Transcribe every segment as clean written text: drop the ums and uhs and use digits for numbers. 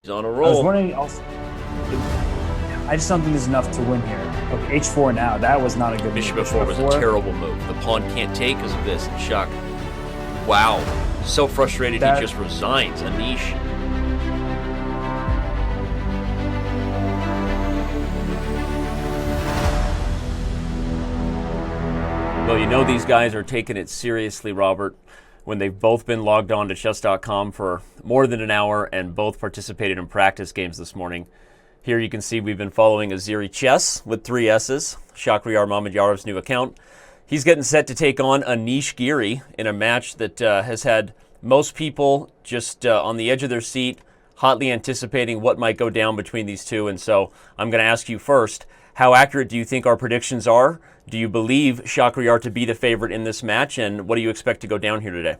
He's on a I was roll. wondering also, I just don't think there's enough to win here. Okay, h4 now. That was not a good Bishop move. f4 was a terrible move. The pawn can't take because of this. And Shak, wow, so frustrated he just resigns. Anish. Well, you know these guys are taking it seriously, Robert, when they've both been logged on to Chess.com for more than an hour and both participated in practice games this morning. Here you can see we've been following Aziri Chess with 3 S's, Shakhriyar Mamedyarov's new account. He's getting set to take on Anish Giri in a match that has had most people just on the edge of their seat, hotly anticipating what might go down between these two. And so I'm going to ask you first, how accurate do you think our predictions are? Do you believe Shakhriyar to be the favorite in this match? And what do you expect to go down here today?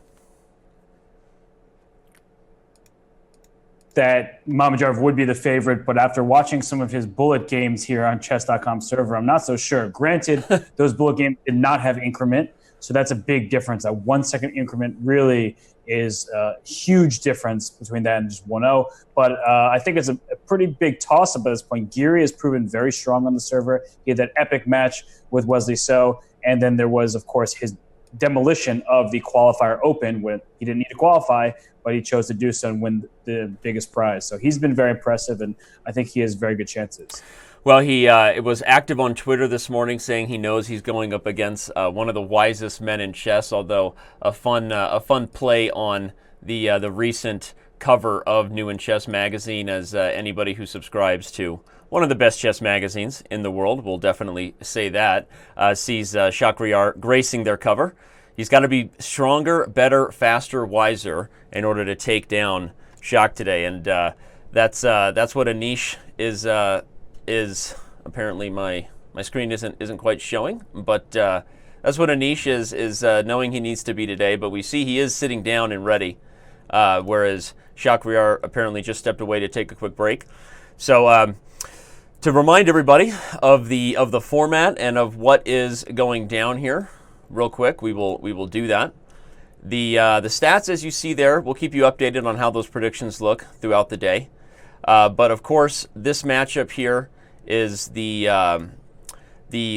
That Mamedyarov would be the favorite, but after watching some of his bullet games here on Chess.com server, I'm not so sure. Granted, those bullet games did not have increment, so that's a big difference. That 1 second increment really is a huge difference between that and just 1-0. But I think it's a pretty big toss-up at this point. Giri has proven very strong on the server. He had that epic match with Wesley So, and then there was, of course, his demolition of the qualifier open when he didn't need to qualify, but he chose to do so and win the biggest prize. So he's been very impressive, and I think he has very good chances. Well, he was active on Twitter this morning saying he knows he's going up against one of the wisest men in chess, although a fun play on the recent cover of New in Chess magazine, as anybody who subscribes to one of the best chess magazines in the world will definitely say that, sees Shakhriyar gracing their cover. He's got to be stronger, better, faster, wiser in order to take down Shak today, and that's what Anish is. Apparently my screen isn't quite showing, but that's what Anish is knowing he needs to be today. But we see he is sitting down and ready, whereas Shakhriyar apparently just stepped away to take a quick break. So to remind everybody of the format and of what is going down here, real quick, we will do that. The stats, as you see there, we'll keep you updated on how those predictions look throughout the day. But of course, this matchup here is the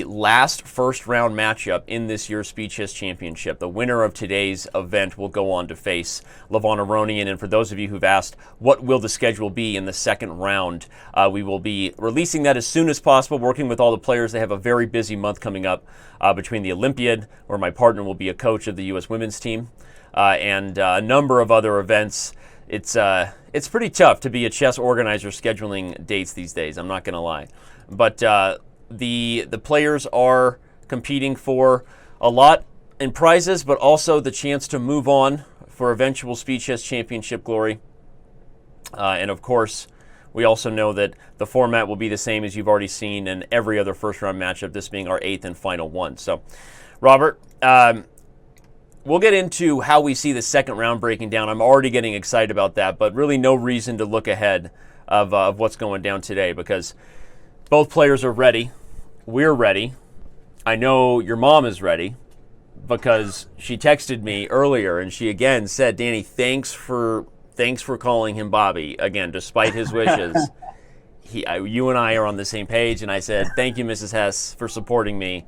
last first round matchup in this year's Speed Chess Championship. The winner of today's event will go on to face Levon Aronian. And for those of you who've asked, what will the schedule be in the second round? We will be releasing that as soon as possible, working with all the players. They have a very busy month coming up between the Olympiad, where my partner will be a coach of the U.S. women's team, and a number of other events. It's pretty tough to be a chess organizer scheduling dates these days, I'm not going to lie. But the players are competing for a lot in prizes, but also the chance to move on for eventual Speed Chess Championship glory. And of course, we also know that the format will be the same as you've already seen in every other first-round matchup, this being our 8th and final one. So, Robert, we'll get into how we see the second round breaking down. I'm already getting excited about that, but really no reason to look ahead of what's going down today, because both players are ready. We're ready. I know your mom is ready, because she texted me earlier and she again said, Danny, thanks for calling him Bobby again, despite his wishes. You and I are on the same page, and I said, thank you, Mrs. Hess, for supporting me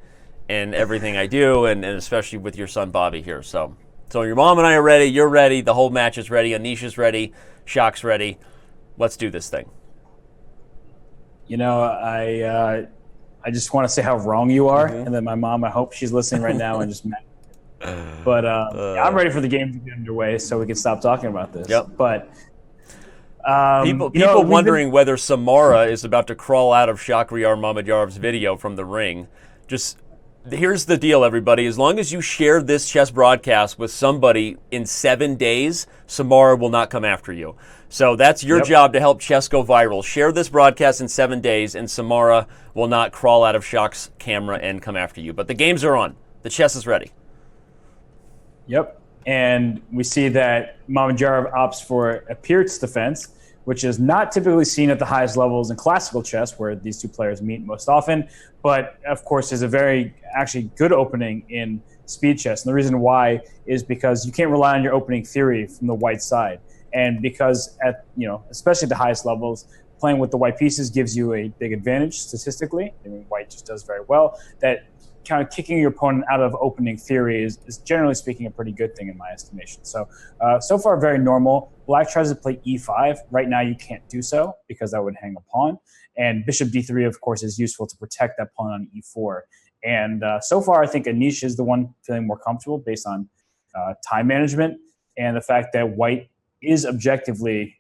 in everything I do, and especially with your son Bobby here. So your mom and I are ready. You're ready. The whole match is ready. Anish is ready. Shak's ready. Let's do this thing. You know, I just want to say how wrong you are, and then my mom, I hope she's listening right now and just mad. But yeah, I'm ready for the game to get underway so we can stop talking about this. Yep. But people wondering whether Samara is about to crawl out of Shakhriyar Mamedyarov's video from the ring. Just here's the deal, everybody. As long as you share this chess broadcast with somebody in 7 days, Samara will not come after you. So that's your job to help chess go viral. Share this broadcast in 7 days, and Samara will not crawl out of Shak's camera and come after you. But the games are on. The chess is ready. Yep. And we see that Mamedyarov opts for a Pirtz defense, which is not typically seen at the highest levels in classical chess, where these two players meet most often, but of course is a very actually good opening in speed chess. And the reason why is because you can't rely on your opening theory from the white side. And because especially at the highest levels, playing with the white pieces gives you a big advantage statistically. I mean, white just does very well. That kind of kicking your opponent out of opening theory is generally speaking a pretty good thing in my estimation. So far very normal. Black tries to play e5. Right now you can't do so because that would hang a pawn. And bishop d3, of course, is useful to protect that pawn on e4. And so far I think Anish is the one feeling more comfortable based on time management and the fact that white is objectively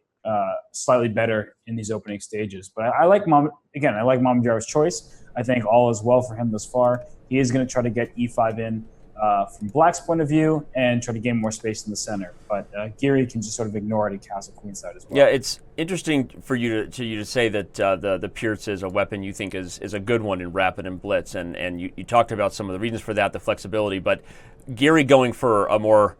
slightly better in these opening stages. But I like Mamedyarov's choice. I think all is well for him thus far. He is going to try to get e5 in from Black's point of view and try to gain more space in the center. But Giri can just sort of ignore it and castle queenside as well. Yeah, it's interesting for you to say that the Pierce is a weapon you think is a good one in rapid and blitz, and you talked about some of the reasons for that, the flexibility. But Giri going for a more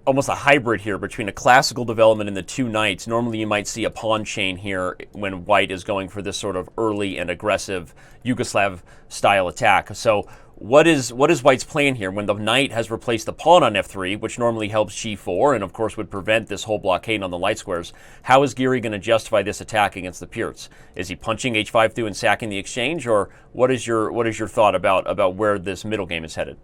almost a hybrid here between a classical development and the two knights. Normally you might see a pawn chain here when white is going for this sort of early and aggressive Yugoslav style attack. So what is white's plan here when the knight has replaced the pawn on f3, which normally helps g4 and of course would prevent this whole blockade on the light squares? How is Giri going to justify this attack against the Pierce? Is he punching h5 through and sacking the exchange, or what is your thought about where this middle game is headed?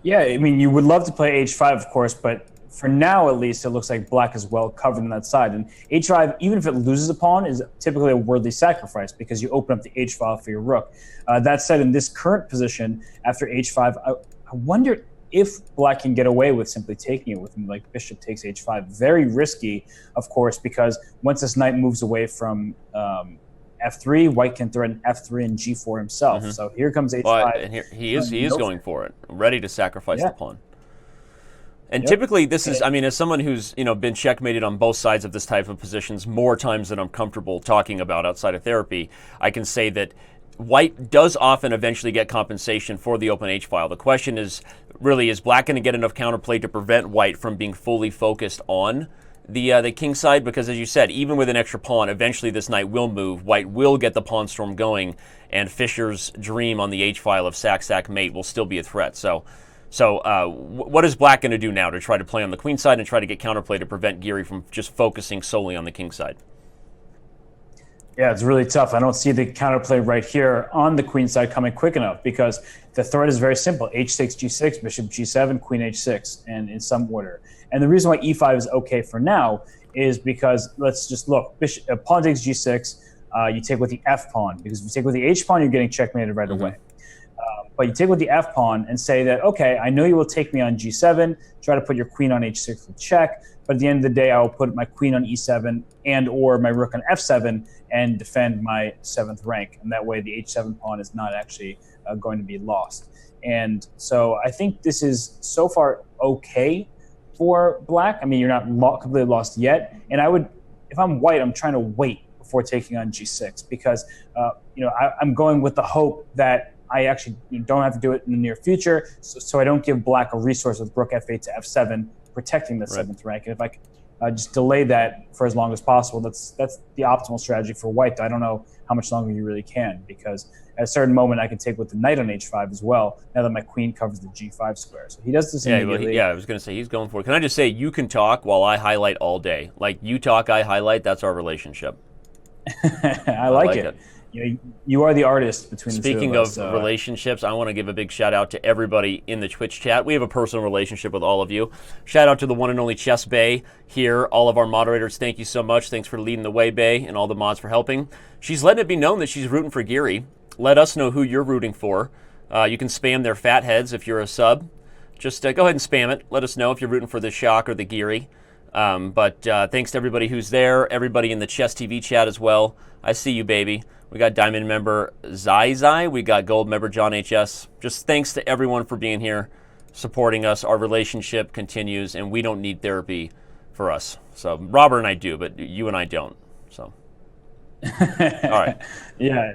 Yeah, I mean, you would love to play h5, of course, but for now, at least, it looks like black is well covered on that side. And h5, even if it loses a pawn, is typically a worthy sacrifice because you open up the h file for your rook. That said, in this current position, after h5, I wonder if black can get away with simply taking it with him, like bishop takes h5. Very risky, of course, because once this knight moves away from f3, white can threaten f3 and g4 himself. So here comes h5. Well, and here, he is going for it, ready to sacrifice the pawn. And typically this is, I mean, as someone who's been checkmated on both sides of this type of positions more times than I'm comfortable talking about outside of therapy, I can say that white does often eventually get compensation for the open h-file. The question is really, is black going to get enough counterplay to prevent white from being fully focused on the king side? Because as you said, even with an extra pawn, eventually this knight will move. White will get the pawn storm going, and Fischer's dream on the h-file of sack mate will still be a threat. So what is black going to do now to try to play on the queen side and try to get counterplay to prevent Giri from just focusing solely on the king side? Yeah, it's really tough. I don't see the counterplay right here on the queen side coming quick enough because the threat is very simple. h6, g6, bishop g7, queen h6, and in some order. And the reason why e5 is okay for now is because, let's just look, pawn takes g6, you take with the f pawn, because if you take with the h pawn, you're getting checkmated right away. But you take with the f pawn and say that, okay, I know you will take me on g7, try to put your queen on h6 with check, but at the end of the day, I will put my queen on e7 and or my rook on f7 and defend my 7th rank. And that way the h7 pawn is not actually going to be lost. And so I think this is so far okay for black. I mean, you're not completely lost yet. And I would, if I'm white, I'm trying to wait before taking on g6 because, I'm going with the hope that I actually don't have to do it in the near future, so I don't give black a resource with rook f8 to f7, protecting the 7th rank. And if I can just delay that for as long as possible, that's the optimal strategy for white. I don't know how much longer you really can, because at a certain moment I can take with the knight on h5 as well, now that my queen covers the g5 square. So he does this immediately. I was going to say, he's going for it. Can I just say, you can talk while I highlight all day. Like, you talk, I highlight, that's our relationship. I like it. You are the artist between the two of us. Speaking of relationships, I want to give a big shout out to everybody in the Twitch chat. We have a personal relationship with all of you. Shout out to the one and only Chess Bay here. All of our moderators, thank you so much. Thanks for leading the way, Bay, and all the mods for helping. She's letting it be known that she's rooting for Giri. Let us know who you're rooting for. You can spam their fat heads if you're a sub. Just go ahead and spam it. Let us know if you're rooting for the Shock or the Giri. But thanks to everybody who's there, everybody in the Chess TV chat as well. I see you, baby. We got Diamond member Zai. We got Gold member John HS. Just thanks to everyone for being here, supporting us. Our relationship continues, and we don't need therapy for us. So Robert and I do, but you and I don't. So, all right. Yeah.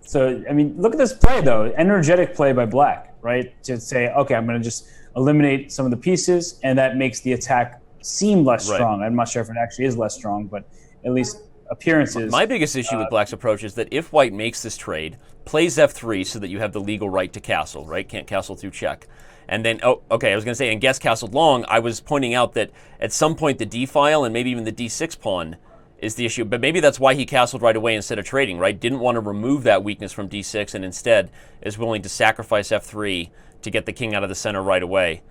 So, I mean, look at this play, though. Energetic play by black, right? To say, okay, I'm going to just eliminate some of the pieces, and that makes the attack seem less strong. I'm not sure if it actually is less strong, but at least appearances. My biggest issue with black's approach is that if white makes this trade, plays f3 so that you have the legal right to castle, right? Can't castle through check. And then, I was going to say, and guest castled long, I was pointing out that at some point the d file and maybe even the d6 pawn is the issue. But maybe that's why he castled right away instead of trading, right? Didn't want to remove that weakness from d6 and instead is willing to sacrifice f3 to get the king out of the center right away.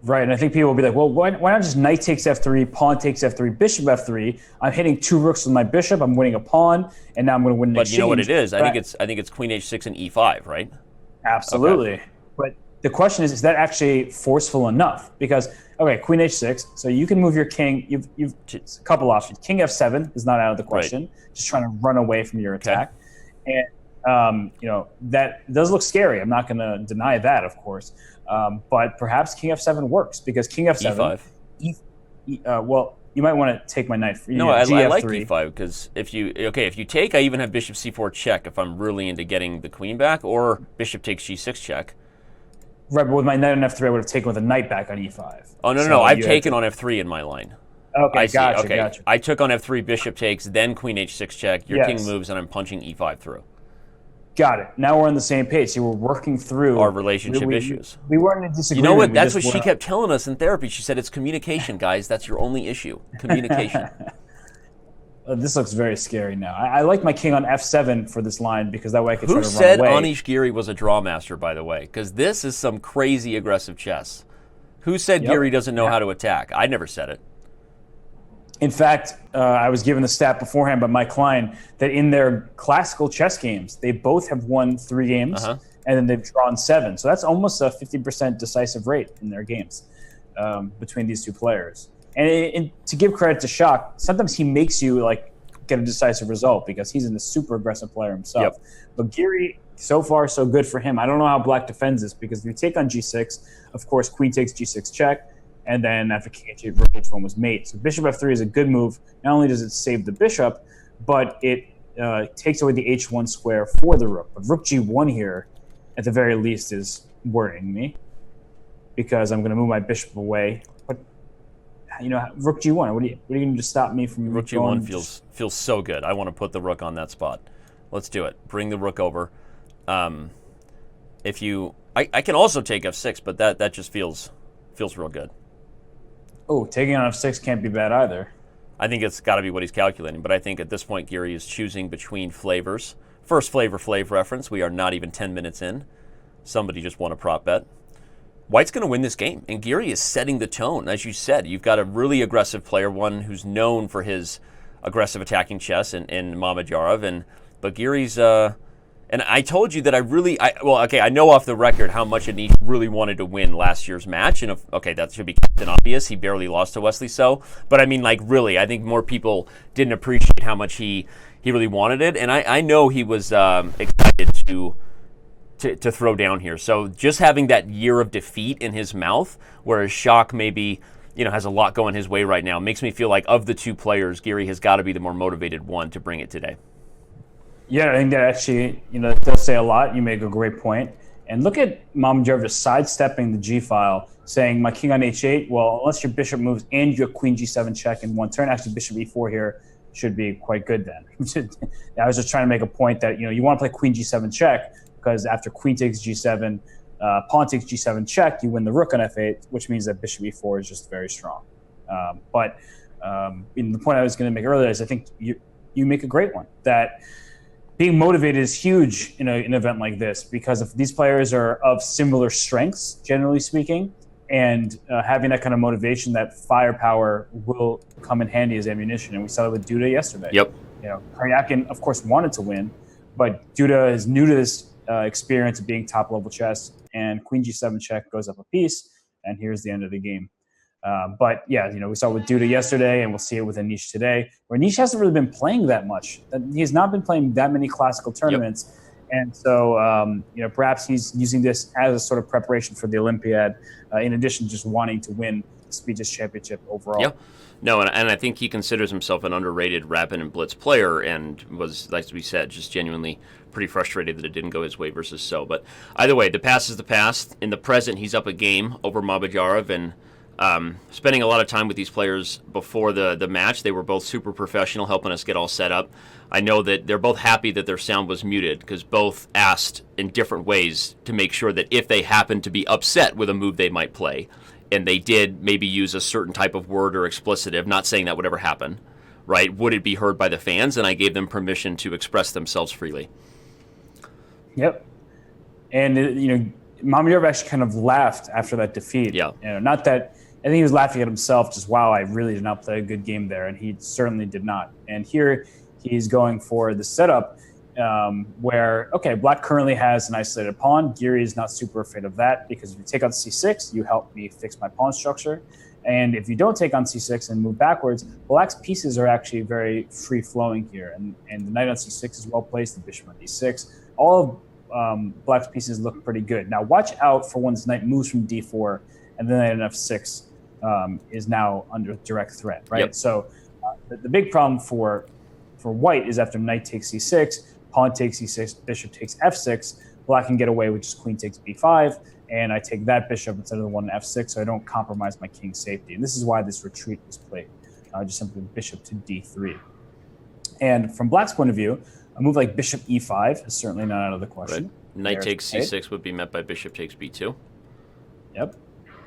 Right, and I think people will be like, well, why not just knight takes f3, pawn takes f3, bishop f3? I'm hitting 2 rooks with my bishop, I'm winning a pawn, and now I'm going to win an exchange. But you know what it is? I think it's queen h6 and e5, right? Absolutely. Okay. But the question is that actually forceful enough? Because, okay, queen h6, so you can move your king. You've a couple options. King f7 is not out of the question, right. Just trying to run away from your attack. Okay. And, that does look scary. I'm not going to deny that, of course. But perhaps king f7 works because king f7. e5. Well, you might want to take my knight. No, I like e5 because if you take, I even have bishop c4 check if I'm really into getting the queen back, or bishop takes g6 check. Right, but with my knight on f3, I would have taken with a knight back on e5. Oh no, I've taken on f3 in my line. Okay, gotcha. I took on f3, bishop takes, then queen h6 check. Your king moves, and I'm punching e5 through. Got it. Now we're on the same page. So we're working through our relationship issues. We weren't in disagreement. You know what? That's what she kept telling us in therapy. She said it's communication, guys. That's your only issue. Communication. This looks very scary now. I like my king on f7 for this line because that way I can try to run away. Who said Anish Giri was a draw master, by the way? Because this is some crazy aggressive chess. Who said Giri doesn't know how to attack? I never said it. In fact, I was given the stat beforehand by Mike Klein that in their classical chess games, they both have won 3 games, and then they've drawn 7. So that's almost a 50% decisive rate in their games between these two players. And to give credit to Shak, sometimes he makes you get a decisive result because he's a super aggressive player himself. Yep. But Giri, so far, so good for him. I don't know how Black defends this because if you take on g6, of course, queen takes g6 check. And then after king h8, rook h1 was mate. So bishop f3 is a good move. Not only does it save the bishop, but it takes away the h1 square for the rook. But rook g1 here, at the very least, is worrying me because I'm going to move my bishop away. But rook g1. What are you going to do to stop me from rook g1 feels so good. I want to put the rook on that spot. Let's do it. Bring the rook over. I can also take f6, but that just feels real good. Oh, taking on f6 can't be bad either. I think it's got to be what he's calculating, but I think at this point Giri is choosing between flavors. First Flavor Flav reference, we are not even 10 minutes in. Somebody just won a prop bet. White's going to win this game, and Giri is setting the tone. As you said, you've got a really aggressive player, one who's known for his aggressive attacking chess in Mamedyarov, but Giri's... And I told you that I know off the record how much Anish really wanted to win last year's match. And that should be Captain Obvious. He barely lost to Wesley So. But I mean, really, I think more people didn't appreciate how much he really wanted it. And I know he was excited to throw down here. So just having that year of defeat in his mouth, whereas Shak maybe has a lot going his way right now, makes me feel like of the two players, Giri has got to be the more motivated one to bring it today. Yeah, I think that actually, does say a lot. You make a great point. And look at Mamedyarov just sidestepping the G file, saying my king on h8. Well, unless your bishop moves and you have queen g7 check in one turn, actually bishop e4 here should be quite good then. I was just trying to make a point that you want to play queen g7 check because after queen takes g7, pawn takes g7 check, you win the rook on f8, which means that bishop e4 is just very strong. But the point I was going to make earlier is I think you make a great one that. Being motivated is huge in an event like this because if these players are of similar strengths, generally speaking, and having that kind of motivation, that firepower will come in handy as ammunition. And we saw it with Duda yesterday. Yep. Karyakin, of course, wanted to win, but Duda is new to this experience of being top-level chess, and queen g7 check goes up a piece, and here's the end of the game. But yeah, we saw it with Duda yesterday, and we'll see it with Anish today, where Anish hasn't really been playing that much. He has not been playing that many classical tournaments. Yep. And so, perhaps he's using this as a sort of preparation for the Olympiad, in addition to just wanting to win the Speed Chess Championship overall. Yeah. No, and I think he considers himself an underrated rapid and blitz player and was, like we said, just genuinely pretty frustrated that it didn't go his way versus So. But either way, the past is the past. In the present, he's up a game over Mamedyarov, and Spending a lot of time with these players before the match. They were both super professional, helping us get all set up. I know that they're both happy that their sound was muted because both asked in different ways to make sure that if they happened to be upset with a move they might play, and they did maybe use a certain type of word or explicitive, not saying that would ever happen, right? Would it be heard by the fans? And I gave them permission to express themselves freely. Yep. And, Mamedyarov actually kind of laughed after that defeat. Yeah. Not that, I think he was laughing at himself, just, wow, I really did not play a good game there. And he certainly did not. And here he's going for the setup where, okay, black currently has an isolated pawn. Giri is not super afraid of that because if you take on c6, you help me fix my pawn structure. And if you don't take on c6 and move backwards, black's pieces are actually very free-flowing here. And the knight on c6 is well placed, the bishop on d6. All of black's pieces look pretty good. Now, watch out for when this knight moves from d4 and then knight on f6 is now under direct threat, right? Yep. So the big problem for white is after knight takes c6, pawn takes e6, bishop takes f6, black can get away with just queen takes b5, and I take that bishop instead of the one in f6, so I don't compromise my king's safety. And this is why this retreat was played, just simply bishop to d3. And from black's point of view, a move like bishop e5 is certainly not out of the question. Right. Knight takes c6 would be met by bishop takes b2. Yep.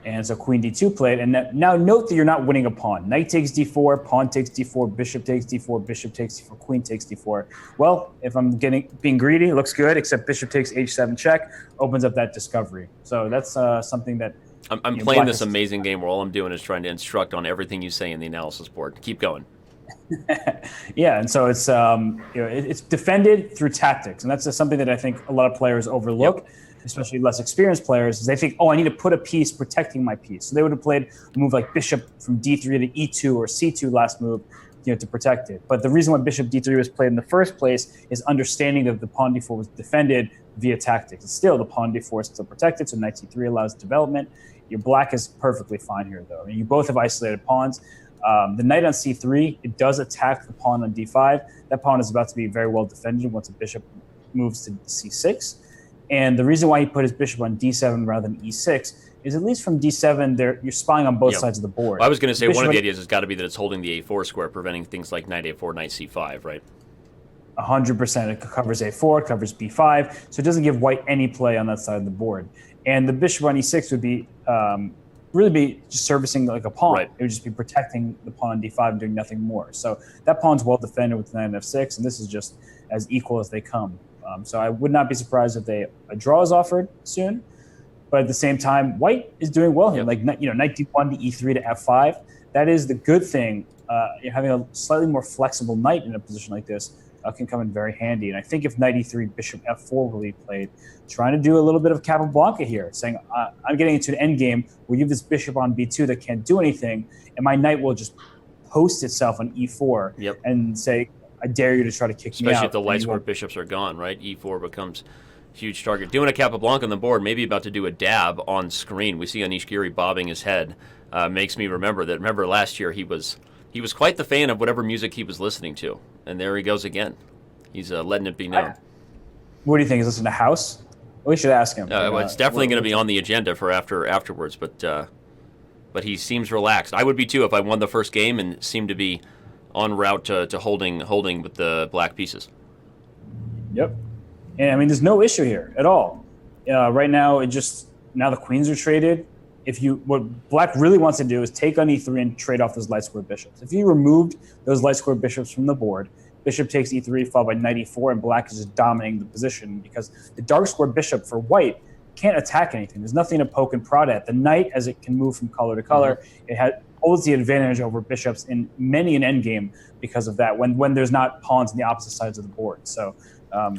And so queen d2 played. And now note that you're not winning a pawn. Knight takes d4, pawn takes d4, bishop takes d4, bishop takes d4, queen takes d4. Well, if I'm being greedy, it looks good, except bishop takes h7 check, opens up that discovery. So that's something that... I'm playing this amazing game where all I'm doing is trying to instruct on everything you say in the analysis board. Keep going. Yeah, and so it's it's defended through tactics, and that's something that I think a lot of players overlook, especially less experienced players. Is they think, oh, I need to put a piece protecting my piece. So they would have played a move like bishop from d3 to e2 or c2 last move, to protect it. But the reason why bishop d3 was played in the first place is understanding that the pawn d4 was defended via tactics. And still, the pawn d4 is still protected, so knight c3 allows development. Your black is perfectly fine here, though. I mean, you both have isolated pawns. The knight on c3, it does attack the pawn on d5. That pawn is about to be very well defended once a bishop moves to c6. And the reason why he put his bishop on d7 rather than e6 is at least from d7, you're spying on both sides of the board. Well, I was going to say one of the ideas has got to be that it's holding the a4 square, preventing things like knight a4, knight c5, right? 100%. It covers a4, it covers b5, so it doesn't give white any play on that side of the board. And the bishop on e6 would be really be just servicing like a pawn. Right. It would just be protecting the pawn on d5 and doing nothing more. So that pawn's well defended with the knight on f6, and this is just as equal as they come. So I would not be surprised if a draw is offered soon. But at the same time, white is doing well here. Yep. Like knight d1 to e3 to f5. That is the good thing. Having a slightly more flexible knight in a position like this can come in very handy. And I think if knight e3, bishop f4 will be played, trying to do a little bit of Capablanca here, saying I'm getting into an endgame where you have this bishop on b2 that can't do anything, and my knight will just post itself on e4 and say, I dare you to try to kick me out. Especially if the light square bishops are gone, right? e4 becomes a huge target. Doing a Capablanca on the board, maybe about to do a dab on screen. We see Anish Giri bobbing his head. Makes me remember last year he was quite the fan of whatever music he was listening to. And there he goes again. He's letting it be known. What do you think? Is listening to House? We should ask him. Well, it's definitely going to be on the agenda for afterwards, but he seems relaxed. I would be too if I won the first game and seemed to be en route to holding with the black pieces. Yep. And I mean, there's no issue here at all. Right now, now the queens are traded. What black really wants to do is take on e3 and trade off those light square bishops. If you removed those light square bishops from the board, bishop takes e3 followed by knight e4, and black is just dominating the position because the dark square bishop for white can't attack anything. There's nothing to poke and prod at. The knight, as it can move from color to color, it holds the advantage over bishops in many an endgame because of that, when there's not pawns on the opposite sides of the board. So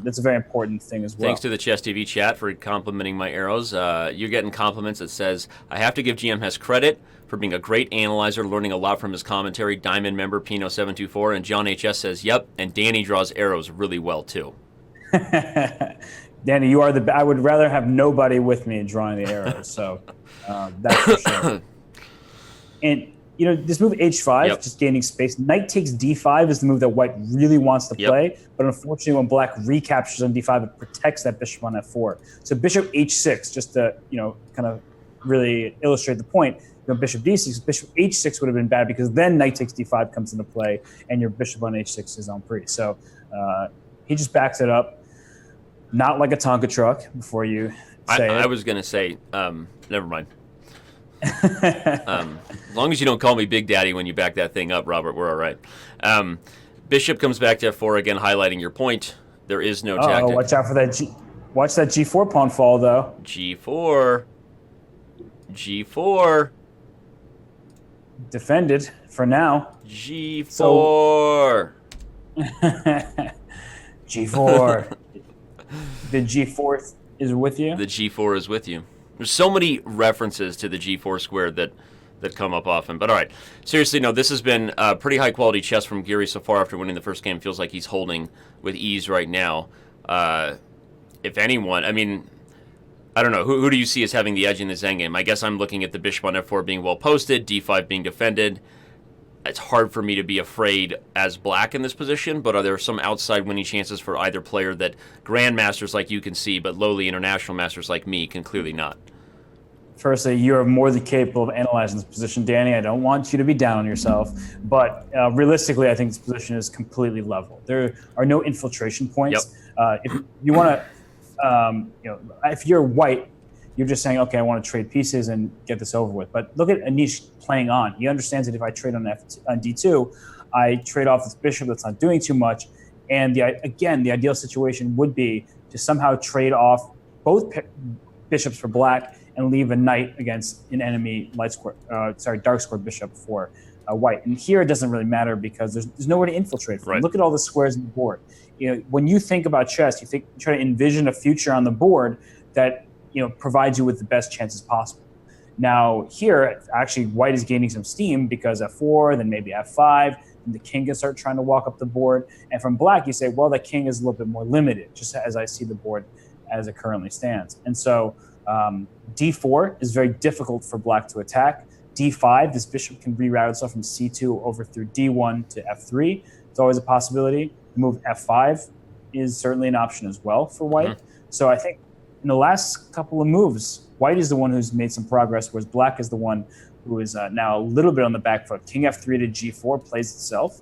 that's a very important thing as well. Thanks to the Chess TV chat for complimenting my arrows. You're getting compliments that says, I have to give GM Hess credit for being a great analyzer, learning a lot from his commentary. Diamond member Pino724, and John HS says, yep, and Danny draws arrows really well too. Danny, you are I would rather have nobody with me drawing the arrows, so that's for sure. And this move h5, just gaining space. Knight takes d5 is the move that white really wants to play, but unfortunately when black recaptures on d5, it protects that bishop on f4. So bishop h6, just to kind of really illustrate the point, bishop d6. Bishop h6 would have been bad because then knight takes d5 comes into play, and your bishop on h6 is on pre. So he just backs it up, not like a Tonka truck. Before you say I was going to say, never mind. As long as you don't call me Big Daddy when you back that thing up, Robert, we're all right. Bishop comes back to f4 again, highlighting your point. There is no tactic. Watch out for that. Watch that g4 pawn fall, though. G4. Defended for now. G4. So, G4. The G4 is with you? The G4 is with you. There's so many references to the G4 squared that come up often. But all right, seriously, no, this has been pretty high-quality chess from Giri so far after winning the first game. Feels like he's holding with ease right now. If anyone, I mean, I don't know. Who do you see as having the edge in this endgame? I guess I'm looking at the bishop on f4 being well posted, d5 being defended. It's hard for me to be afraid as black in this position, but are there some outside winning chances for either player that grandmasters like you can see, but lowly international masters like me can clearly not? Firstly, you are more than capable of analyzing this position, Danny. I don't want you to be down on yourself, but realistically, I think this position is completely level. There are no infiltration points. Yep. If you want to, if you're white, you're just saying, okay, I want to trade pieces and get this over with. But look at Anish playing on. He understands that if I trade on d2, I trade off this bishop that's not doing too much. And the ideal situation would be to somehow trade off both bishops for black and leave a knight against an enemy dark squared bishop for white. And here it doesn't really matter because there's nowhere to infiltrate from. Right. Look at all the squares on the board. When you think about chess, you try to envision a future on the board that provides you with the best chances possible. Now here, actually, white is gaining some steam because f4, then maybe f5, and the king can start trying to walk up the board. And from black, you say, well, the king is a little bit more limited, just as I see the board as it currently stands. And so d4 is very difficult for black to attack. d5, this bishop can reroute itself from c2 over through d1 to f3. It's always a possibility. The move f5 is certainly an option as well for white. Mm-hmm. So I think in the last couple of moves, white is the one who's made some progress, whereas black is the one who is now a little bit on the back foot. King f3 to g4 plays itself.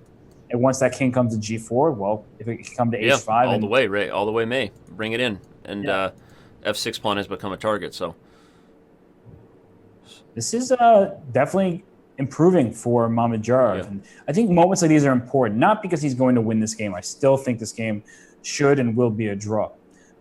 And once that king comes to g4, well, if it can come to h5. All the way, Ray. All the way may. Bring it in. And f6 pawn has become a target. So this is definitely improving for Mamedyarov. Yeah. And I think moments like these are important, not because he's going to win this game. I still think this game should and will be a draw.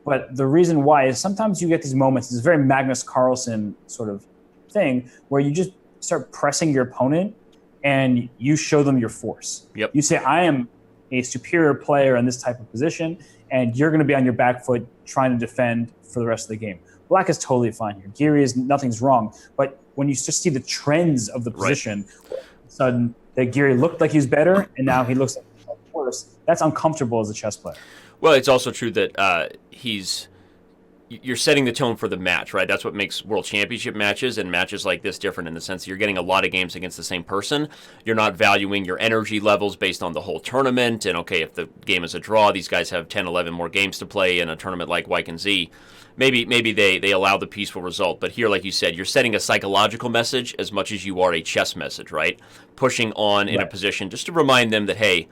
But the reason why is sometimes you get these moments, this very Magnus Carlsen sort of thing, where you just start pressing your opponent and you show them your force. Yep. You say, I am a superior player in this type of position, and you're going to be on your back foot trying to defend for the rest of the game. Black is totally fine here. Giri nothing's wrong. But when you just see the trends of the position, all of a sudden that Giri looked like he was better, and now he looks like worse, that's uncomfortable as a chess player. Well, it's also true that you're setting the tone for the match, right? That's what makes World Championship matches and matches like this different in the sense that you're getting a lot of games against the same person. You're not valuing your energy levels based on the whole tournament. And, okay, if the game is a draw, these guys have 10, 11 more games to play in a tournament like White and Z. Maybe they allow the peaceful result. But here, like you said, you're setting a psychological message as much as you are a chess message, right? Pushing on in a position just to remind them that, hey,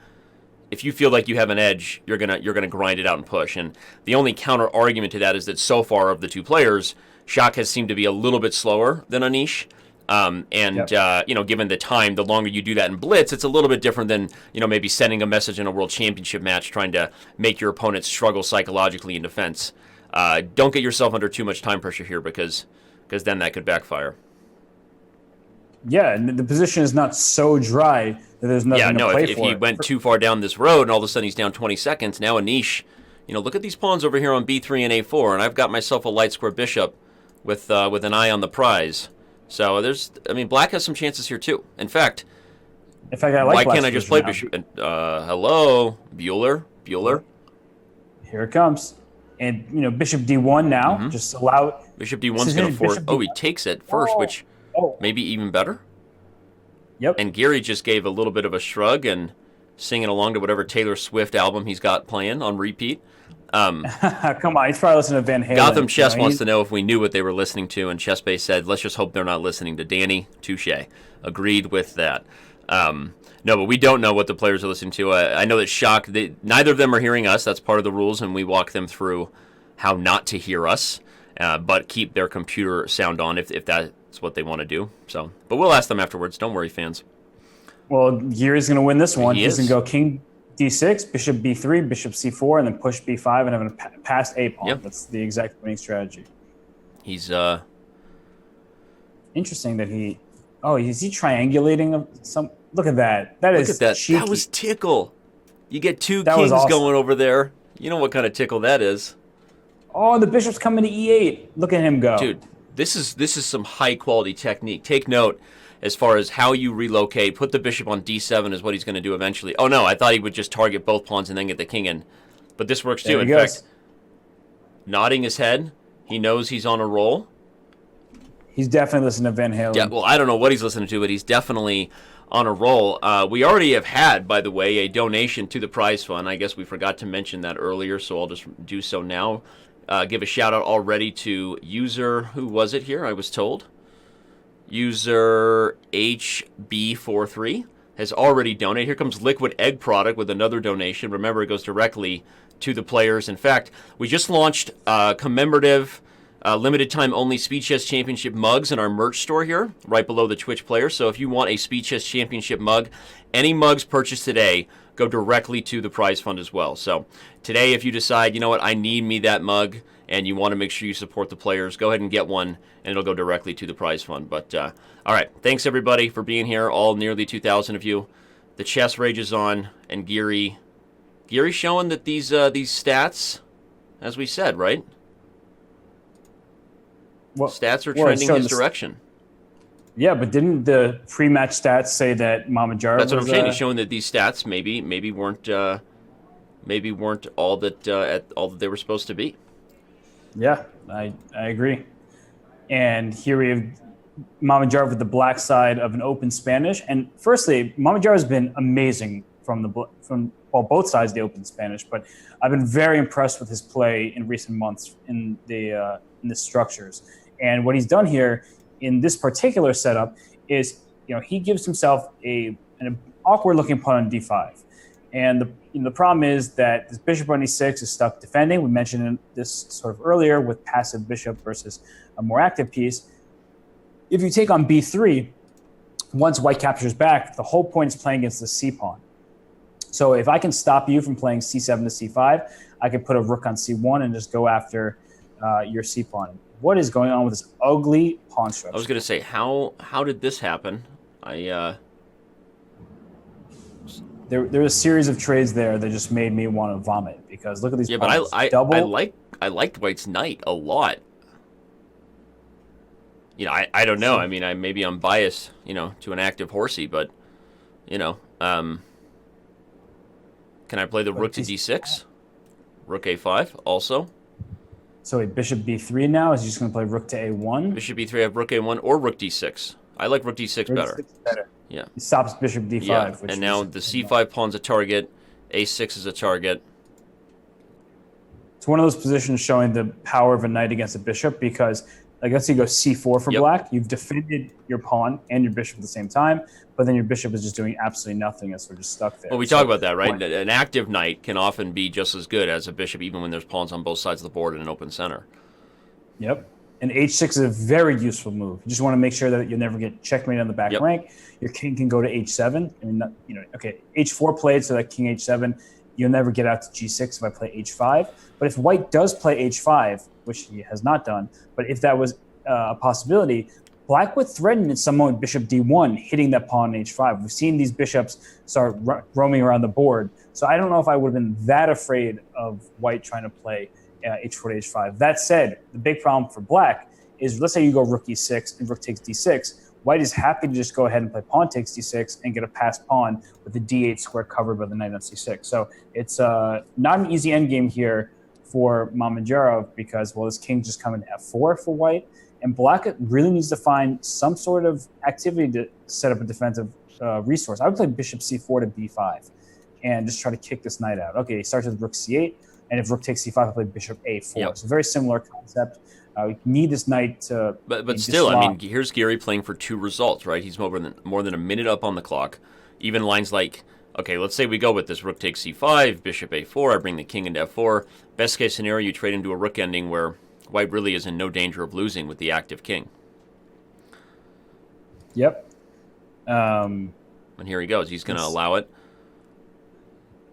if you feel like you have an edge, you're gonna grind it out and push. And the only counter argument to that is that so far of the two players, Shak has seemed to be a little bit slower than Anish. Given the time, the longer you do that in blitz, it's a little bit different than maybe sending a message in a World Championship match, trying to make your opponent struggle psychologically in defense. Don't get yourself under too much time pressure here because then that could backfire. Yeah, and the position is not so dry that there's nothing to play for. If he went too far down this road and all of a sudden he's down 20 seconds, now Anish, look at these pawns over here on b3 and a4, and I've got myself a light square bishop with an eye on the prize. So black has some chances here too. In fact, why can't I just play bishop? Hello, Bueller. Here it comes. And, bishop d1 now, just allow... Bishop d1's going to force... Oh, he takes it first, which... Maybe even better. Yep. And Giri just gave a little bit of a shrug and singing along to whatever Taylor Swift album he's got playing on repeat. Come on, he's probably listening to Van Halen. Gotham Chess wants to know if we knew what they were listening to, and ChessBase said, let's just hope they're not listening to Danny. Touche. Agreed with that. No, but we don't know what the players are listening to. I know that neither of them are hearing us. That's part of the rules, and we walk them through how not to hear us, but keep their computer sound on if that's what they want to do. So, but we'll ask them afterwards. Don't worry, fans. Well, Giri's going to win this one. He's going to go king d6, bishop b3, bishop c4, and then push b5 and have a passed a pawn. Yep. That's the exact winning strategy. He's interesting that he. Oh, is he triangulating some? Look at that. Look at that. Cheeky. That was tickle. You get two kings awesome. Going over there. You know what kind of tickle that is. Oh, the bishop's coming to e8. Look at him go. Dude, this is some high quality technique. Take note as far as how you relocate. Put the bishop on d7 is what he's going to do eventually. Oh no, I thought he would just target both pawns and then get the king in. But this works too. In fact, nodding his head, he knows he's on a roll. He's definitely listening to Van Halen. Yeah, well, I don't know what he's listening to, but he's definitely on a roll. We already have had, by the way, a donation to the prize fund. I guess we forgot to mention that earlier, so I'll just do so now. Give a shout out already to user, who was it here? I was told. User HB43 has already donated. Here comes Liquid Egg Product with another donation. Remember, it goes directly to the players. In fact, we just launched commemorative limited time only Speed Chess Championship mugs in our merch store here, right below the Twitch player. So if you want a Speed Chess Championship mug, any mugs purchased today go directly to the prize fund as well. So today, if you decide, you know what, I need me that mug, and you want to make sure you support the players, go ahead and get one, and it'll go directly to the prize fund. But all right, thanks everybody for being here, all nearly 2,000 of you. The chess rage is on, and Giri's showing that these stats, as we said, right? Well, stats are trending his direction. Yeah, but didn't the pre-match stats say that Mamedyarov? That's what I'm saying. He's showing that these stats maybe weren't all that all that they were supposed to be. Yeah, I agree. And here we have Mamedyarov with the black side of an open Spanish. And firstly, Mamedyarov has been amazing from both sides of the open Spanish. But I've been very impressed with his play in recent months in the structures. And what he's done here in this particular setup is, he gives himself an awkward-looking pawn on d5. And the problem is that this bishop on e6 is stuck defending. We mentioned this sort of earlier with passive bishop versus a more active piece. If you take on b3, once white captures back, the whole point is playing against the c pawn. So if I can stop you from playing c7 to c5, I can put a rook on c1 and just go after your c pawn. What is going on with this ugly pawn structure? I was going to say, how did this happen? There was a series of trades there that just made me want to vomit, because look at these pawns. But I liked White's knight a lot. I don't know. I mean, maybe I'm biased, to an active horsey, but can I play the rook to d6? Rook a5 also. So a bishop b3 now? Is he just going to play rook to a1? Bishop b3, I have rook a1 or rook d6. I like rook d6 better. Yeah. He stops bishop d5. Yeah. And now the c5 pawn's a target. a6 is a target. It's one of those positions showing the power of a knight against a bishop, because, let's say you go c4 for black. You've defended your pawn and your bishop at the same time, but then your bishop is just doing absolutely nothing. It's sort of just stuck there. Well, we talk about that, right? An active knight can often be just as good as a bishop, even when there's pawns on both sides of the board in an open center. Yep. And h6 is a very useful move. You just want to make sure that you'll never get checkmated on the back rank. Your king can go to h7. h4 played, so that king h7. You'll never get out to g6 if I play h5. But if white does play h5, which he has not done, but if that was a possibility, black would threaten at some moment bishop d1, hitting that pawn on h5. We've seen these bishops start roaming around the board. So I don't know if I would have been that afraid of white trying to play h4 to h5. That said, the big problem for black is, let's say you go rook e6 and rook takes d6. White is happy to just go ahead and play pawn takes d6 and get a passed pawn with the d8 square covered by the knight on c6. So it's not an easy endgame here for Mamedyarov, because, this king's just coming to f4 for white. And black really needs to find some sort of activity to set up a defensive resource. I would play bishop c4 to b5 and just try to kick this knight out. Okay, he starts with rook c8. and if rook takes c5, he'll play bishop a4. Yep. So very similar concept. We need this knight to. But still, I mean, here's Giri playing for 2 results, right? He's more than a minute up on the clock. Even lines like, okay, let's say we go with this rook takes c5, bishop a4. I bring the king into f4. Best case scenario, you trade into a rook ending where white really is in no danger of losing with the active king. Yep. And here he goes. He's going to allow it.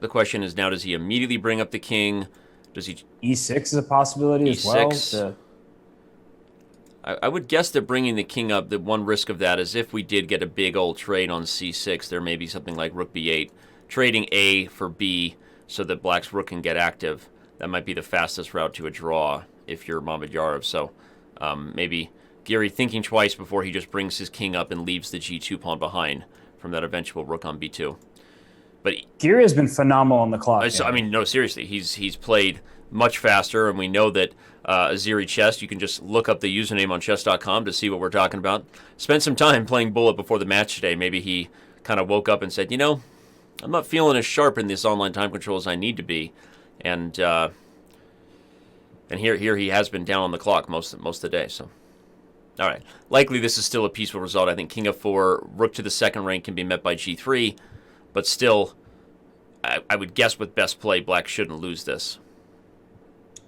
The question is now, does he immediately bring up the king? Does he? E6 is a possibility as well. I would guess that bringing the king up, the one risk of that is if we did get a big old trade on c6, there may be something like rook b8, trading a for b so that black's rook can get active. That might be the fastest route to a draw if you're Mamedyarov. So maybe Giri thinking twice before he just brings his king up and leaves the g2 pawn behind from that eventual rook on b2. But Giri has been phenomenal on the clock. I mean, no, seriously, he's played much faster, and we know that Aziri Chess, you can just look up the username on Chess.com to see what we're talking about. Spent some time playing Bullet before the match today. Maybe he kind of woke up and said, I'm not feeling as sharp in this online time control as I need to be. And here he has been down on the clock most of the day. So, all right. Likely this is still a peaceful result. I think king f4, rook to the second rank can be met by g3. But still, I would guess with best play, black shouldn't lose this.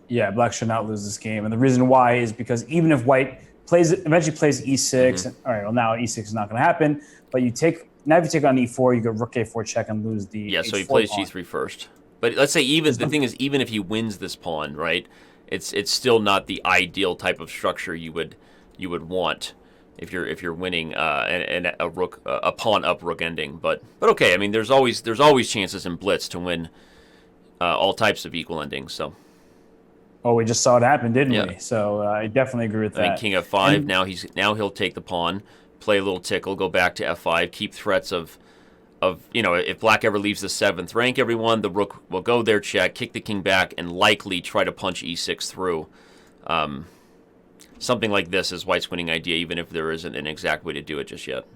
Yeah, black should not lose this game. And the reason why is because even if white eventually plays e6, and, all right, well, now e6 is not going to happen, but if you take on e4, you go rook a4 check and lose the Yeah, so he plays pawn. G3 first. But let's say the thing is, even if he wins this pawn, right, it's still not the ideal type of structure you would want if you're winning a pawn up rook ending. But okay, I mean, there's always chances in blitz to win all types of equal endings. So. Oh, we just saw it happen, didn't we? So I definitely agree with that. I mean, king f5. And now he'll take the pawn, play a little tickle, go back to f5, keep threats of if black ever leaves the 7th rank, everyone, the rook will go there, check, kick the king back, and likely try to punch e6 through. Something like this is white's winning idea, even if there isn't an exact way to do it just yet.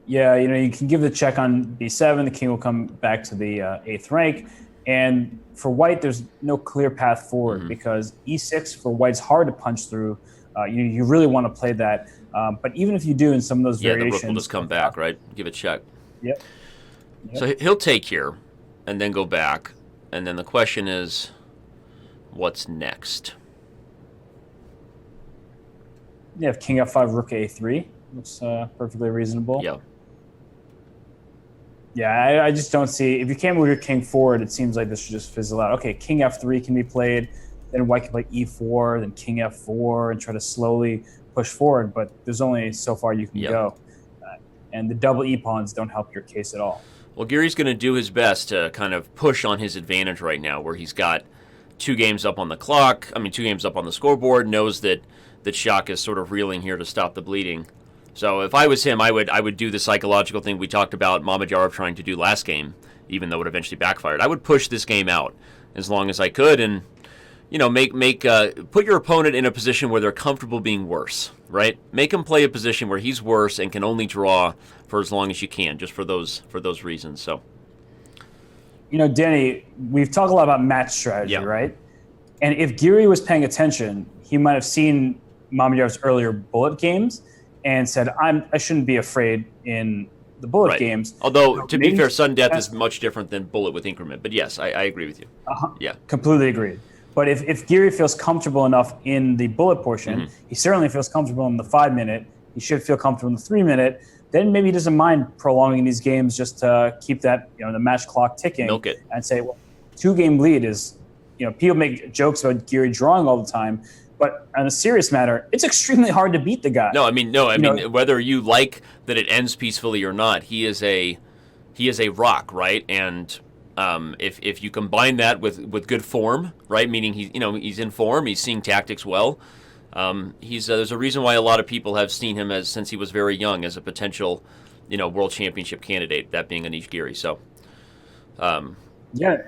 Yeah, you can give the check on b7. The king will come back to the 8th rank. And for white, there's no clear path forward because e6 for white's hard to punch through. You really want to play that. But even if you do in some of those variations... the rook will just come back, right? Give it a check. Yep. So he'll take here and then go back. And then the question is, what's next? Yeah, if king f5, rook a3 looks perfectly reasonable. Yeah. Yeah, I just don't see... If you can't move your king forward, it seems like this should just fizzle out. Okay, king f3 can be played. Then white can play e4, then king f4, and try to slowly push forward. But there's only so far you can go. And the double e-pawns don't help your case at all. Well, Giri's going to do his best to kind of push on his advantage right now, where he's got 2 games up on the clock. 2 games up on the scoreboard, knows that Shak is sort of reeling here to stop the bleeding. So if I was him, I would do the psychological thing we talked about Mamedyarov trying to do last game, even though it eventually backfired. I would push this game out as long as I could, and put your opponent in a position where they're comfortable being worse, right? Make him play a position where he's worse and can only draw for as long as you can, just for those reasons. So, Danny, we've talked a lot about match strategy, right? And if Giri was paying attention, he might have seen Mamedyarov's earlier bullet games and said, I shouldn't be afraid in the bullet games. Although, to be fair, sudden death is much different than bullet with increment. But yes, I agree with you. Yeah. Completely agreed. But if Giri feels comfortable enough in the bullet portion, he certainly feels comfortable in the 5-minute, he should feel comfortable in the 3-minute, then maybe he doesn't mind prolonging these games just to keep that, the match clock ticking. Milk it. And say, well, 2-game lead is, people make jokes about Giri drawing all the time, but on a serious matter, it's extremely hard to beat the guy. No, I mean, whether you like that it ends peacefully or not, he is a rock, right? And if you combine that with good form, right? Meaning he's in form, he's seeing tactics well. There's a reason why a lot of people have seen him since he was very young as a potential, world championship candidate. That being Anish Giri. So. Yeah,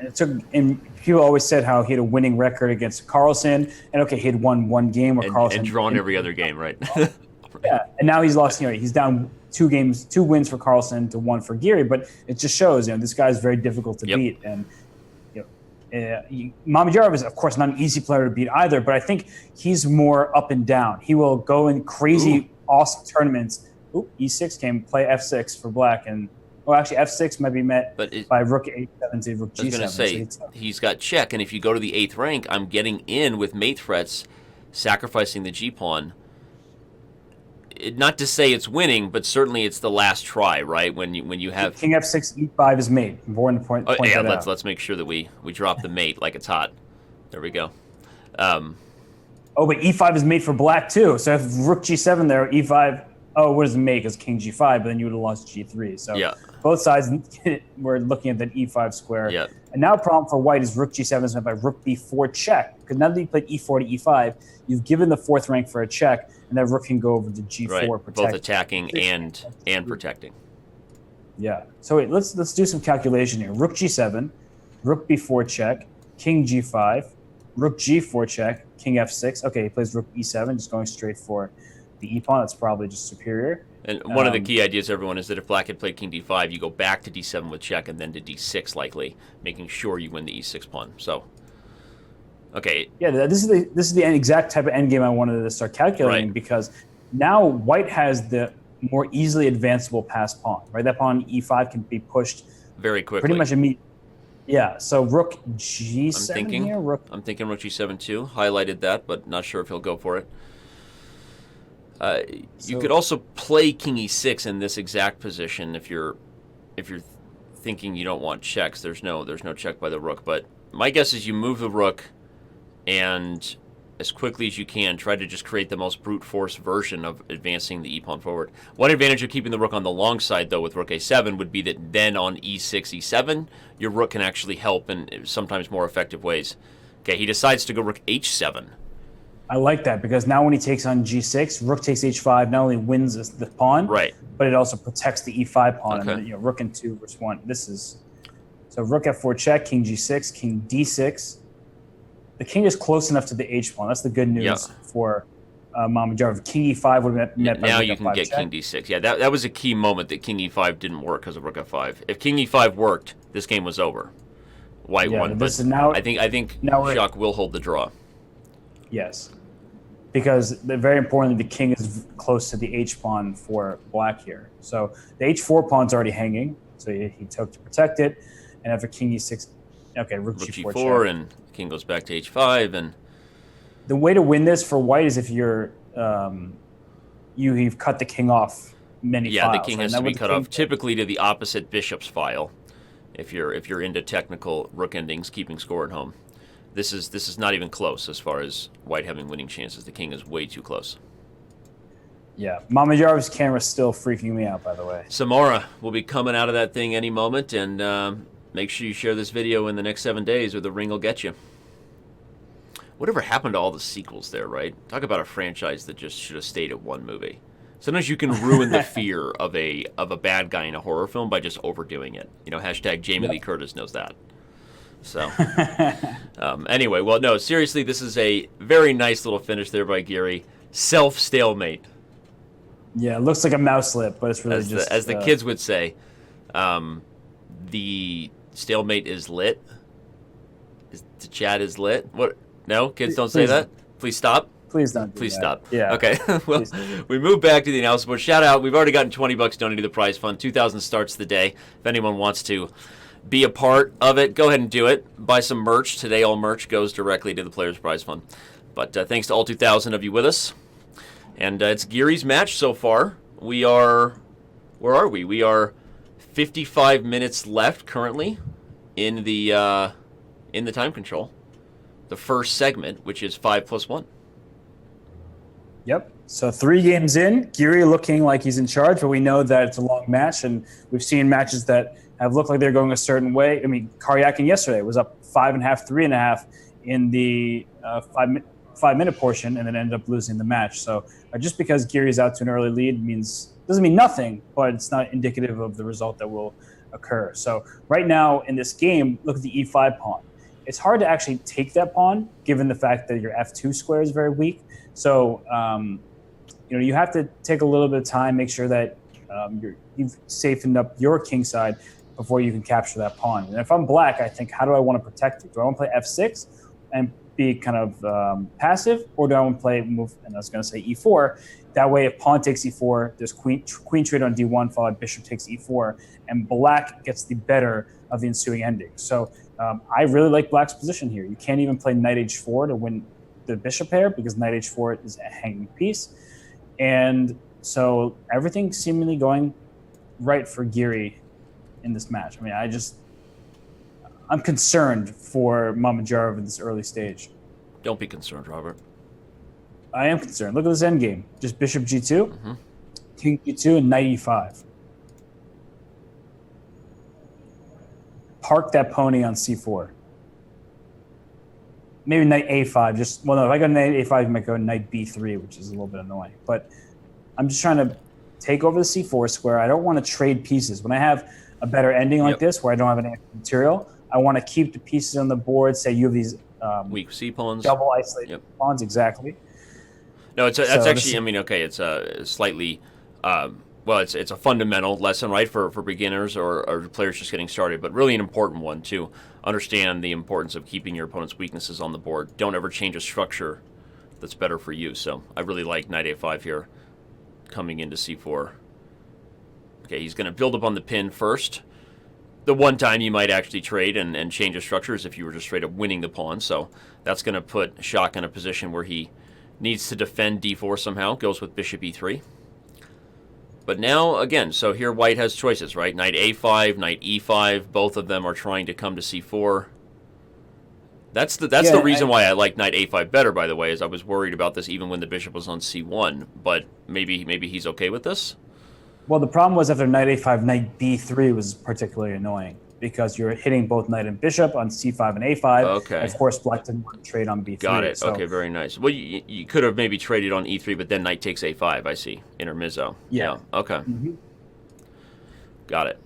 and people always said how he had a winning record against Carlsen, and okay, he had won 1 game where Carlsen and drawn every other game, right? Yeah, and now he's lost. He's down 2 games, 2 wins for Carlsen to 1 for Giri, but it just shows this guy is very difficult to beat, and Mamedyarov is, of course, not an easy player to beat either, but I think he's more up and down. He will go in crazy, awesome tournaments. E6 came, play F6 for black, and actually F6 might be met by rook A7 to rook G7. I was going to say, he's got check, and if you go to the 8th rank, I'm getting in with mate threats, sacrificing the G-pawn. Not to say it's winning, but certainly it's the last try, right? When you have King F6, E5 is mate. Important to point yeah, that out. let's make sure that we drop the mate like it's hot. There we go. But E5 is mate for black too. So if rook G7 there, E5. Oh, what does it make? It's King G5, but then you would have lost G3. So yeah. Both sides were looking at that E5 square. Yeah. And now problem for white is rook G7 is met by rook B4 check. Because now that you played E4 to E5, you've given the 4th rank for a check, and that rook can go over to G4, right. protect. Both attacking and protecting. Yeah. So wait, let's do some calculation here. Rook G7, rook B4 check, King G5, rook G4 check, King F6. Okay, he plays rook E7, just going straight for the E-pawn. That's probably just superior. And one of the key ideas, everyone, is that if black had played King D5, you go back to D7 with check and then to D6 likely, making sure you win the E6 pawn. So, okay. Yeah, this is the exact type of endgame I wanted to start calculating, because now white has the more easily advanceable passed pawn. Right, that pawn E5 can be pushed very quickly, pretty much immediately. Yeah, so rook G7 here. I'm thinking rook G7 too. Highlighted that, but not sure if he'll go for it. You could also play King E6 in this exact position if you're thinking you don't want checks. There's no check by the rook, but my guess is you move the rook and as quickly as you can try to just create the most brute force version of advancing the e-pawn forward. One advantage of keeping the rook on the long side though with rook A7 would be that then on E6, E7 your rook can actually help in sometimes more effective ways. Okay, he decides to go rook H7. I like that, because now when he takes on G6, rook takes H5 not only wins the pawn, right, but it also protects the E5 pawn. Okay. And then, rook in 2 versus 1. This is so rook F4 check, King G6, King D6. The king is close enough to the H pawn. That's the good news for Mamedyarov. King E5 would have met by now rook you can F5 get check. King D6. Yeah, that was a key moment that King E5 didn't work because of rook F5. If King E5 worked, this game was over. White won, but now, I think Shock will hold the draw. Yes. Because very importantly, the king is close to the H pawn for black here. So the H4 pawn's already hanging, so he took to protect it. And after King E6, okay, rook G4 check. And king goes back to H5. And the way to win this for white is if you've cut the king off many files. Yeah, the king has to be cut off, typically to the opposite bishop's file. If you're into technical rook endings, keeping score at home. This is not even close as far as white having winning chances. The king is way too close. Yeah, Mamedyarov's camera's still freaking me out, by the way. Samara will be coming out of that thing any moment, and make sure you share this video in the next 7 days or the ring will get you. Whatever happened to all the sequels there, right? Talk about a franchise that just should have stayed at one movie. Sometimes you can ruin the fear of a bad guy in a horror film by just overdoing it. Hashtag Jamie Lee Curtis knows that. So, anyway, well, no, seriously, this is a very nice little finish there by Giri. Self-stalemate. Yeah, it looks like a mouse slip, but it's really as the kids would say, the stalemate is lit. The chat is lit. What? No, kids don't say that. Please stop. Please don't. Please stop. Yeah. Okay. Well, we move back to the announcement. Shout out. We've already gotten $20 donated to the prize fund. 2,000 starts the day. If anyone wants to be a part of it, go ahead and do it. Buy some merch. Today, all merch goes directly to the Players Prize Fund. But thanks to all 2,000 of you with us. And it's Giri's match so far. We are... Where are we? We are 55 minutes left currently in the time control. The first segment, which is 5+1. Yep. So 3 games in, Giri looking like he's in charge, but we know that it's a long match, and we've seen matches that have looked like they're going a certain way. I mean, Karyakin yesterday was up 5.5, 3.5 in the 5-minute portion, and then ended up losing the match. So just because Giri's out to an early lead doesn't mean nothing, but it's not indicative of the result that will occur. So right now in this game, look at the E5 pawn. It's hard to actually take that pawn, given the fact that your F2 square is very weak. So, you have to take a little bit of time, make sure that you've safened up your king side. before you can capture that pawn. And if I'm black, I think, how do I want to protect it? Do I want to play f6 and be kind of passive, or do I want to play move? And I was going to say e4. That way, if pawn takes e4, there's queen trade on d1, followed bishop takes e4, and black gets the better of the ensuing ending. So I really like black's position here. You can't even play knight h4 to win the bishop pair because knight h4 is a hanging piece. And so everything seemingly going right for Giri in this match. I mean, I'm concerned for Mamedyarov in this early stage. Don't be concerned, Robert. I am concerned. Look at this endgame. Just bishop g2, king g2, and knight e5. Park that pony on c4. Maybe knight a5. If I go knight a5, you might go knight b3, which is a little bit annoying. But I'm just trying to take over the c4 square. I don't want to trade pieces. When I have a better ending like this, where I don't have any material, I want to keep the pieces on the board. Say you have these weak c pawns, double isolated pawns, exactly. No, that's actually. I mean, okay, it's a slightly. Well, it's a fundamental lesson, right, for beginners or players just getting started, but really an important one to understand the importance of keeping your opponent's weaknesses on the board. Don't ever change a structure that's better for you. So I really like knight a5 here, coming into c4. Okay, he's going to build up on the pin first. The one time you might actually trade and change a structure is if you were just straight up winning the pawn. So that's going to put Shak in a position where he needs to defend d4 somehow. Goes with bishop e3. But now, again, so here white has choices, right? Knight a5, knight e5. Both of them are trying to come to c4. That's the reason why I like knight a5 better, by the way, is I was worried about this even when the bishop was on c1. But maybe he's okay with this? Well, the problem was after knight a5, knight b3 was particularly annoying because you're hitting both knight and bishop on c5 and a5. Okay. And of course, black didn't want to trade on b3. Got it. So, okay, very nice. Well, you could have maybe traded on e3, but then knight takes a5, I see. Intermezzo. Yeah. Okay. Got it.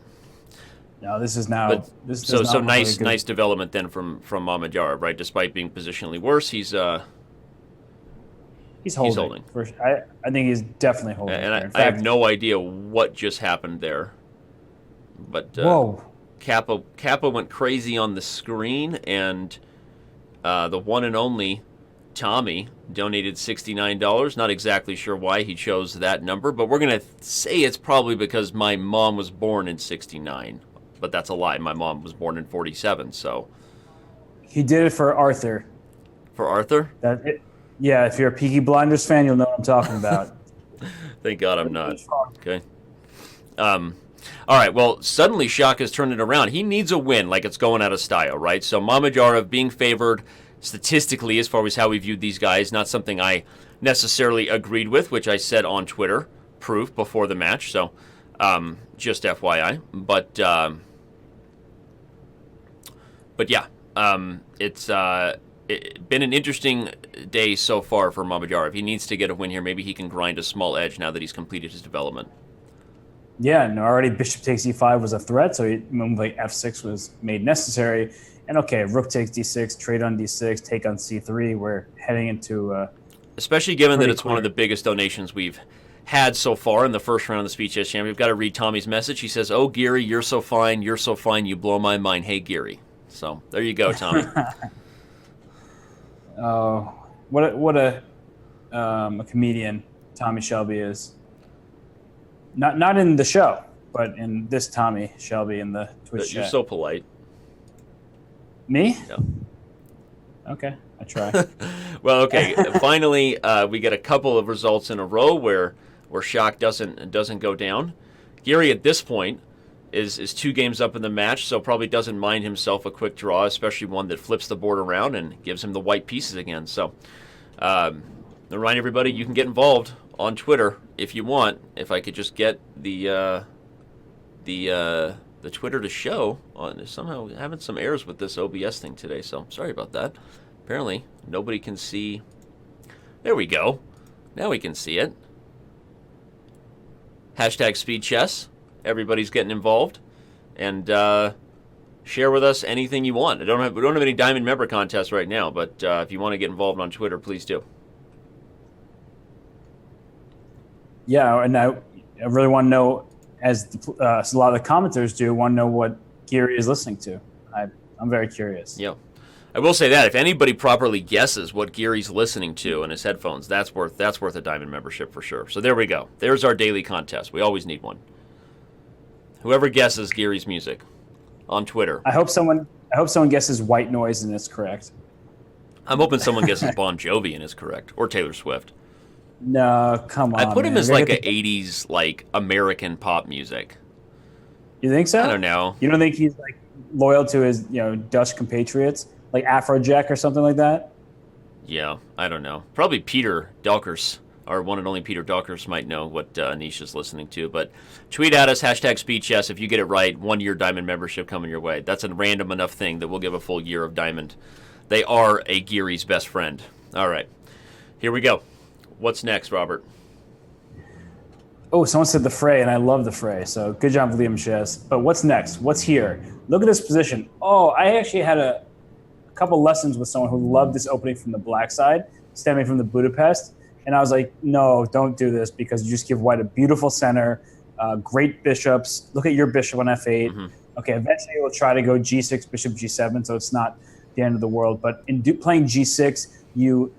No, this is now... So nice development then from Mamedyarov, right? Despite being positionally worse, he's holding. He's holding. I think he's definitely holding. And I have no idea what just happened there. But whoa. Kappa went crazy on the screen, and the one and only Tommy donated $69. Not exactly sure why he chose that number, but we're going to say it's probably because my mom was born in '69. But that's a lie. My mom was born in '47, so... He did it for Arthur. For Arthur? Yeah, if you're a Peaky Blinders fan, you'll know what I'm talking about. Thank God I'm not. Okay. All right, well, suddenly Shak has turned it around. He needs a win, like it's going out of style, right? So Mamedyarov being favored statistically as far as how we viewed these guys, not something I necessarily agreed with, which I said on Twitter, proof before the match. So just FYI. But yeah, it's been an interesting day so far for Mamedyarov. He needs to get a win here. Maybe he can grind a small edge now that he's completed his development. Yeah, and already bishop takes e5 was a threat, so move like f6 was made necessary. And okay, rook takes d6, trade on d6, take on c3. We're heading into... Especially given that it's one of the biggest donations we've had so far in the first round of the Speed Chess Champion. We've got to read Tommy's message. He says, "Oh, Giri, you're so fine, you blow my mind. Hey, Giri." So there you go, Tommy. Oh, what a comedian Tommy Shelby is. Not in the show, but in this Tommy Shelby in the Twitch chat. You're so polite. Me? Yeah. Okay, I try. Well, okay. Finally, we get a couple of results in a row where Shak doesn't go down. Giri at this point is 2 games up in the match, so probably doesn't mind himself a quick draw, especially one that flips the board around and gives him the white pieces again. So, remind everybody you can get involved on Twitter if you want. If I could just get the Twitter to show on, somehow having some errors with this OBS thing today, so sorry about that. Apparently nobody can see. There we go. Now we can see it. Hashtag Speed Chess. Everybody's getting involved, and share with us anything you want. We don't have any diamond member contests right now, but if you want to get involved on Twitter, please do. Yeah, and I really want to know as a lot of the commenters do, want to know what Giri is listening to. I'm very curious. Yeah. I will say that if anybody properly guesses what Giri's listening to in his headphones, that's worth a Diamond membership for sure. So there we go. There's our daily contest. We always need one. Whoever guesses Giri's music on Twitter. I hope someone guesses white noise and it's correct. I'm hoping someone guesses Bon Jovi and is correct, or Taylor Swift. No, come on. I put him as like a 80s like American pop music. You think so? I don't know. You don't think he's like loyal to his Dutch compatriots, like Afrojack or something like that? Yeah, I don't know. Probably Peter Delkers, our one and only Peter Delkers, might know what Anish is listening to. But tweet at us, #SpeedChess. If you get it right, 1 year Diamond membership coming your way. That's a random enough thing that we'll give a full year of Diamond. They are a Giri's best friend. All right, here we go. What's next, Robert? Oh, someone said the Fray, and I love the Fray. So good job, Liam Chess. But what's next? What's here? Look at this position. Oh, I actually had a couple lessons with someone who loved this opening from the black side, stemming from the Budapest. And I was like, no, don't do this because you just give white a beautiful center, great bishops. Look at your bishop on f8. Mm-hmm. Okay, eventually we'll try to go g6, bishop g7, so it's not the end of the world. But in playing g6, you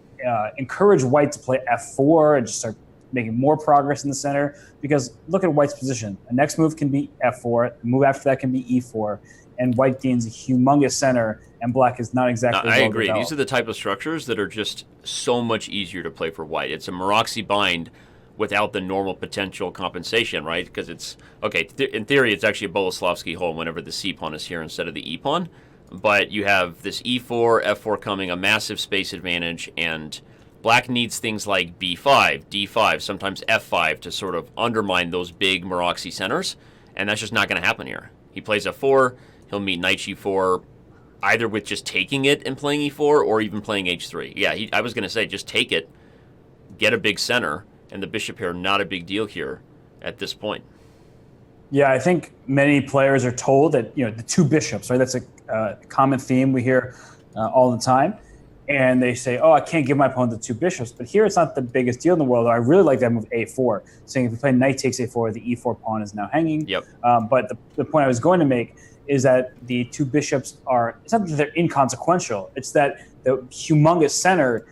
encourage white to play f4 and just start making more progress in the center, because look at white's position. The next move can be f4, the move after that can be e4, and white gains a humongous center, and black is not exactly I agree. These are the type of structures that are just so much easier to play for white. It's a Maroczy bind without the normal potential compensation, right? Because it's, okay, in theory, it's actually a Boleslavsky hole whenever the c-pawn is here instead of the e-pawn. But you have this e4, f4 coming, a massive space advantage, and black needs things like b5, d5, sometimes f5 to sort of undermine those big Maroczy centers, and that's just not going to happen here. He plays f4, he'll meet knight g4, either with just taking it and playing e4 or even playing h3. Yeah, I was going to say, just take it, get a big center, and the bishop here, not a big deal here at this point. Yeah, I think many players are told that, the two bishops, right? That's a common theme we hear all the time. And they say, oh, I can't give my opponent the two bishops. But here it's not the biggest deal in the world. I really like that move a4, saying if you play knight takes a4, the e4 pawn is now hanging. Yep. But the point I was going to make is that the two bishops it's not that they're inconsequential. It's that the humongous center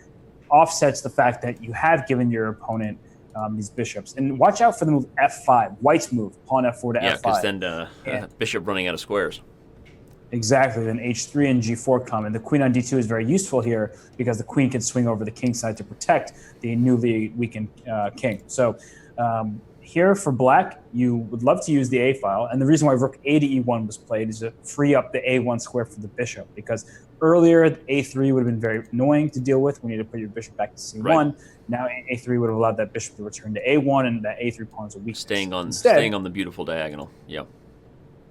offsets the fact that you have given your opponent these bishops. And watch out for the move f5, white's move, pawn f4 to f5. Yeah, because then bishop running out of squares. Exactly. Then h3 and g4 come. And the queen on d2 is very useful here because the queen can swing over the king side to protect the newly weakened king. So here for black, you would love to use the a file. And the reason why rook a to e1 was played is to free up the a1 square for the bishop. Because earlier, a3 would have been very annoying to deal with. We need to put your bishop back to c1. Right. Now a3 would have allowed that bishop to return to a1, and that a3 pawn is a weakness. Staying on the beautiful diagonal. Yep.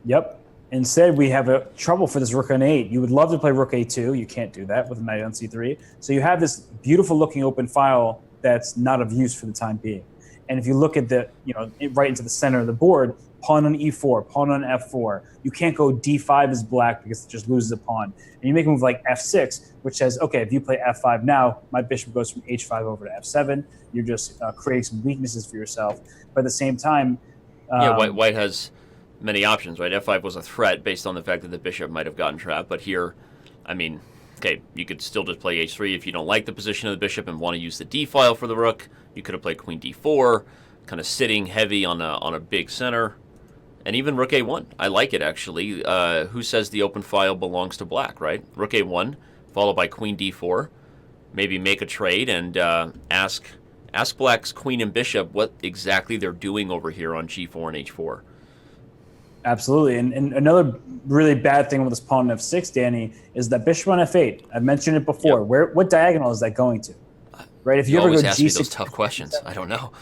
Yep. Instead, we have a trouble for this rook on 8. You would love to play rook a2. You can't do that with a knight on c3. So you have this beautiful-looking open file that's not of use for the time being. And if you look at right into the center of the board, pawn on e4, pawn on f4, you can't go d5 as black because it just loses a pawn. And you make a move like f6, which says, okay, if you play f5 now, my bishop goes from h5 over to f7. You're just creating some weaknesses for yourself. But at the same time... White has many options, right? f5 was a threat based on the fact that the bishop might have gotten trapped. But here, I mean, okay, you could still just play h3 if you don't like the position of the bishop and want to use the d file for the rook. You could have played queen d4, kind of sitting heavy on a big center. And even rook a1. I like it, actually. Who says the open file belongs to black, right? Rook a1, followed by queen d4. Maybe make a trade and ask black's queen and bishop what exactly they're doing over here on g4 and h4. Absolutely. And another really bad thing with this pawn on f6, Danny, is that bishop on f8. I've mentioned it before. Yep. What diagonal is that going to? Right? If you ever always go ask g6, me those tough questions. I don't know.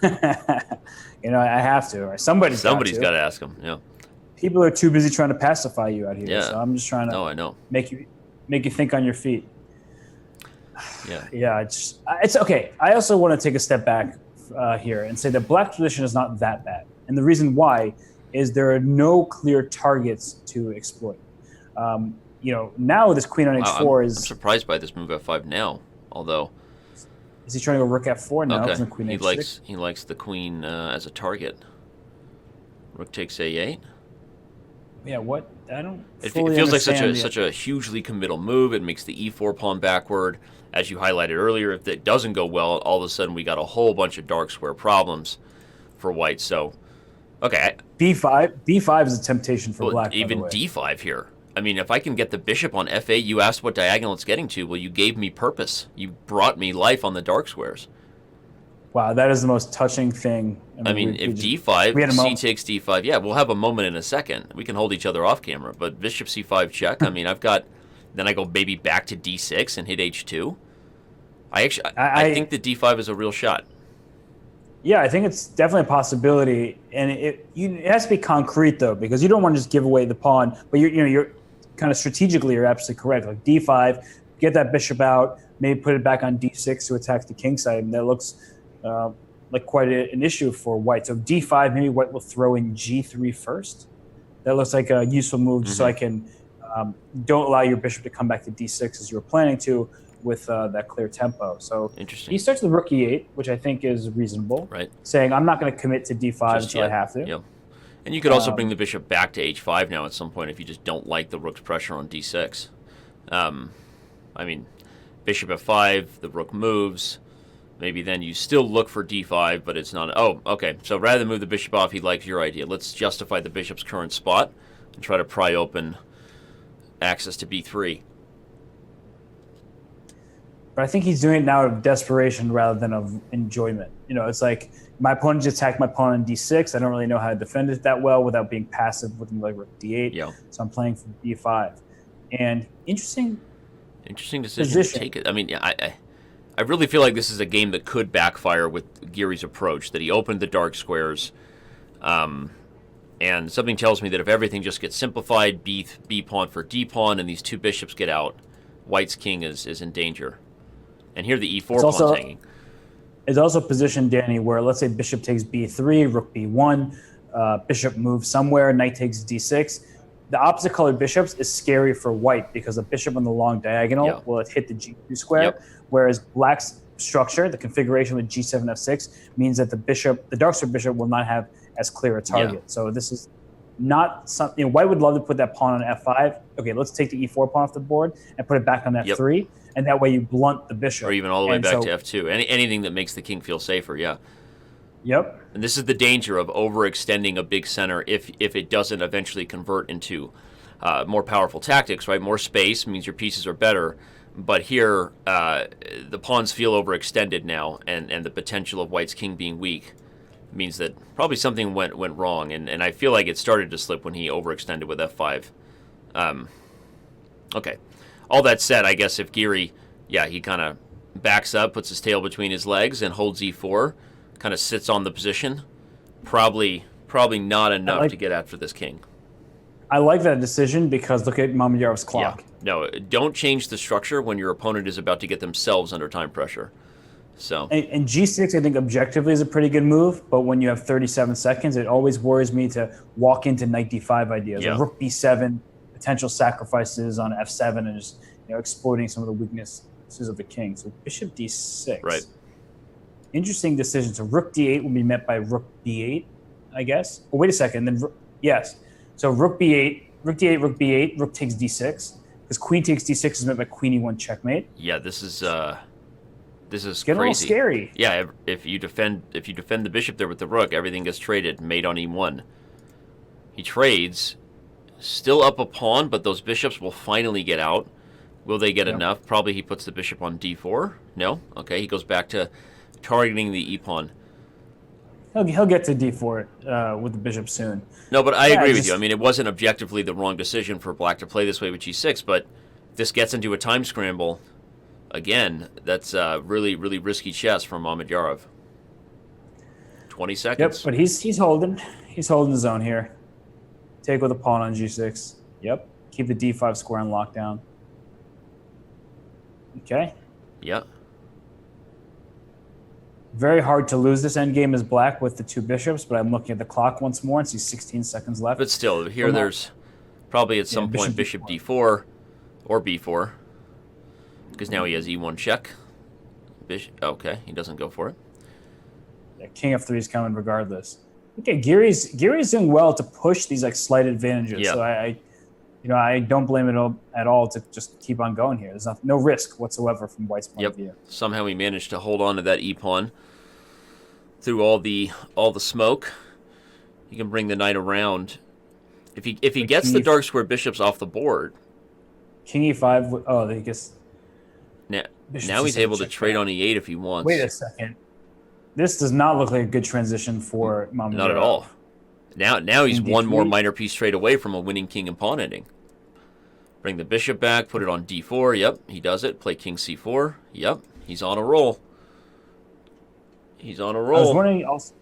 I have to. Or somebody's got to ask them. Yeah. People are too busy trying to pacify you out here. Yeah. So I'm just trying to I know. make you think on your feet. Yeah. Yeah. It's okay. I also want to take a step back here and say that black's position is not that bad. And the reason why is there are no clear targets to exploit. Now this queen on h4 I'm surprised by this move f5 now, although... Is he trying to go rook f4 now? Okay. Queen He h6? likes the queen as a target. Rook takes a8. Yeah, what? I don't It fully feels like understand such a hugely committal move. It makes the e4 pawn backward. As you highlighted earlier, if it doesn't go well, all of a sudden we got a whole bunch of dark square problems for white. So, okay. B5 is a temptation for black, by the Even way. d5 here. I mean, if I can get the bishop on f8, you asked what diagonal it's getting to. Well, you gave me purpose. You brought me life on the dark squares. Wow, that is the most touching thing. I mean, if d5, c takes d5, yeah, we'll have a moment in a second. We can hold each other off camera, but bishop c5 check. I mean, then I go maybe back to d6 and hit h2. I think that d5 is a real shot. Yeah, I think it's definitely a possibility, and it has to be concrete though, because you don't want to just give away the pawn. But you're kind of strategically, you're absolutely correct. Like d5, get that bishop out, maybe put it back on d6 to attack the king side, and that looks like quite an issue for white. So d5, maybe white will throw in g3 first. That looks like a useful move, so I can don't allow your bishop to come back to d6 as you were planning to with that clear tempo. So interesting. He starts with rook e8, which I think is reasonable. Right. Saying I'm not going to commit to d5 until I have to. Yeah. And you could also bring the bishop back to h5 now at some point if you just don't like the rook's pressure on d6. I mean, bishop f5, the rook moves. Maybe then you still look for d5, but it's not. Oh, okay. So rather than move the bishop off, he likes your idea. Let's justify the bishop's current spot and try to pry open access to b3. But I think he's doing it now out of desperation rather than of enjoyment. It's like my opponent just attacked my pawn on d6. I don't really know how to defend it that well without being passive with like rook d8. Yeah. So I'm playing for d5. And interesting decision position. to take it. I mean, I really feel like this is a game that could backfire with Giri's approach, that he opened the dark squares, and something tells me that if everything just gets simplified, b pawn for d pawn, and these two bishops get out, white's king is in danger. And here the e4 pawn's hanging. It's also positioned, Danny, where let's say bishop takes b3, rook b1, bishop moves somewhere, knight takes d6. The opposite colored bishops is scary for white because the bishop on the long diagonal will hit the g2 square, whereas black's structure, the configuration with g7, f6, means that the dark square bishop will not have as clear a target. So this is not something, white would love to put that pawn on f5. Okay, let's take the e4 pawn off the board and put it back on f3, and that way you blunt the bishop. Or even all the way back to f2. Anything that makes the king feel safer, Yep. And this is the danger of overextending a big center if it doesn't eventually convert into more powerful tactics, right? More space means your pieces are better. But here, the pawns feel overextended now, and the potential of white's king being weak means that probably something went wrong. And I feel like it started to slip when he overextended with f5. Okay. All that said, I guess if Giri, he kind of backs up, puts his tail between his legs, and holds e4, kind of sits on the position, probably not enough to get after this king. I like that decision because look at Mamedyarov's clock. Yeah. No, don't change the structure when your opponent is about to get themselves under time pressure. So and g6, I think objectively is a pretty good move, but when you have 37 seconds, it always worries me to walk into knight d5 ideas. Like rook b7, potential sacrifices on f7, and just exploiting some of the weaknesses of the king. So bishop d6. Right. Interesting decision. So rook d8 will be met by rook b8, I guess. Oh, wait a second. Then yes. So rook b8, rook d8, rook b8, rook takes d6. Because queen takes d6 is met by queen e1 checkmate. Yeah, this is getting crazy. A little scary. Yeah, if you defend the bishop there with the rook, everything gets traded. Mate on e1. He trades, still up a pawn, but those bishops will finally get out. Will they get enough? Probably he puts the bishop on d4. No? Okay, he goes back to targeting the e-pawn. He'll get to d4 with the bishop soon. No, but I agree with you. I mean, it wasn't objectively the wrong decision for black to play this way with g6, but if this gets into a time scramble, again, that's really, really risky chess from Mamedyarov. 20 seconds. Yep, but he's holding his own here. Take with a pawn on g6. Yep. Keep the d5 square on lockdown. Okay. Yeah. Very hard to lose this endgame as black with the two bishops, but I'm looking at the clock once more and see 16 seconds left. But still, here there's probably at some point bishop d4 or b4, because now he has e1 check. Okay, he doesn't go for it. Yeah, king f3 is coming regardless. Okay, Giri's doing well to push these like slight advantages. Yeah. So I don't blame it at all to just keep on going here. There's no risk whatsoever from White's point of view. Somehow he managed to hold on to that e-pawn through all the smoke. He can bring the knight around. If he gets the dark square bishops off the board, King e5. Oh, I guess now he's able to trade on e8 if he wants. Wait a second. This does not look like a good transition for Mamedyarov. Not at all. Now he's one more minor piece trade away from a winning king and pawn ending. Bring the bishop back, put it on d4. Yep, he does it. Play king c4. Yep, he's on a roll. He's on a roll. I was wondering also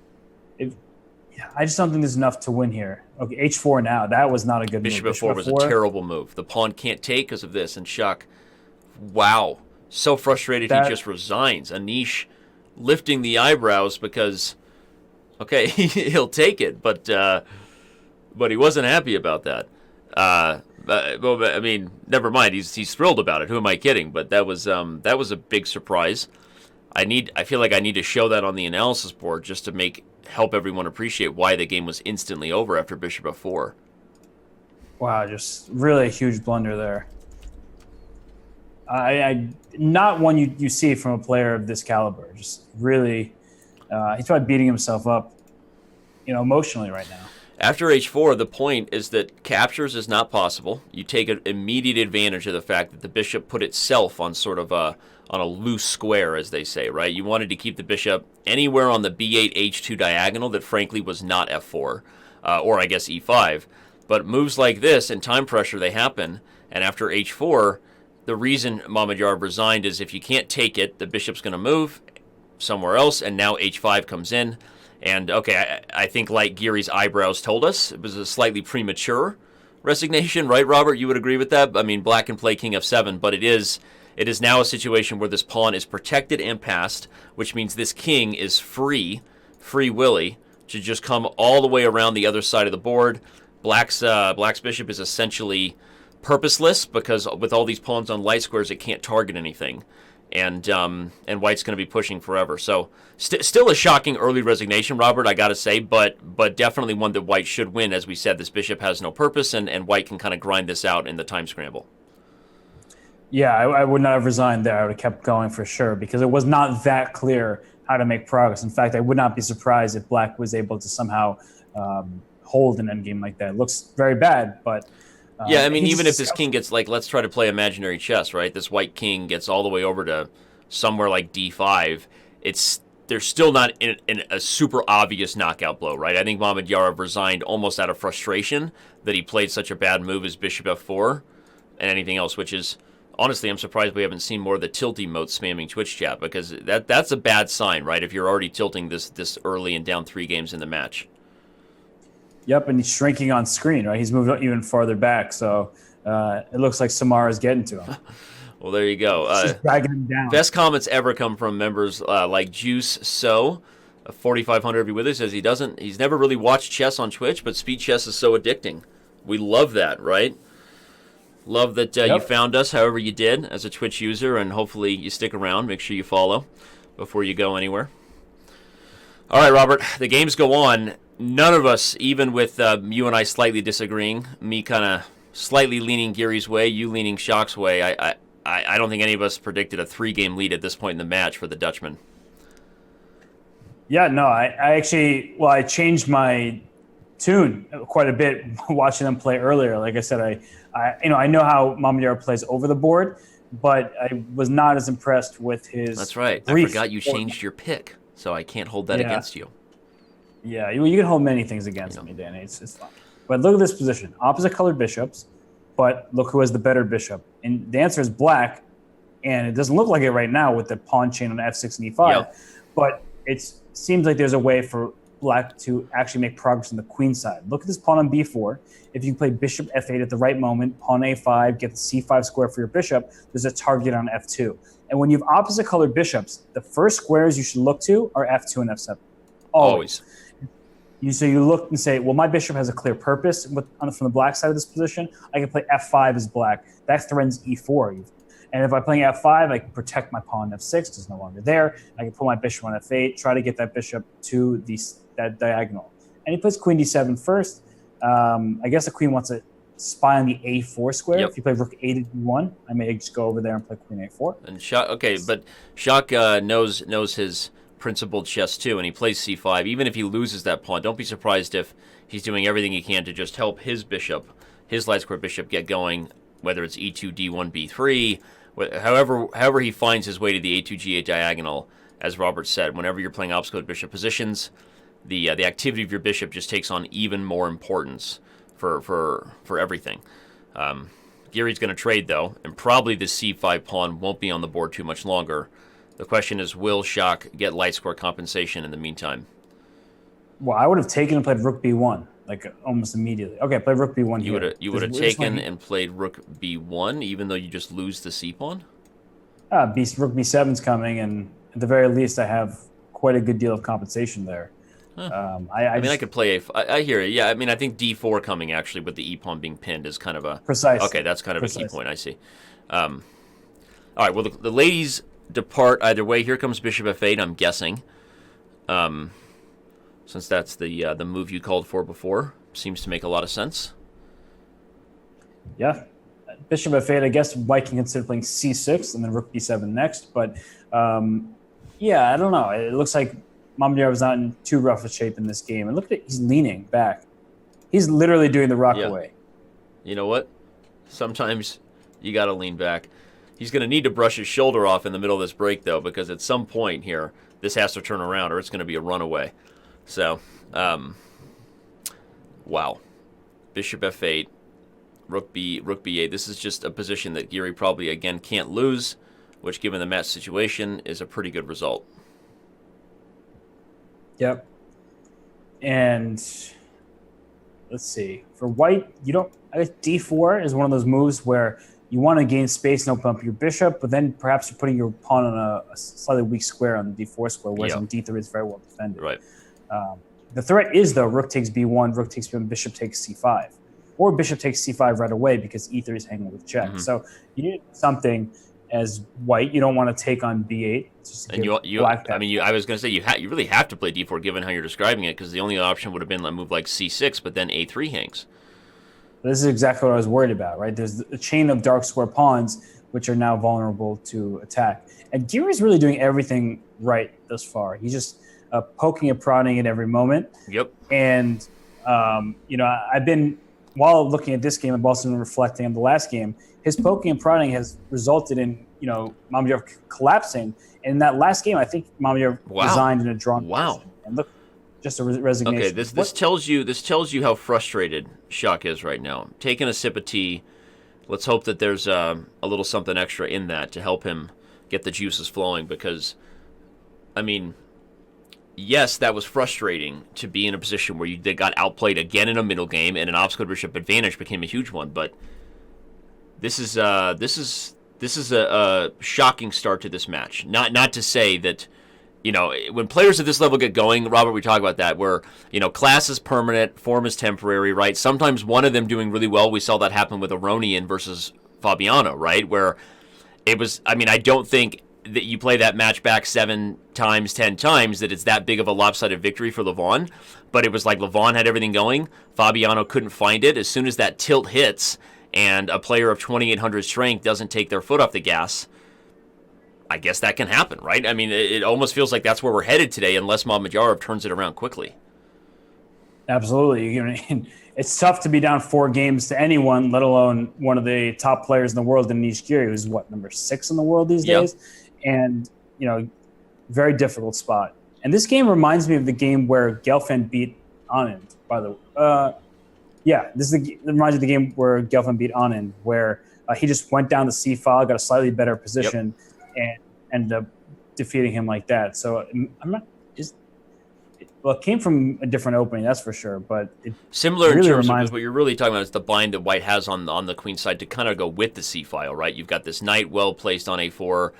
I just don't think there's enough to win here. Okay, h4 now. That was not a good move. Bishop f4 was a terrible move. The pawn can't take because of this. And Shak, wow, so frustrated he just resigns. Anish lifting the eyebrows because, okay, he'll take it, but he wasn't happy about that. Well, I mean, never mind. He's thrilled about it. Who am I kidding? But that was a big surprise. I feel like I need to show that on the analysis board just to help everyone appreciate why the game was instantly over after bishop f4. Wow, just really a huge blunder there. I not one you see from a player of this caliber. Just really, he's probably beating himself up, emotionally right now. After h4, the point is that captures is not possible. You take an immediate advantage of the fact that the bishop put itself on sort of on a loose square, as they say, right? You wanted to keep the bishop anywhere on the b8, h2 diagonal that frankly was not f4, or I guess e5. But moves like this and time pressure, they happen. And after h4, the reason Mamedyarov resigned is if you can't take it, the bishop's going to move somewhere else, and now h5 comes in. And, okay, I think like Giri's eyebrows told us, it was a slightly premature resignation, right, Robert? You would agree with that? I mean, black can play king f7, but it is now a situation where this pawn is protected and passed, which means this king is free willy, to just come all the way around the other side of the board. Black's bishop is essentially purposeless because with all these pawns on light squares, it can't target anything. And White's going to be pushing forever. So still a shocking early resignation, Robert, I got to say, but definitely one that White should win. As we said, this bishop has no purpose, and White can kind of grind this out in the time scramble. Yeah, I would not have resigned there. I would have kept going for sure because it was not that clear how to make progress. In fact, I would not be surprised if Black was able to somehow hold an endgame like that. It looks very bad, but... yeah, I mean, even if this king gets, let's try to play imaginary chess, right? This white king gets all the way over to somewhere like d5. There's still not in a super obvious knockout blow, right? I think Mamedyarov resigned almost out of frustration that he played such a bad move as bishop f4 and anything else, which is, honestly, I'm surprised we haven't seen more of the tilt emotes spamming Twitch chat because that's a bad sign, right? If you're already tilting this early and down 3 games in the match. Yep, and he's shrinking on screen, right? He's moved even farther back, so it looks like Samara's getting to him. Well, there you go. She's dragging him down. Best comments ever come from members like Juice So, 4,500 every with us, says he's never really watched chess on Twitch, but speed chess is so addicting. We love that, right? Love that you found us however you did as a Twitch user, and hopefully you stick around. Make sure you follow before you go anywhere. All right, Robert, the games go on. None of us, even with you and I slightly disagreeing, me kind of slightly leaning Giri's way, you leaning Shak's way, I don't think any of us predicted a 3-game lead at this point in the match for the Dutchman. Yeah, no, I changed my tune quite a bit watching them play earlier. Like I said, I know how Mamedyarov plays over the board, but I was not as impressed with his. That's right. I forgot you changed your pick, so I can't hold that against you. Yeah, you can hold many things against me, Danny. It's fine. But look at this position. Opposite colored bishops, but look who has the better bishop. And the answer is Black, and it doesn't look like it right now with the pawn chain on f6 and e5. Yep. But it seems like there's a way for Black to actually make progress on the queen side. Look at this pawn on b4. If you play bishop f8 at the right moment, pawn a5, get the c5 square for your bishop, there's a target on f2. And when you have opposite colored bishops, the first squares you should look to are f2 and f7. Always. So you look and say, well, my bishop has a clear purpose from the black side of this position. I can play f5 as Black. That threatens e4. And if I'm playing f5, I can protect my pawn f6 because it's no longer there. I can put my bishop on f8, try to get that bishop to that diagonal. and he plays queen d7 first. I guess the queen wants to spy on the a4 square. Yep. If you play rook a to d1, I may just go over there and play queen a4. And but Shak knows his principled chess too, and he plays c5. Even if he loses that pawn, don't be surprised if he's doing everything he can to just help his light square bishop, get going. Whether it's e2, d1, b3, however he finds his way to the a2, g8 diagonal, as Robert said, whenever you're playing obstacle bishop positions, the activity of your bishop just takes on even more importance for everything. Giri's going to trade, though, and probably the c5 pawn won't be on the board too much longer. The question is, will Shak get light square compensation in the meantime? Well, I would have taken and played rook b1, like almost immediately. Okay, play rook b1 here. You would have taken and played rook b1, even though you just lose the c pawn? Rook b7's coming, and at the very least, I have quite a good deal of compensation there. Huh. I could play I hear it. Yeah, I mean, I think d4 coming, actually, with the e-pawn being pinned is kind of a... Precise. Okay, that's kind of a key point, I see. All right, well, the ladies depart either way. Here comes bishop f8, I'm guessing. Since that's the move you called for before. Seems to make a lot of sense. Yeah. Bishop f8, I guess white can consider playing c6 and then rook b7 next. But, yeah, I don't know. It looks like Mamedyarov is not in too rough a shape in this game. And look at it. He's leaning back. He's literally doing the rock away. You know what? Sometimes you got to lean back. He's going to need to brush his shoulder off in the middle of this break, though, because at some point here, this has to turn around or it's going to be a runaway. So, wow. Bishop f8, rook b8. This is just a position that Giri probably, again, can't lose, which, given the match situation, is a pretty good result. Yep. And let's see. For white, I guess d4 is one of those moves where you want to gain space and open up your bishop, but then perhaps you're putting your pawn on a slightly weak square on the d4 square, whereas on d3 it's very well defended. Right. The threat is, though, rook takes b1, rook takes b1, bishop takes c5. Or bishop takes c5 right away because e3 is hanging with check. Mm-hmm. So you need something as white. You don't want to take on b8. And I was going to say, you really have to play d4 given how you're describing it, because the only option would have been a move like c6, but then a3 hangs. This is exactly what I was worried about, right? There's a chain of dark square pawns which are now vulnerable to attack. And Giri's really doing everything right thus far. He's just poking and prodding at every moment. Yep. And, I've been, while looking at this game, I've also been reflecting on the last game. His poking and prodding has resulted in, Mamedyarov collapsing. And in that last game, I think Mamedyarov resigned in a drawn position. And look, just a resignation. Okay, this tells you how frustrated Shak is right now. Taking a sip of tea. Let's hope that there's a little something extra in that to help him get the juices flowing, because, I mean, yes, that was frustrating to be in a position where you got outplayed again in a middle game and an obstacle bishop advantage became a huge one. But this is a shocking start to this match. Not to say that, when players at this level get going, Robert, we talk about that, where, class is permanent, form is temporary, right? Sometimes one of them doing really well. We saw that happen with Aronian versus Fabiano, right? Where it was, I don't think that you play that match back 7 times, 10 times, that it's that big of a lopsided victory for Levon. But it was like Levon had everything going. Fabiano couldn't find it. As soon as that tilt hits and a player of 2,800 strength doesn't take their foot off the gas, I guess that can happen, right? I mean, it almost feels like that's where we're headed today, unless Mamedyarov turns it around quickly. Absolutely. It's tough to be down 4 games to anyone, let alone one of the top players in the world, Anish Giri, who's number 6 in the world these days. And, very difficult spot. And this game reminds me of the game where Gelfand beat Anand, by the way. This reminds me of the game where Gelfand beat Anand, where he just went down the c file, got a slightly better position, and ended up defeating him like that. So I'm not just... Well, it came from a different opening, that's for sure. But it similar really in terms of what you're really talking about is the bind that white has on the queen side to kind of go with the c file, right? You've got this knight well placed on a4.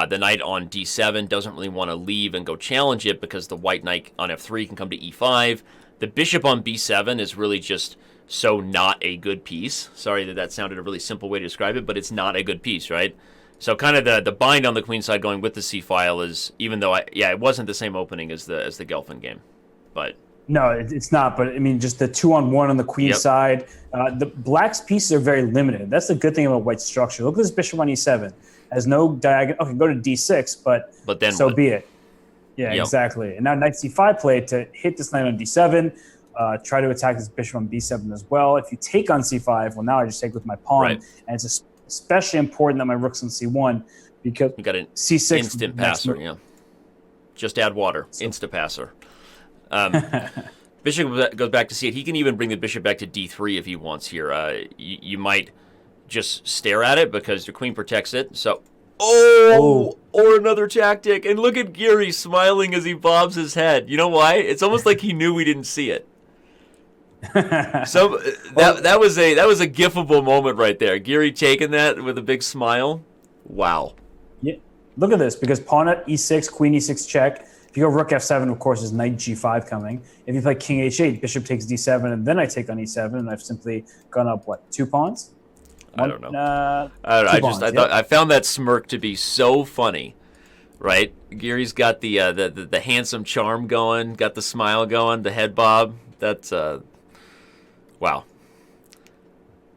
The knight on d7 doesn't really want to leave and go challenge it because the white knight on f3 can come to e5. The bishop on b7 is really just so not a good piece. Sorry that sounded a really simple way to describe it, but it's not a good piece, right? So kind of the bind on the queen side going with the c file is, even though it wasn't the same opening as the Gelfand game, but No, it's not. But I mean, just the 2-on-1 on the queen side. The black's pieces are very limited. That's the good thing about white's structure. Look at this bishop on e7. Has no diagonal. Okay, go to d6, but then so what? be it. Yeah, exactly. And now knight c5 play to hit this knight on d7. Try to attack this bishop on b7 as well. If you take on c5, well, now I just take with my pawn, and it's especially important that my rook's on c1 because you got an c6 instant passer. Yeah, just add water. Insta passer. Bishop goes back to c8. He can even bring the bishop back to d3 if he wants here. You might just stare at it because your queen protects it. So, or another tactic. And look at Giri smiling as he bobs his head. You know why? It's almost like he knew we didn't see it. So that was a gifable moment right there. Giri taking that with a big smile. Wow. Yeah. Look at this, because pawn at e6, queen e6 check. If you go rook f7, of course, is knight g5 coming. If you play king h8, bishop takes d7, and then I take on e7, and I've simply gone up, what, 2 pawns? I don't know. I found that smirk to be so funny, right? Giri's got the handsome charm going, got the smile going, the head bob. That's wow.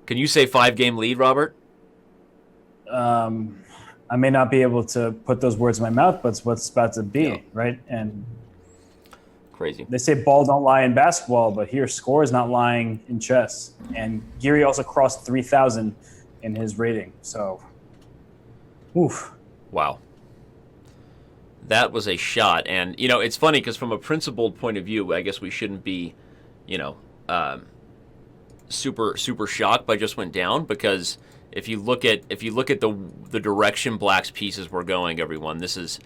Can you say 5-game lead, Robert? I may not be able to put those words in my mouth, but it's what's about to be, right? And crazy. They say ball don't lie in basketball, but here score is not lying in chess. And Giri also crossed 3,000 in his rating. So, oof. Wow. That was a shot. And, it's funny because from a principled point of view, I guess we shouldn't be, super, super shocked by just went down, because if you look at the direction black's pieces were going, everyone, this is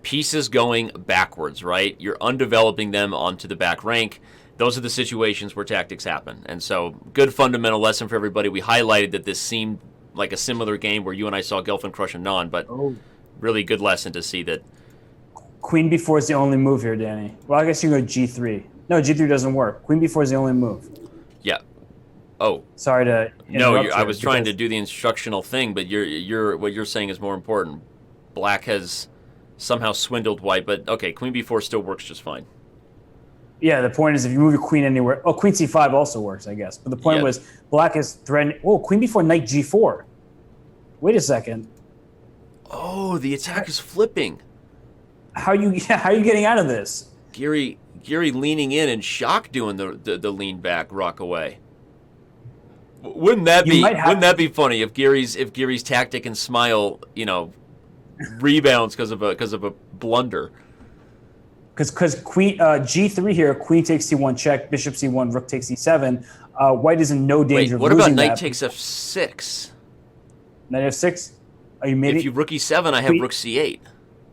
pieces going backwards, right? You're undeveloping them onto the back rank. Those are the situations where tactics happen. And so, good fundamental lesson for everybody. We highlighted that this seemed like a similar game where you and I saw Gelfand crush Anand, but really good lesson to see that. Queen b4 is the only move here, Danny. Well, I guess you go g3. No, g3 doesn't work. Queen b4 is the only move. Yeah. Oh, sorry to interrupt. I was trying to do the instructional thing, but what you're saying is more important. Black has somehow swindled white, but okay, queen b4 still works just fine. Yeah, the point is if you move your queen anywhere, queen c5 also works, I guess. But the point was black is threatening. Oh, queen b4, knight g4. Wait a second. Oh, the attack is flipping. How are you getting out of this? Giri leaning in and Shock doing the lean back rock away. Wouldn't that be funny if Giri's tactic and smile, rebounds because of a blunder? Because queen g3 here, queen takes c1 check, bishop c1, rook takes e7. White is in no danger of losing that. What about knight takes f6? Knight f6? Are you maybe? If you rook e7, I have rook c8.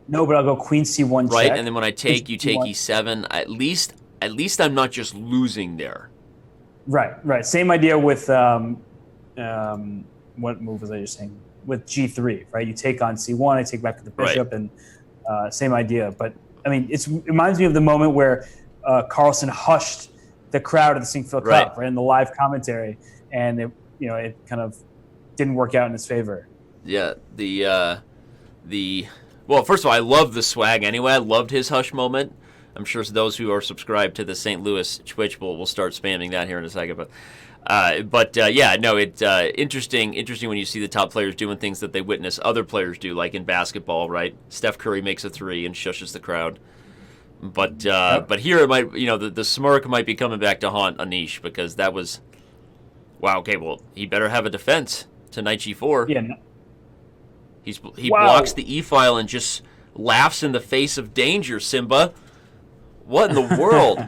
No, but I'll go queen c1 check. Right, and then when I take, you take e7. At least I'm not just losing there. Right. Same idea with what move was I just saying? With g3, right? You take on c1, I take back the bishop, and same idea. But I mean, it reminds me of the moment where Carlsen hushed the crowd at the Sinkfield Cup, right, in the live commentary, and it kind of didn't work out in his favor. Yeah, well, first of all, I love the swag anyway. I loved his hush moment. I'm sure those who are subscribed to the St. Louis Twitch will start spamming that here in a second. But interesting when you see the top players doing things that they witness other players do, like in basketball, right? Steph Curry makes a 3 and shushes the crowd. But here it might, the smirk might be coming back to haunt Anish, because that was, wow. Okay, well, he better have a defense to knight g4. Yeah. No. He blocks the e-file and just laughs in the face of danger, Simba. What in the world?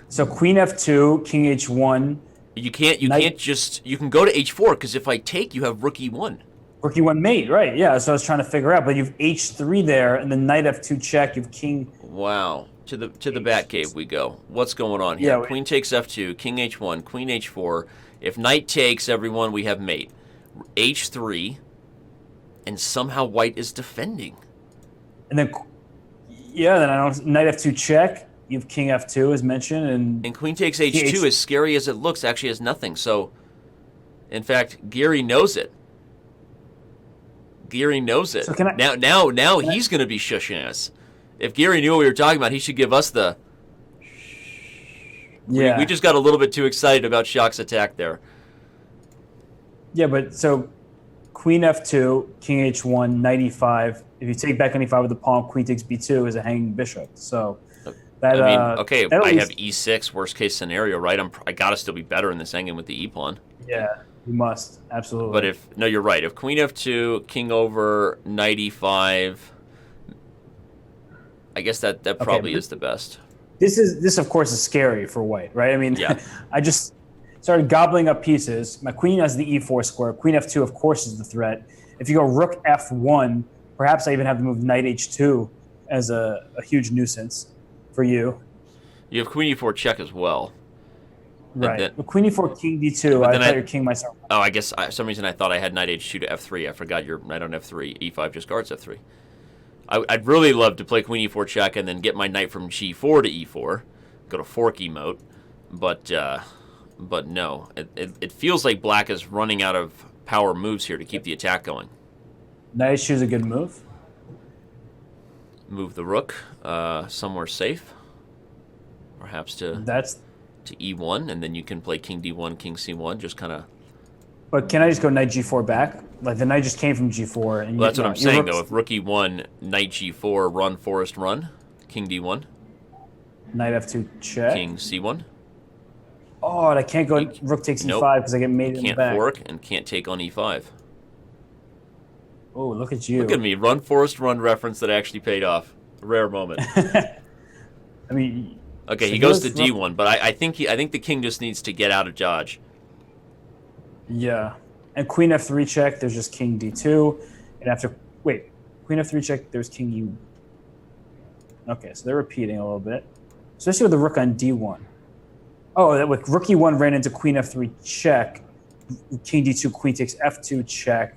So queen f2, king h1. You can go to h4, because if I take, you have rook e1. Rook e1 mate, right? Yeah. So I was trying to figure out, but you've h3 there, and then knight f2 check. You've king. Wow. To the bat cave we go. What's going on here? Yeah, queen takes f2, king h1, queen h4. If knight takes, everyone, we have mate. h3, and somehow white is defending. And then, knight f2 check. You have king f2 as mentioned, and queen takes h2, as scary as it looks, actually has nothing. So, in fact, Giri knows it. So now he's going to be shushing us. If Giri knew what we were talking about, he should give us the. Yeah. We just got a little bit too excited about Shak's attack there. Yeah, but so queen f2, king h1, knight e5. If you take back on e5 with the pawn, queen takes b2 is a hanging bishop. So that I mean, okay, that I have e6, worst case scenario, right? I gotta still be better in this endgame with the e pawn. Yeah, you must absolutely. But no, you're right. If queen f2, king over, knight e5, I guess that probably is the best. This of course is scary for white, right? I mean, yeah. I just started gobbling up pieces. My queen has the e4 square. Queen f2, of course, is the threat. If you go rook f1, perhaps I even have to move knight h2 as a huge nuisance for you. You have queen e4 check as well. Right. Then, queen e4, king d2. I thought your king myself. Oh, I guess for some reason I thought I had knight h2 to f3. I forgot your knight on f3. e5 just guards f3. I'd really love to play queen e4 check and then get my knight from g4 to e4, go to fork emote, but no. It feels like black is running out of power moves here to keep the attack going. Knight h2 is a good move. Move the rook somewhere safe, perhaps to e1, and then you can play king d1, king c1, just kind of. But can I just go knight g4 back? Like the knight just came from g4. And well, that's what I'm saying, though. If rook e1, knight g4, run, forest, run, king d1. Knight f2 check. King c1. Oh, and I can't go rook takes e5 because I get mated in the back. Can't fork and can't take on e5. Oh, look at you. Look at me. Run, forest, run reference that actually paid off. A rare moment. I mean... Okay, so he goes to d1, but I think the king just needs to get out of dodge. Yeah. And queen f3 check, there's just king d2. And after... Wait. Queen f3 check, there's king u... Okay, so they're repeating a little bit. Especially with the rook on d1. Oh, that with rook e1 ran into queen f3 check. King d2, queen takes f2 check.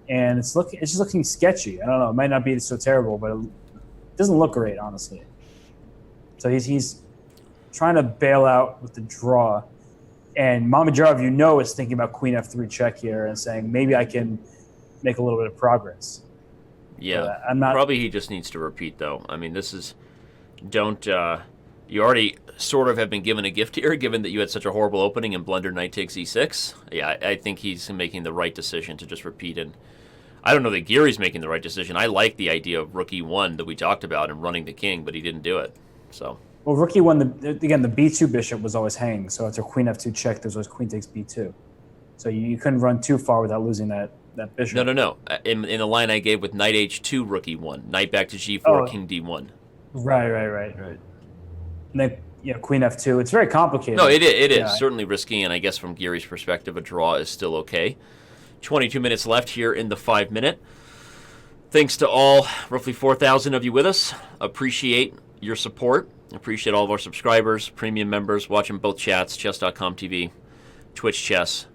And it's just looking sketchy. I don't know. It might not be so terrible, but it doesn't look great, honestly. So he's trying to bail out with the draw. And Mamedyarov, is thinking about queen f3 check here and saying, maybe I can make a little bit of progress. Yeah. I'm not. Probably he just needs to repeat, though. I mean, this is... You already sort of have been given a gift here, given that you had such a horrible opening and blundered knight takes e6. Yeah, I think he's making the right decision to just repeat. And I don't know that Giri's making the right decision. I like the idea of rook e1 that we talked about and running the king, but he didn't do it. So... Well, rook e1, again, the b2 bishop was always hanging. So after queen f2 check, there's always queen takes b2. So you couldn't run too far without losing that bishop. No. In the line I gave with knight h2, rook e1, knight back to g4, king d1. Right. And then queen f2. It's very complicated. No, it is certainly risky, and I guess from Giri's perspective, a draw is still okay. 22 minutes left here in the 5-minute. Thanks to all, roughly 4,000 of you with us. Appreciate your support. Appreciate all of our subscribers, premium members, watching both chats, Chess.com TV, Twitch Chess.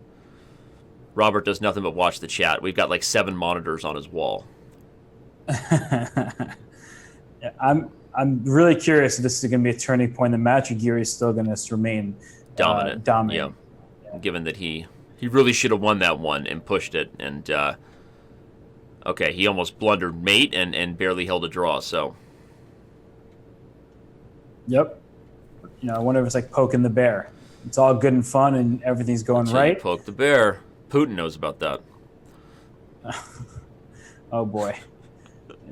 Robert does nothing but watch the chat. We've got like 7 monitors on his wall. Yeah, I'm really curious if this is going to be a turning point in the match, or Giri is still going to remain dominant. Yeah. Given that he really should have won that one and pushed it. And, okay, he almost blundered mate and barely held a draw, so... Yep. I wonder if it's like poking the bear. It's all good and fun and everything's going right. Poke the bear. Putin knows about that. Oh, boy.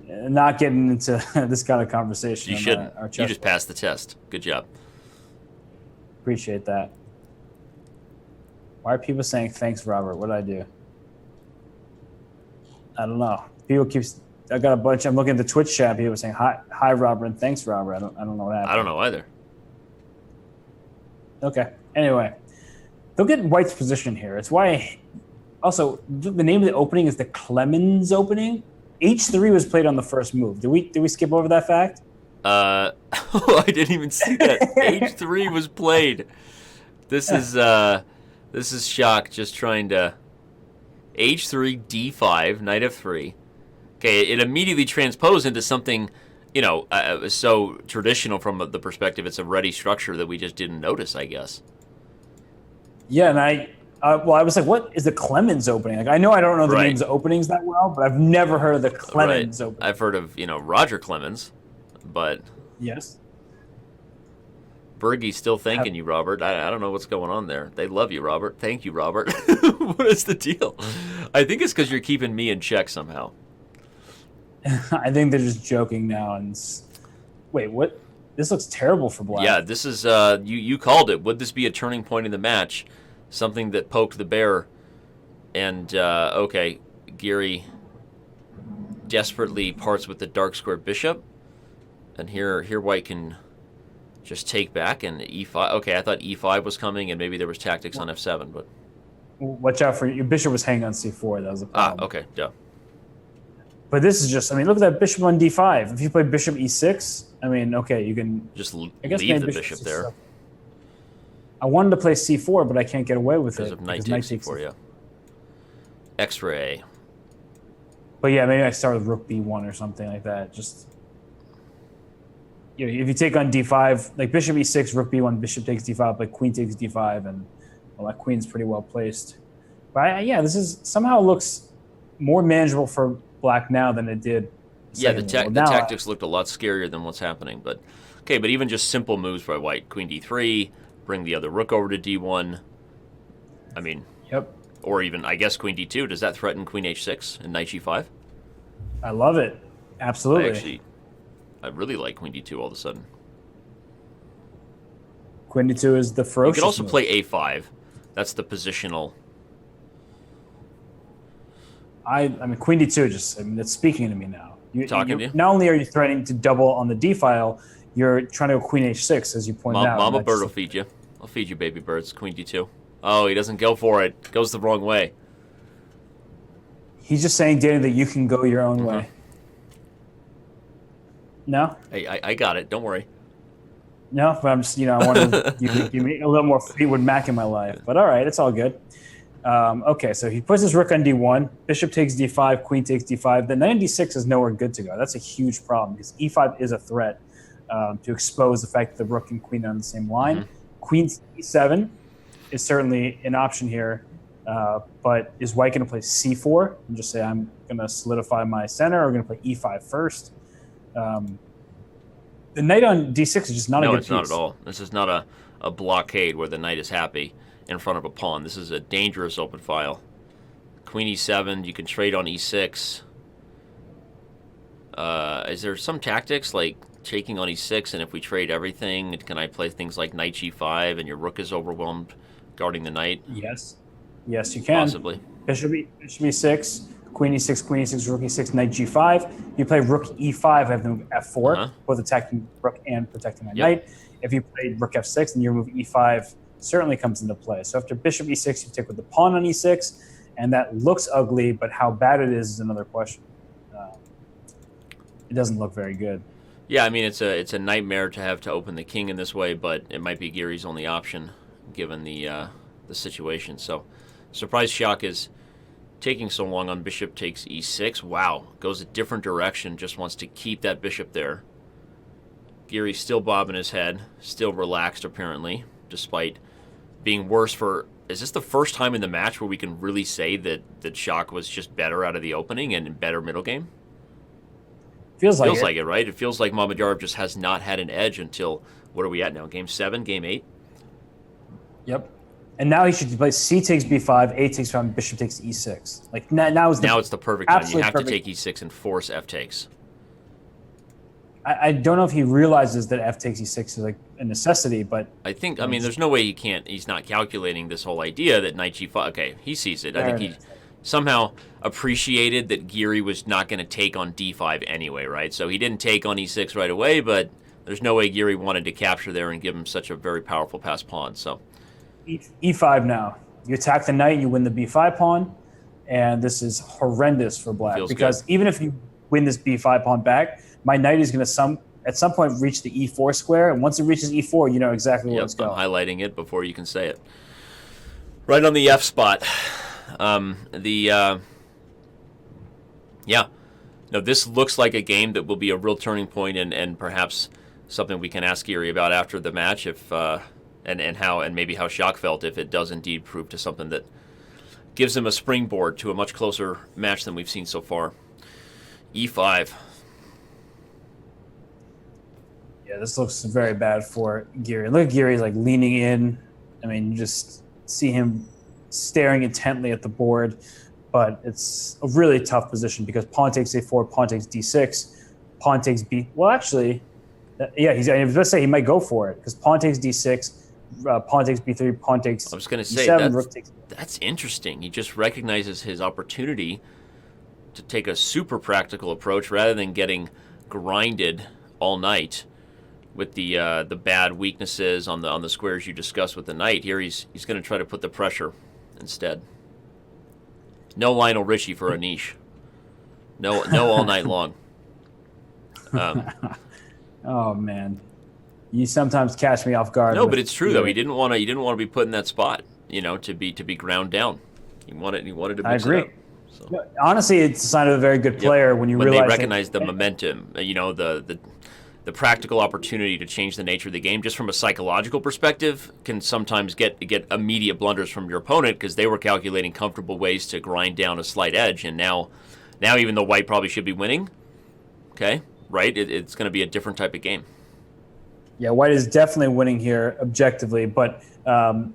Not getting into this kind of conversation. You shouldn't. You just passed the test. Good job. Appreciate that. Why are people saying thanks, Robert? What did I do? I don't know. I got a bunch. I'm looking at the Twitch chat. People saying hi, Robert, and thanks, Robert. I don't know what happened. I don't know either. Okay. Anyway, look at White's position here. It's why. Also, the name of the opening is the Clemens opening. H3 was played on the first move. Did we skip over that fact? I didn't even see that. H3 was played. This is Shak just trying to H3 D5 knight f3. Okay, it immediately transposed into something, so traditional from the perspective. It's a ready structure that we just didn't notice, I guess. Yeah, and I was like, what is the Clemens opening? Like, I know I don't know the names of openings that well, but I've never heard of the Clemens opening. I've heard of, Roger Clemens, but... Yes. Bergie's still thanking you, Robert. I don't know what's going on there. They love you, Robert. Thank you, Robert. What is the deal? I think it's because you're keeping me in check somehow. I think they're just joking now. Wait, what? This looks terrible for Black. Yeah, this is you called it. Would this be a turning point in the match? Something that poked the bear. And okay, Giri desperately parts with the dark square bishop, and here White can just take back and e5. Okay, I thought e5 was coming, and maybe there was tactics on f7, but watch out for your bishop was hanging on c4. That was the problem. Okay, duh. But this is just, I mean, look at that bishop on d5. If you play bishop e6, I mean, okay, you can just leave the bishop there. I wanted to play c4, but I can't get away with because it. Of knight takes c4, yeah. X-ray. But yeah, maybe I start with rook b1 or something like that. Just, you know, if you take on d5, like bishop e6, rook b1, bishop takes d5, like queen takes d5, and well, that queen's pretty well placed. But yeah, this is somehow looks more manageable for Black now than it did. Yeah, the tactics looked a lot scarier than what's happening. But okay, but even just simple moves by White, queen d3, bring the other rook over to d1. I mean, yep. Or even, I guess, queen d2. Does that threaten queen h6 and knight g5? I love it. Absolutely. I really like queen d2 all of a sudden. Queen d2 is the ferocious You could also move. play a5. That's the positional. I mean, queen d2 just, I mean, it's speaking to me now. Talking to you? Not only are you threatening to double on the d file, you're trying to go queen h6, as you pointed out. Mama bird will feed you. I'll feed you, baby birds. Queen d2. Oh, he doesn't go for it. Goes the wrong way. He's just saying, Danny, that you can go your own way. No? Hey, I got it. Don't worry. No, but I'm just, I want to give me a little more Fleetwood Mac in my life. But all right, it's all good. Okay, so he puts his rook on d1, bishop takes d5, queen takes d5. The knight on d6 is nowhere good to go. That's a huge problem because e5 is a threat to expose the fact that the rook and queen are on the same line. Queen e7 is certainly an option here, but is White going to play c4 and just say, I'm going to solidify my center, or going to play e5 first? The knight on d6 is just not a good piece. No, it's not at all. This is not a blockade where the knight is happy in front of a pawn. This is a dangerous open file. Queen e7, you can trade on e6. Is there some tactics like taking on e6, and if we trade everything, can I play things like knight g5 and your rook is overwhelmed guarding the knight? Yes, you can. Possibly. Bishop e6, queen e6, rook e6, knight g5. You play rook e5, I have the move f4, both attacking rook and protecting my knight. If you played rook f6, then your move e5 certainly comes into play. So after bishop e6, you take with the pawn on e6, and that looks ugly, but how bad it is another question. It doesn't look very good. Yeah, I mean, it's a nightmare to have to open the king in this way, but it might be Giri's only option given the situation. So, surprise shock is taking so long on bishop takes e6. Wow, goes a different direction, just wants to keep that bishop there. Giri's still bobbing his head, still relaxed apparently, despite being worse for... Is this the first time in the match where we can really say that Shock was just better out of the opening and in better middle game? Feels like it, right? It feels like Mamedyarov just has not had an edge until, what are we at now? Game 7, game 8? Yep. And now he should play c takes b5, a takes b5, bishop takes e6. Like now it's the perfect time. You have to take e6 and force f takes. I don't know if he realizes that f takes e6 is like a necessity, but I think, I mean, there's no way he's not calculating this whole idea that knight g5. Okay, he sees it. I think he somehow appreciated that Giri was not going to take on d5 anyway, right? So he didn't take on e6 right away, but there's no way Giri wanted to capture there and give him such a very powerful pass pawn. So e5 now. You attack the knight, you win the b5 pawn, and this is horrendous for Black. Feels because good. Even if you win this b5 pawn back, my knight is going to at some point reach the e4 square, and once it reaches e4, you know exactly where it's going. I'm highlighting it before you can say it. Right on the f spot. This looks like a game that will be a real turning point and perhaps something we can ask Giri about after the match if and maybe how Shock felt if it does indeed prove to something that gives him a springboard to a much closer match than we've seen so far. E5. Yeah, this looks very bad for Giri. Look at Giri, he's like leaning in. I mean, you just see him staring intently at the board, but it's a really tough position because pawn takes a4, pawn takes d6, pawn takes b. Well, actually, yeah, I was going to say he might go for it because pawn takes d6, pawn takes b3, pawn takes. I was going to say that's interesting. He just recognizes his opportunity to take a super practical approach rather than getting grinded all night with the bad weaknesses on the squares you discussed with the knight. Here he's going to try to put the pressure instead. No Lionel Richie for Anish. No all night long. Oh man, you sometimes catch me off guard. No, but it's true though. He didn't want to be put in that spot, to be ground down. He wanted to mix it up. So. Honestly, it's a sign of a very good player when they recognize the momentum, the practical opportunity to change the nature of the game, just from a psychological perspective, can sometimes get immediate blunders from your opponent because they were calculating comfortable ways to grind down a slight edge, and now even though white probably should be winning, okay, right, it's going to be a different type of game. Yeah, white is definitely winning here objectively, but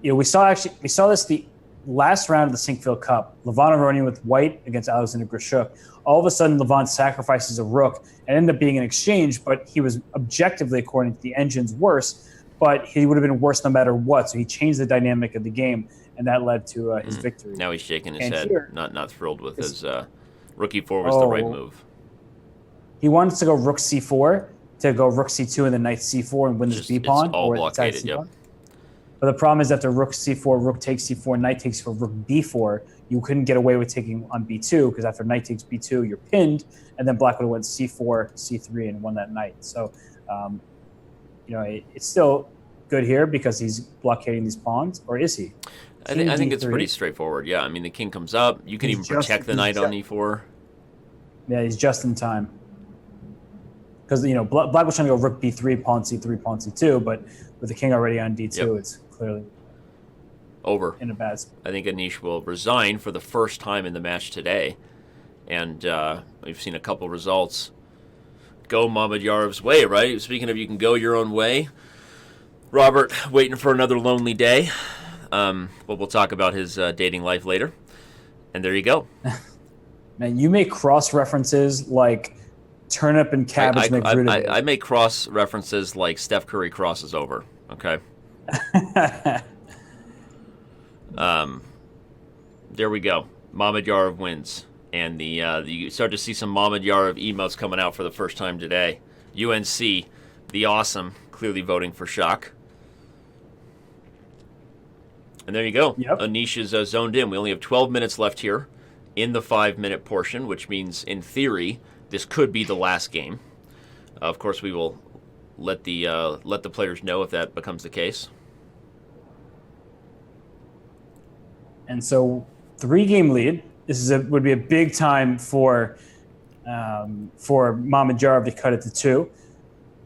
we saw this the last round of the Sinkfield Cup. Levon Aronian with white against Alexander Grishuk. All of a sudden, Levon sacrifices a rook and ended up being an exchange, but he was objectively, according to the engines, worse, but he would have been worse no matter what. So he changed the dynamic of the game, and that led to his victory. Now he's shaking his head, not thrilled with his rook e4 was the right move. He wanted to go rook c4, to go rook c2 and then knight c4 and win this b-pawn. It's all blockaded, yep. But the problem is after rook c4, rook takes c4, knight takes c4, rook b4, you couldn't get away with taking on b2 because after knight takes b2, you're pinned, and then black would have went c4, c3, and won that knight. So, it's still good here because he's blockading these pawns, or is he? I think it's pretty straightforward. Yeah, I mean the king comes up. You can even protect the knight on e4. Yeah, he's just in time. Because black was trying to go rook b3, pawn c3, pawn c2, but with the king already on d2, It's clearly over. In a bad spot. I think Anish will resign for the first time in the match today, and we've seen a couple results go Mamedyarov's way. Right. Speaking of, you can go your own way. Robert waiting for another lonely day. But we'll talk about his dating life later. And there you go. Man, you make cross references like turnip and cabbage make rutabaga. I make cross references like Steph Curry crosses over. Okay. There we go. Mamedyarov wins, and you start to see some Mamedyarov emotes coming out for the first time today. UNC, the awesome, clearly voting for Shak. And there you go. Yep. Anish is zoned in. We only have 12 minutes left here in the 5-minute portion, which means in theory this could be the last game. Of course, we will let the players know if that becomes the case. And so, 3-game lead. This would be a big time for Mamedyarov to cut it to 2.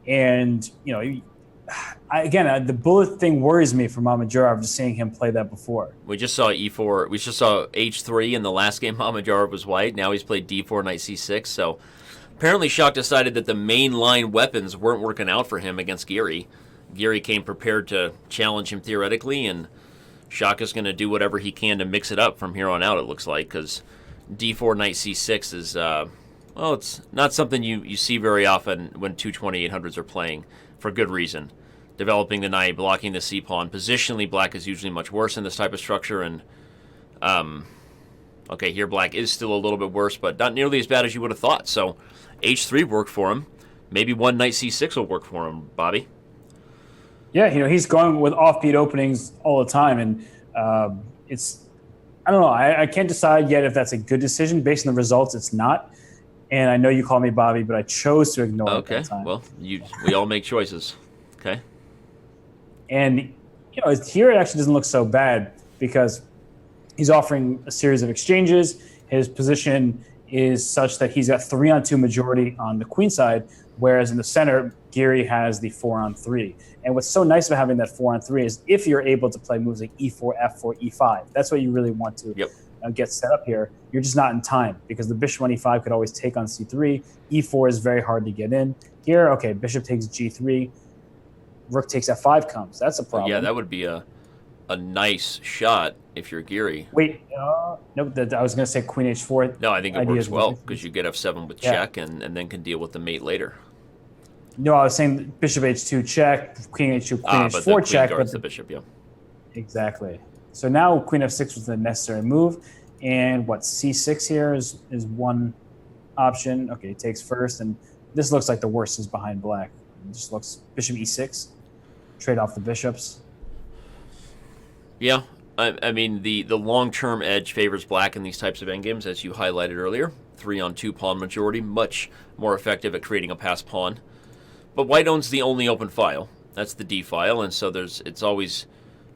And the bullet thing worries me for Mamedyarov, just seeing him play that before. We just saw e4. We just saw h3 in the last game. Mamedyarov was white. Now he's played d4, knight c6. So apparently Shak decided that the main line weapons weren't working out for him against Giri. Giri came prepared to challenge him theoretically, and Shak is going to do whatever he can to mix it up from here on out, it looks like, because d4, knight c6 is, it's not something you see very often when 22800s are playing, for good reason. Developing the knight, blocking the c-pawn. Positionally, black is usually much worse in this type of structure, and here black is still a little bit worse, but not nearly as bad as you would have thought. So h3 worked for him. Maybe one knight c6 will work for him, Bobby. Yeah, he's going with offbeat openings all the time, and I don't know. I can't decide yet if that's a good decision. Based on the results, it's not. And I know you call me Bobby, but I chose to ignore it that time. Well, we all make choices. Okay. And, here it actually doesn't look so bad because he's offering a series of exchanges. His position is such that he's got 3-on-2 majority on the queen side, whereas in the center, Giri has the 4-on-3. And what's so nice about having that 4-on-3 is if you're able to play moves like e4, f4, e5, that's what you really want to get set up here, you're just not in time because the bishop on e5 could always take on c3. e4 is very hard to get in. Here, okay, bishop takes g3. Rook takes f5 comes. That's a problem. Yeah, that would be a nice shot if you're Giri. Wait, nope. I was going to say queen h4. No, I think it works well because you get f7 with check and then can deal with the mate later. No, I was saying bishop h2 check, queen h2, queen h4 but the queen check. guards the bishop, yeah. Exactly. So now queen f6 was the necessary move. And what, c6 here is one option. Okay, it takes first. And this looks like the worst is behind black. It just looks bishop e6, trade off the bishops. Yeah, I mean, the long-term edge favors black in these types of endgames, as you highlighted earlier. 3-on-2 pawn majority, much more effective at creating a passed pawn. But white owns the only open file. That's the d file, and so it's always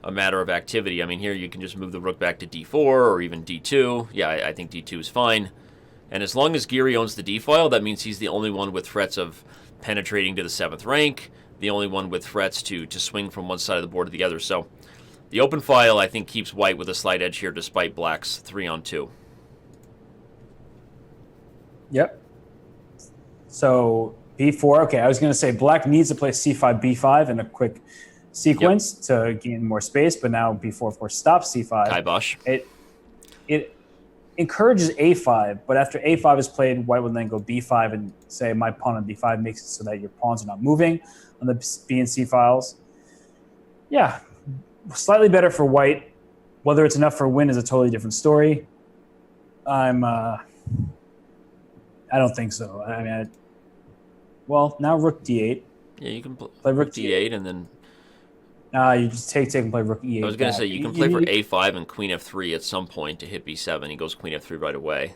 a matter of activity. I mean, here you can just move the rook back to d4 or even d2. Yeah, I think d2 is fine. And as long as Giri owns the d file, that means he's the only one with threats of penetrating to the 7th rank, the only one with threats to swing from one side of the board to the other. So the open file, I think, keeps white with a slight edge here despite black's 3-on-2. Yep. So b4. Okay, I was going to say black needs to play c5, b5 in a quick sequence to gain more space, but now b4, of course, stops c5. Kibosh. It encourages a5, but after a5 is played, white will then go b5 and say my pawn on d5 makes it so that your pawns are not moving on the b and c files. Yeah, slightly better for white. Whether it's enough for a win is a totally different story. I don't think so. I mean, well, now rook d8. Yeah, you can play rook d8 and then... you just take and play rook e8. I was going to say, you can play for a5 and queen f3 at some point to hit b7. He goes queen f3 right away.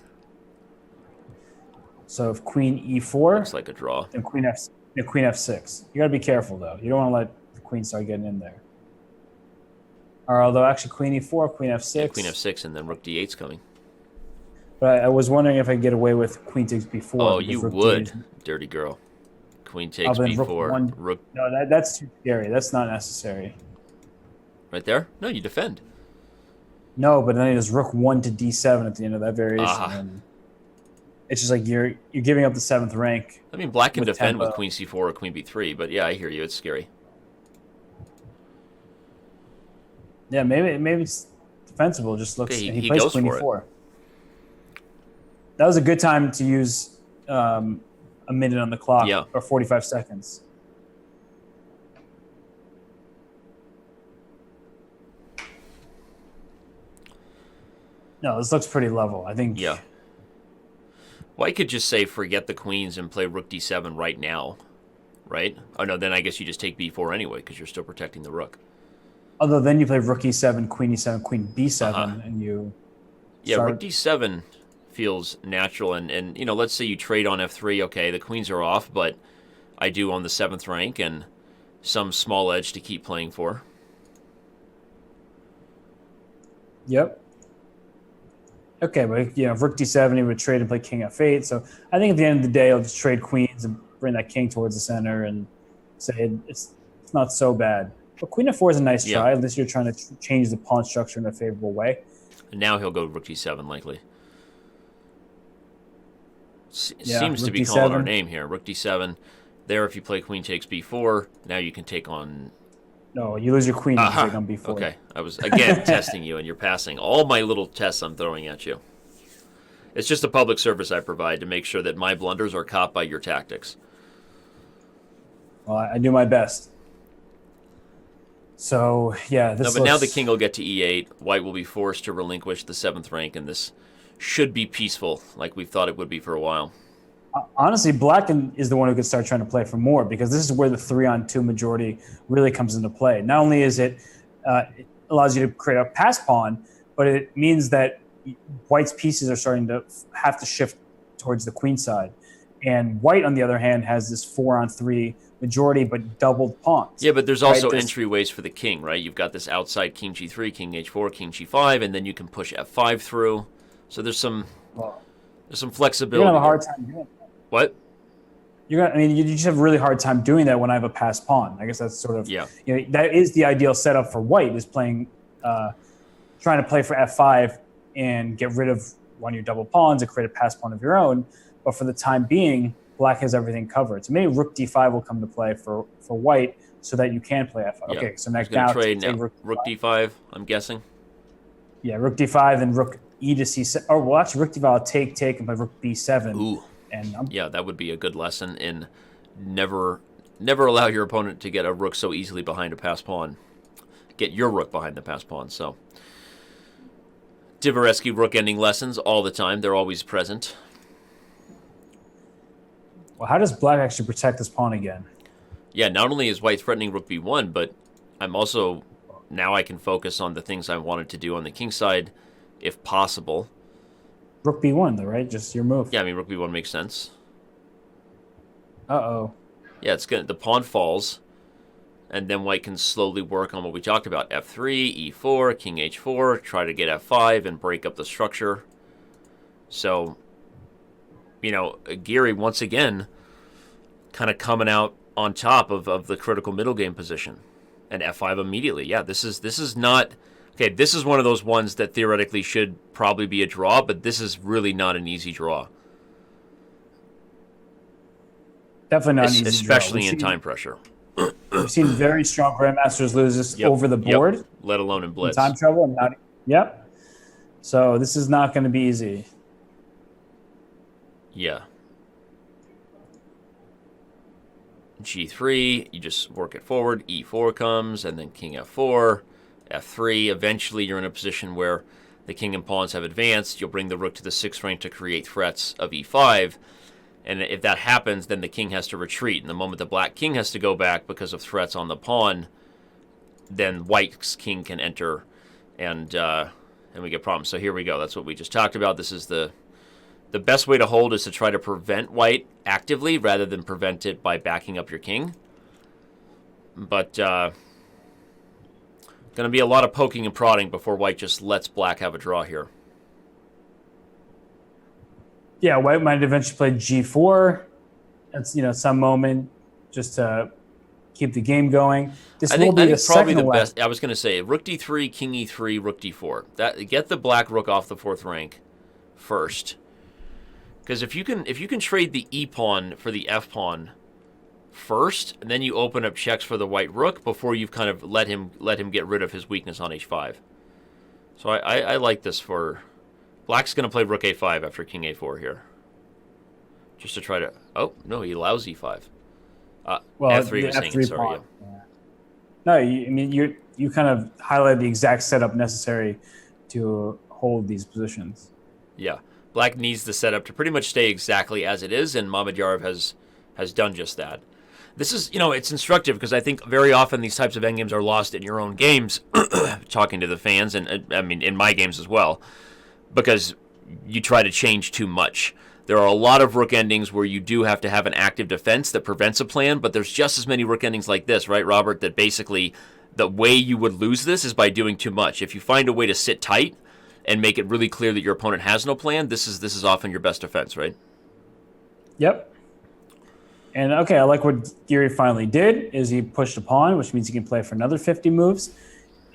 So if queen e4... Looks like a draw. Then queen f6. You got to be careful, though. You don't want to let the queen start getting in there. Or although actually queen e4, queen f6. Yeah, queen f6 and then rook d8's coming. But I was wondering if I could get away with queen takes b4. Oh, you would, dirty girl. Queen takes b4. Rook. No, that's too scary. That's not necessary. Right there? No, you defend. No, but then he does rook 1 to d7 at the end of that variation. And it's just like you're giving up the 7th rank. I mean, black can defend with queen c4 or queen b3, but yeah, I hear you. It's scary. Yeah, maybe it's defensible. It just looks. Okay, he plays goes queen for e4. That was a good time to use a minute on the clock, or 45 seconds. No, this looks pretty level. I think. Yeah. Well, I could just say forget the queens and play rook d7 right now, right? Oh no, then I guess you just take b4 anyway because you're still protecting the rook. Although then you play rook e7, queen b7, and you. Yeah, rook d7 feels natural, and you know, let's say you trade on f3. Okay, the queens are off, but I do on the 7th rank and some small edge to keep playing for. Yep. Okay, but rook d7, he would trade and play king f8. So I think at the end of the day, I'll just trade queens and bring that king towards the center and say it's not so bad. But queen f4 is a nice try, unless you're trying to change the pawn structure in a favorable way. And now he'll go rook d7 likely. Seems to be calling our name here. Rook d7. There, if you play queen takes b4, now you can take on... No, you lose your queen if you take on b4. Okay, I was, again, testing you, and you're passing all my little tests I'm throwing at you. It's just a public service I provide to make sure that my blunders are caught by your tactics. Well, I do my best. So, yeah, this but now the king will get to e8. White will be forced to relinquish the 7th rank, and this should be peaceful, like we've thought it would be for a while. Honestly, black is the one who could start trying to play for more, because this is where the 3-on-2 majority really comes into play. Not only is it allows you to create a pass pawn, but it means that white's pieces are starting to have to shift towards the queen side. And white, on the other hand, has this 4-on-3 majority, but doubled pawns. Yeah, but there's also entryways for the king, right? You've got this outside king g3, king h4, king g5, and then you can push f5 through. So there's some flexibility. You're gonna have a hard time doing that. What? You just have a really hard time doing that when I have a passed pawn. I guess that's sort of that is the ideal setup for white, is playing, trying to play for f5 and get rid of one of your double pawns and create a pass pawn of your own. But for the time being, black has everything covered. So maybe rook d5 will come to play for white so that you can play f5. Yeah. Okay, so now trade now. Rook d5, I'm guessing. Yeah, rook d5, then rook e to c7. Oh, well, actually, rook d5, I'll take, and play rook b7. Ooh. And yeah, that would be a good lesson in never allow your opponent to get a rook so easily behind a pass pawn. Get your rook behind the pass pawn. So Dvoretsky rook ending lessons all the time. They're always present. Well, how does black actually protect this pawn again? Yeah, not only is white threatening rook b1, but I'm also, now I can focus on the things I wanted to do on the king side, if possible. Rook b1, though, right? Just your move. Yeah, I mean, rook b1 makes sense. Uh-oh. Yeah, it's gonna, the pawn falls, and then white can slowly work on what we talked about. f3, e4, king h4, try to get f5 and break up the structure. So, you know, Giri, once again, kind of coming out on top of the critical middle game position. And f5 immediately. Yeah, this is not... Okay, this is one of those ones that theoretically should probably be a draw, but this is really not an easy draw. Definitely not an easy especially draw. in time pressure. We've seen very strong grandmasters lose this over the board. Let alone in blitz. In time trouble. Yep. So this is not going to be easy. Yeah. G3, you just work it forward. E4 comes, and then king f4. F3, eventually you're in a position where the king and pawns have advanced. You'll bring the rook to the 6th rank to create threats of e5. And if that happens, then the king has to retreat. And the moment the black king has to go back because of threats on the pawn, then white's king can enter, and we get problems. So here we go. That's what we just talked about. This is the best way to hold is to try to prevent white actively rather than prevent it by backing up your king. But going to be a lot of poking and prodding before white just lets black have a draw here. Yeah, white might eventually play g4 at some moment just to keep the game going. This will be the probably second the best. I was going to say rook d3, king e3, rook d4. Get the black rook off the 4th rank first. Because if you can trade the e pawn for the f pawn first, and then you open up checks for the white rook before you've kind of let him get rid of his weakness on h5. So I like this for black's going to play rook a5 after king a4 here, just to try to. Oh no, he allows e5. Well, f3 was saying it. Sorry. Yeah. No, you kind of highlighted the exact setup necessary to hold these positions. Yeah. Black needs the setup to pretty much stay exactly as it is, and Mamedyarov has done just that. This is, it's instructive because I think very often these types of endgames are lost in your own games, talking to the fans, and I mean in my games as well, because you try to change too much. There are a lot of rook endings where you do have to have an active defense that prevents a plan, but there's just as many rook endings like this, right, Robert, that basically the way you would lose this is by doing too much. If you find a way to sit tight and make it really clear that your opponent has no plan, this is often your best defense, right? Yep. And okay, I like what Giri finally did, is he pushed a pawn, which means he can play for another 50 moves,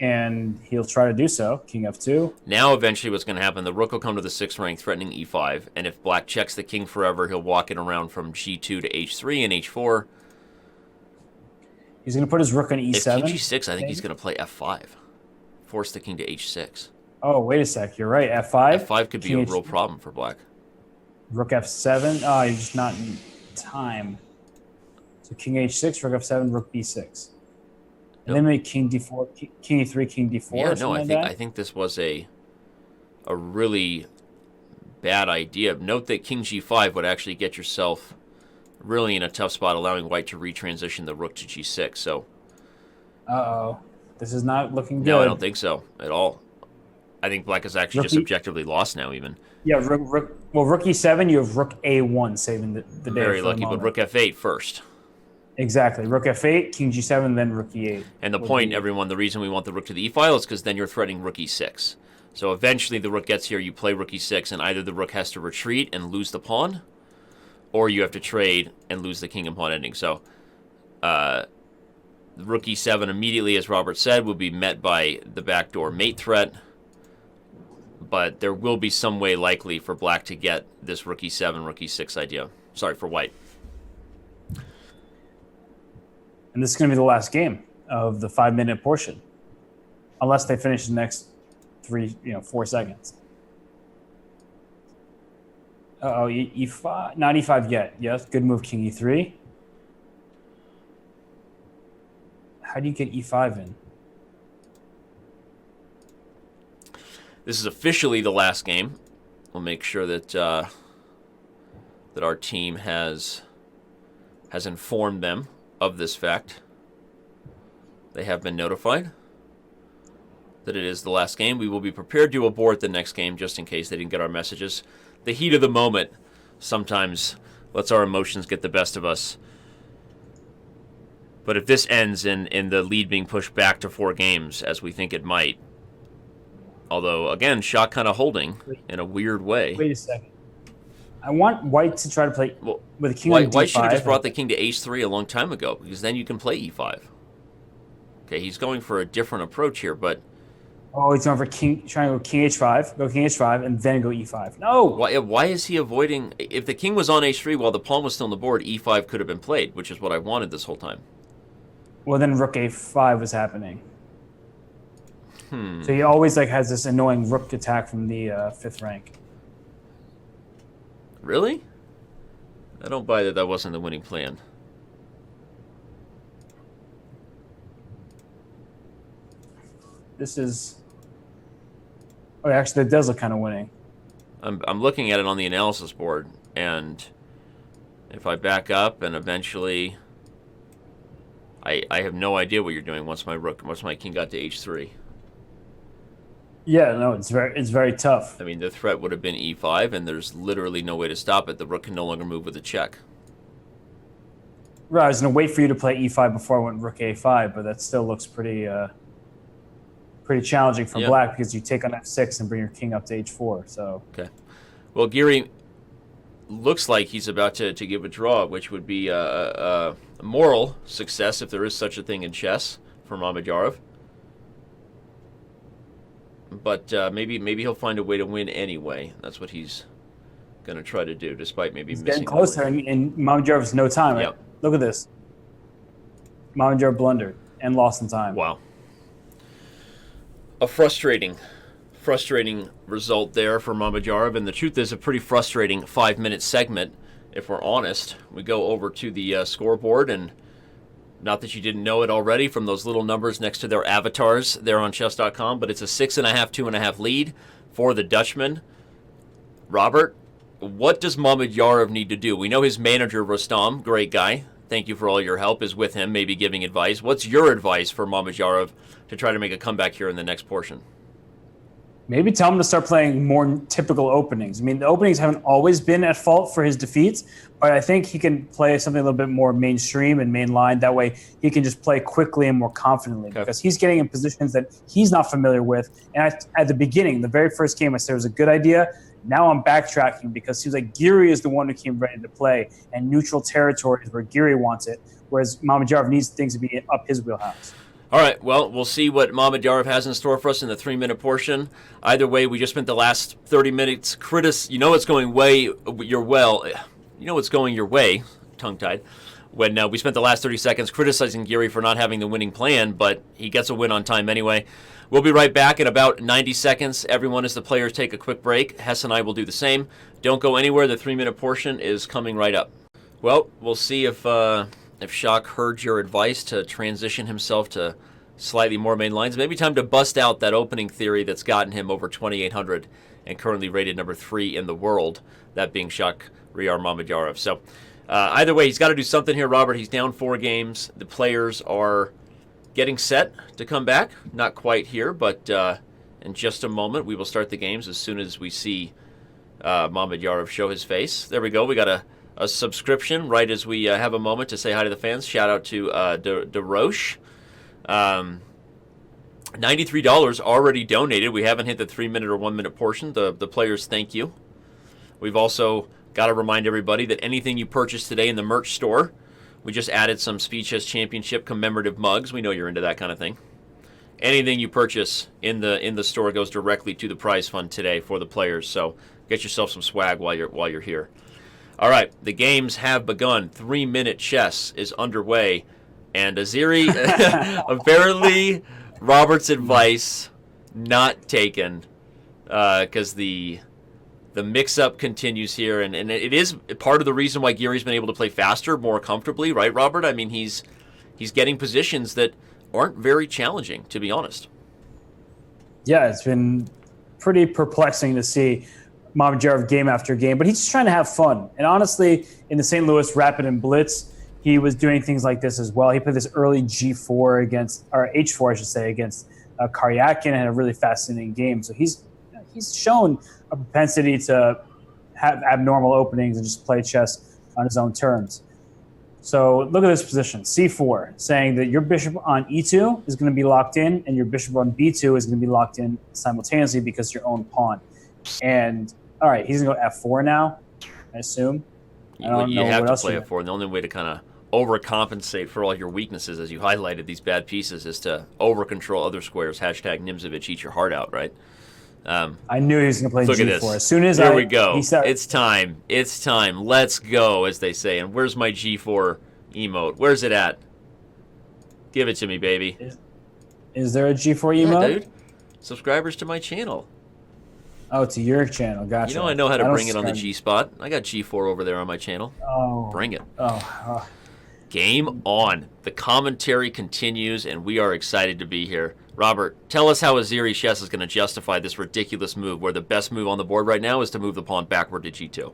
and he'll try to do so. King f2. Now eventually what's going to happen, the rook will come to the 6th rank, threatening e5, and if black checks the king forever, he'll walk it around from g2 to h3 and h4. He's going to put his rook on e7. If king g6, I think he's going to play f5. Force the king to h6. Oh, wait a sec. You're right. F5. F5 could be a real problem for black. Rook f7. Oh, you're just not in time. So king h6, rook f7, rook b6. And then maybe king d4, king e3, king d4. Yeah, no, I think this was a really bad idea. Note that king g5 would actually get yourself really in a tough spot, allowing white to retransition the rook to g6. So, uh-oh. This is not looking good. No, I don't think so at all. I think black is actually just objectively lost now, even. Yeah, rook e7, you have rook a1 saving the day. Very lucky, but rook f8 first. Exactly. Rook f8, king g7, then rook e8. And the point, everyone, the reason we want the rook to the e-file is because then you're threatening rook e6. So eventually the rook gets here, you play rook e6, and either the rook has to retreat and lose the pawn, or you have to trade and lose the king and pawn ending. So rook e7 immediately, as Robert said, will be met by the backdoor mate threat. but there will be some way likely for black to get this rook e7, rook e6 idea. Sorry, for white. And this is going to be the last game of the 5-minute portion, unless they finish the next 4 seconds. Uh-oh, e5, not e5 yet. Yes, good move, king e3. How do you get e5 in? This is officially the last game. We'll make sure that that our team has informed them of this fact. They have been notified that it is the last game. We will be prepared to abort the next game just in case they didn't get our messages. The heat of the moment sometimes lets our emotions get the best of us. But if this ends in the lead being pushed back to 4 games, as we think it might, although, again, Shak kind of holding in a weird way. Wait a second. I want white to try to play with a king on d5. White should have just brought the king to h3 a long time ago, because then you can play e5. Okay, he's going for a different approach here, but... Oh, he's going for king, trying to go king h5, and then go e5. No! Why is he avoiding... If the king was on h3 while the pawn was still on the board, e5 could have been played, which is what I wanted this whole time. Well, then rook a5 was happening. So he always has this annoying rook attack from the 5th rank. Really? I don't buy that wasn't the winning plan. This is... Oh, actually, that does look kind of winning. I'm looking at it on the analysis board, and if I back up and eventually... I have no idea what you're doing once my king got to h3. Yeah, no, it's very tough. I mean, the threat would have been e5, and there's literally no way to stop it. The rook can no longer move with a check. Right, I was going to wait for you to play e5 before I went rook a5, but that still looks pretty challenging for black, because you take on f6 and bring your king up to h4. So okay, well, Giri looks like he's about to give a draw, which would be a moral success if there is such a thing in chess for Mamedyarov. But maybe he'll find a way to win anyway. That's what he's going to try to do, despite maybe missing. Getting closer, and Mamedyarov has no time. Right? Yep. Look at this. Mamedyarov blundered and lost in time. Wow. A frustrating result there for Mamedyarov, and the truth is a pretty frustrating 5-minute segment, if we're honest. We go over to the scoreboard, and not that you didn't know it already from those little numbers next to their avatars there on Chess.com, but it's a 6.5, 2.5 lead for the Dutchman. Robert, what does Mamedyarov need to do? We know his manager, Rustam, great guy. Thank you for all your help, is with him, maybe giving advice. What's your advice for Mamedyarov to try to make a comeback here in the next portion? Maybe tell him to start playing more typical openings. I mean, the openings haven't always been at fault for his defeats, but I think he can play something a little bit more mainstream and mainline. That way he can just play quickly and more confidently, because he's getting in positions that he's not familiar with. And at the beginning, the very first game, I said it was a good idea. Now I'm backtracking, because he was like, Giri is the one who came ready to play, and neutral territory is where Giri wants it, whereas Mamedyarov needs things to be up his wheelhouse. All right, well, we'll see what Mamedyarov has in store for us in the 3-minute portion. Either way, we just spent the last 30 minutes You know it's going your way, tongue-tied, when we spent the last 30 seconds criticizing Giri for not having the winning plan, but he gets a win on time anyway. We'll be right back in about 90 seconds, everyone, as the players take a quick break. Hess and I will do the same. Don't go anywhere. The 3-minute portion is coming right up. Well, we'll see if Shak heard your advice to transition himself to slightly more main lines. Maybe time to bust out that opening theory that's gotten him over 2,800 and currently rated number 3 in the world, that being Shakhriyar Mamedyarov. So either way, he's got to do something here, Robert. He's down 4 games. The players are getting set to come back. Not quite here, but in just a moment, we will start the games as soon as we see Mamedyarov show his face. There we go. We got a subscription right as we have a moment to say hi to the fans. Shout out to DeRoche. $93 already donated. We haven't hit the 3-minute or 1-minute portion. The players thank you. We've also got to remind everybody that anything you purchase today in the merch store, we just added some Speed Chess Championship commemorative mugs. We know you're into that kind of thing. anything you purchase in the store goes directly to the prize fund today for the players. So get yourself some swag while you're here. All right, the games have begun. 3-minute chess is underway, and Aziri apparently Robert's advice not taken because the mix-up continues here, and it is part of the reason why Giri's been able to play faster, more comfortably, right, Robert? I mean, he's getting positions that aren't very challenging, to be honest. Yeah, it's been pretty perplexing to see Mamedyarov game after game, but he's just trying to have fun. And honestly, in the St. Louis Rapid and Blitz, he was doing things like this as well. He played this early G4 against, or H4, I should say, against Karyakin, and had a really fascinating game. So he's shown a propensity to have abnormal openings and just play chess on his own terms. So look at this position, C4, saying that your bishop on E2 is going to be locked in, and your bishop on B2 is going to be locked in simultaneously because your own pawn. And all right, he's going to go F4 now, I assume. You have to play F4. And the only way to kind of overcompensate for all your weaknesses, as you highlighted these bad pieces, is to over-control other squares. Hashtag Nimzovich, eat your heart out, right? I knew he was going to play look G4. At this. As soon as Here we go. It's time. It's time. Let's go, as they say. And where's my G4 emote? Where's it at? Give it to me, baby. Is there a G4 emote? Yeah, dude. Subscribers to my channel. Oh, to your channel. Gotcha. You know I know how to bring it on the G spot. I got G4 over there on my channel. Oh. Bring it. Oh. Game on. The commentary continues, and we are excited to be here. Robert, tell us how Aziri chess is going to justify this ridiculous move, where the best move on the board right now is to move the pawn backward to G2.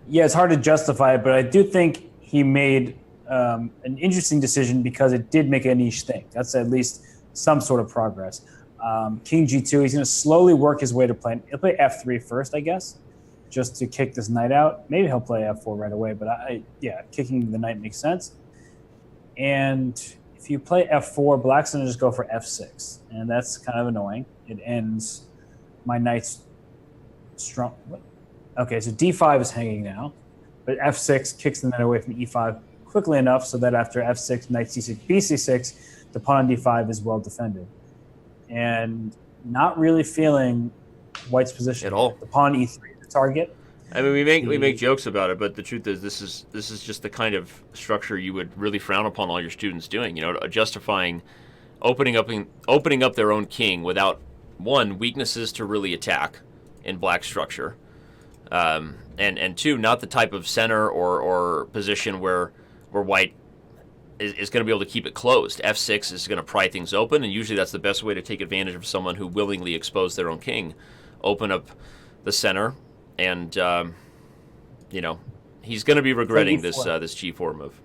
Yeah, it's hard to justify it, but I do think he made an interesting decision because it did make Anish think. That's at least some sort of progress. King G2, he's going to slowly work his way to play. He'll play F3 first, I guess, just to kick this knight out. Maybe he'll play F4 right away, but kicking the knight makes sense. And if you play F4, Black's going to just go for F6, and that's kind of annoying. It ends my knight's strong. Okay, so D5 is hanging now, but F6 kicks the knight away from E5 quickly enough so that after F6, knight C6, BC6, the pawn on D5 is well defended. And not really feeling White's position at all. The pawn E3, the target. I mean, we make jokes about it, but the truth is, this is just the kind of structure you would really frown upon all your students doing. You know, justifying opening up their own king without weaknesses to really attack in black structure, and two, not the type of center or position where White is going to be able to keep it closed. F6 is going to pry things open, and usually that's the best way to take advantage of someone who willingly exposed their own king. Open up the center. And, he's going to be regretting this G4 move.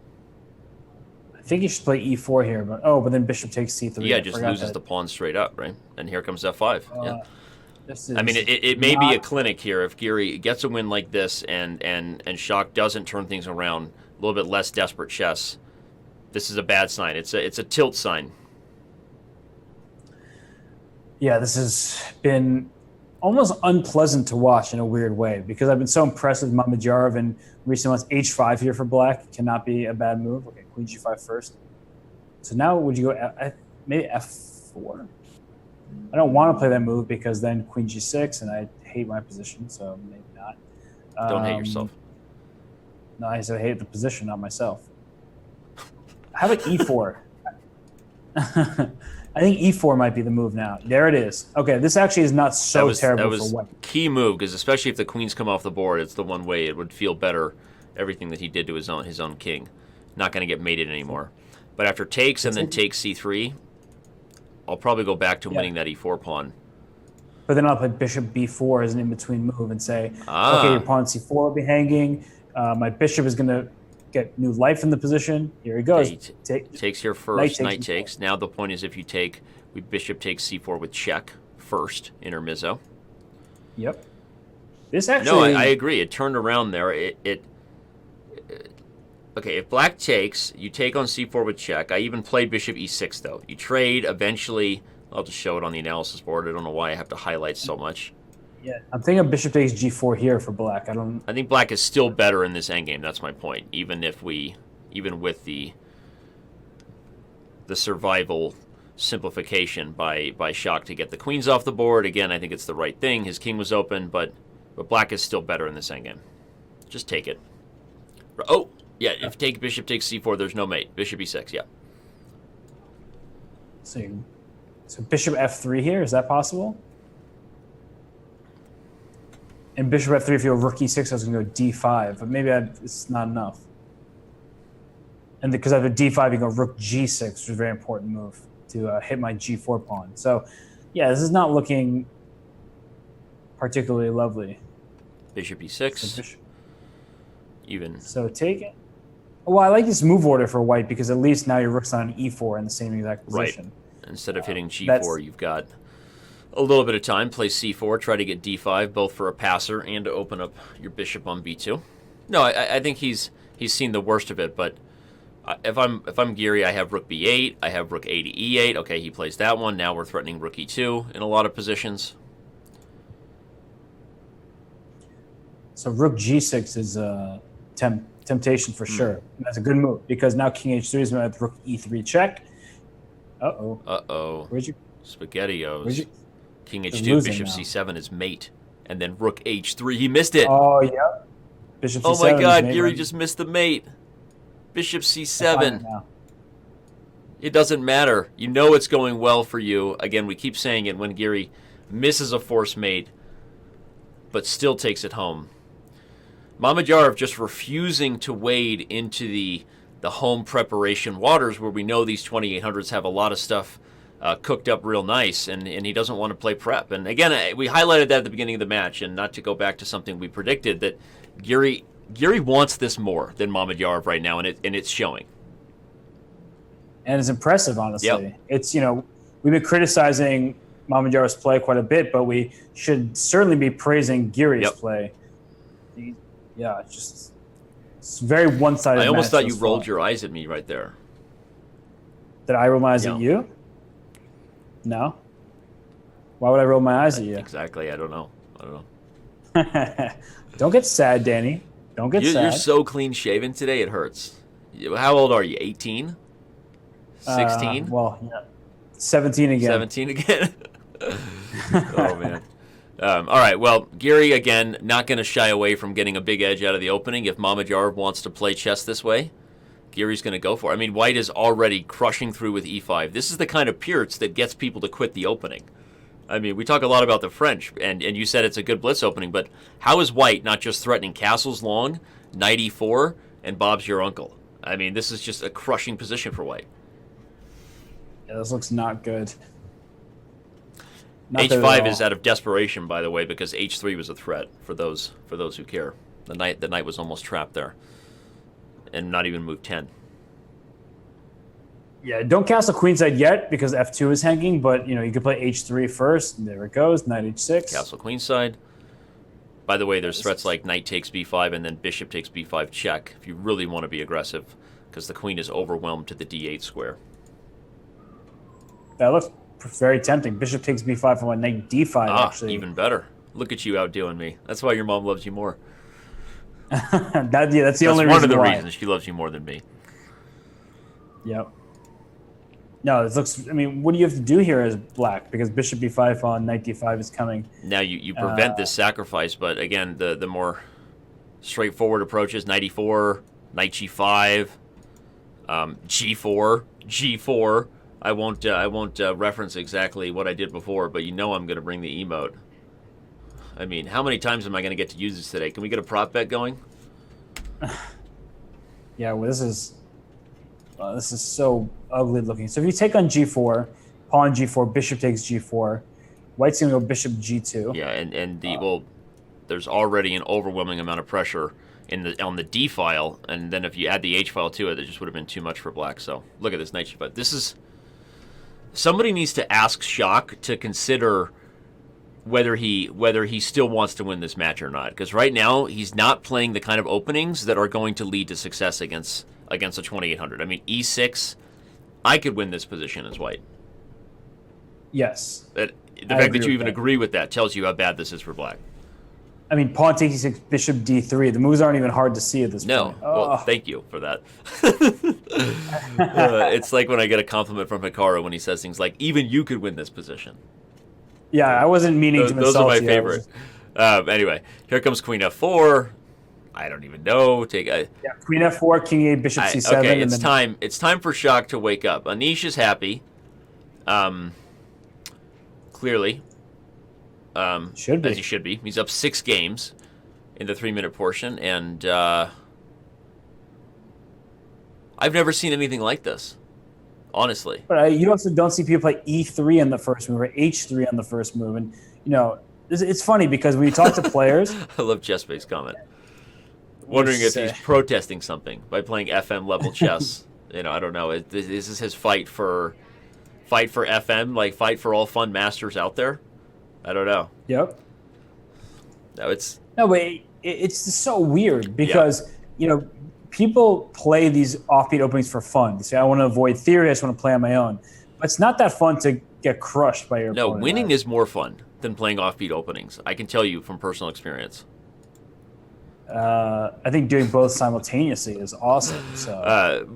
I think he should play E4 here, but then bishop takes C3. Yeah, just loses the pawn straight up, right? And here comes F5. I mean, it may be a clinic here if Giri gets a win like this and Shak doesn't turn things around, a little bit less desperate chess. This is a bad sign. It's a tilt sign. Yeah, this has been almost unpleasant to watch in a weird way because I've been so impressed with Mamedyarov in recent months. H5 here for black cannot be a bad move. Okay, queen G5 first. So now would you go maybe F4? I don't want to play that move because then queen G6 and I hate my position, so maybe not. Don't hate yourself. No, I said I hate the position, not myself. How about E4? I think E4 might be the move now. There it is. Okay, this actually is not so terrible for White. Key move, because especially if the queens come off the board, it's the one way it would feel better, everything that he did to his own king. Not going to get mated anymore. But after takes and then takes C3, I'll probably go back to winning that E4 pawn. But then I'll play bishop B4 as an in-between move and say, okay, your pawn C4 will be hanging. My bishop is going to get new life in the position. Here he goes. Takes here first. Knight takes. Now the point is, if you take, bishop takes C4 with check first. Intermezzo. Yep. This actually. No, I agree. It turned around there. Okay, if black takes, you take on C4 with check. I even play bishop E6 though. You trade eventually. I'll just show it on the analysis board. I don't know why I have to highlight so much. Yeah, I'm thinking bishop takes G4 here for black. I think black is still better in this endgame. That's my point. Even with the survival simplification by Shak to get the queens off the board. Again, I think it's the right thing. His king was open, but black is still better in this endgame. Just take it. Oh, yeah, if bishop takes c4, there's no mate. Bishop e6, yeah. So bishop f3 here, is that possible? And bishop f3, if you go rook e6, I was going to go d5, but maybe it's not enough. And because I have a d5, you go rook g6, which is a very important move to hit my g4 pawn. So, yeah, this is not looking particularly lovely. Bishop e6. So take it. Well, I like this move order for white because at least now your rook's on an e4 in the same exact position. Right. Instead of hitting g4, you've got a little bit of time. Play c4, try to get d5, both for a passer and to open up your bishop on b2. No, I think he's seen the worst of it, but if I'm Giri, I have rook b8, I have rook a to e8. Okay, he plays that one. Now we're threatening rook e2 in a lot of positions. So rook g6 is a temptation for sure. And that's a good move because now king h3 is met with rook e3 check. Uh-oh. Where'd you? SpaghettiOs. King h2, bishop c7 is mate. And then rook h3. He missed it. Oh, yeah. Bishop c7. Oh, my God. Giri just missed the mate. Bishop c7. It doesn't matter. You know it's going well for you. Again, we keep saying it when Giri misses a forced mate, but still takes it home. Mamedyarov just refusing to wade into the home preparation waters where we know these 2800s have a lot of stuff cooked up real nice, and he doesn't want to play prep. And again, we highlighted that at the beginning of the match, and not to go back to something we predicted, that Giri wants this more than Mamedyarov right now, and it's showing. And it's impressive, honestly. Yep. It's, we've been criticizing Mamedyarov's play quite a bit, but we should certainly be praising Giri's play. Yeah, it's very one-sided. I almost thought you rolled your eyes at me right there. Did I roll my eyes at you? No. Why would I roll my eyes at you? Exactly. I don't know. Don't get sad, Danny. Don't get sad. You're so clean-shaven today, it hurts. How old are you, 18? 16? Well, yeah. 17 again. 17 again? Oh, man. All right, well, Giri, again, not going to shy away from getting a big edge out of the opening. If Mamedyarov wants to play chess this way, Giri's going to go for it. I mean, white is already crushing through with e5. This is the kind of Pirtz that gets people to quit the opening. I mean, we talk a lot about the French, and you said it's a good blitz opening, but how is white not just threatening castles long, knight e4, and Bob's your uncle? I mean, this is just a crushing position for white. Yeah, this looks not good. H5 is out of desperation, by the way, because H3 was a threat for those who care. The knight was almost trapped there, and not even moved 10. Yeah, don't castle queenside yet because F2 is hanging, but you could play H3 first. And there it goes, knight H6. Castle queenside. By the way, there's threats like knight takes b5 and then bishop takes b5 check if you really want to be aggressive, because the queen is overwhelmed to the d8 square. That looks very tempting. Bishop takes b5 from a knight d5, actually. Even better. Look at you outdoing me. That's why your mom loves you more. That's the only reason why. That's one of the reasons she loves you more than me. Yep. No, this looks... I mean, what do you have to do here as black? Because bishop b5 on knight d5 is coming. Now, you prevent this sacrifice, but again, the more straightforward approaches, knight e4, knight g5, g4, g4... I won't reference exactly what I did before, but I'm going to bring the emote. I mean, how many times am I going to get to use this today? Can we get a prop bet going? Yeah, well, this is so ugly looking. So if you take on g4, pawn g4, bishop takes g4, white's going to go bishop g2. Yeah, and there's already an overwhelming amount of pressure on the d file, and then if you add the h file to it, it just would have been too much for black. So look at this knight g5. This is... Somebody needs to ask Shak to consider whether he still wants to win this match or not. Because right now, he's not playing the kind of openings that are going to lead to success against a 2800. I mean, e6, I could win this position as white. Yes. The fact that you even agree with that tells you how bad this is for black. I mean, pawn takes e6, bishop d3. The moves aren't even hard to see at this No. point. Well, thank you for that. It's like when I get a compliment from Hikaru when he says things like, even you could win this position. Yeah, I wasn't meaning to Those insult are my you. favorite. Anyway, here comes queen f4. I don't even know. Yeah, queen f4, king a, bishop c7. Okay, it's time. It's time for Shak to wake up. Anish is happy. Clearly. Should be. As he should be. He's up 6 games in the 3-minute portion, and I've never seen anything like this, honestly. But you also don't see people play e3 on the first move or h3 on the first move, and it's funny because when you talk to players, I love Chess-Based comment. Wondering if he's protesting something by playing FM level chess. I don't know. Is this his fight for FM, like fight for all fun masters out there? I don't know. Yep. But it's just so weird because people play these offbeat openings for fun. They say, I want to avoid theory, I just want to play on my own. But it's not that fun to get crushed by your opponent. No, winning is more fun than playing offbeat openings. I can tell you from personal experience. I think doing both simultaneously is awesome. So,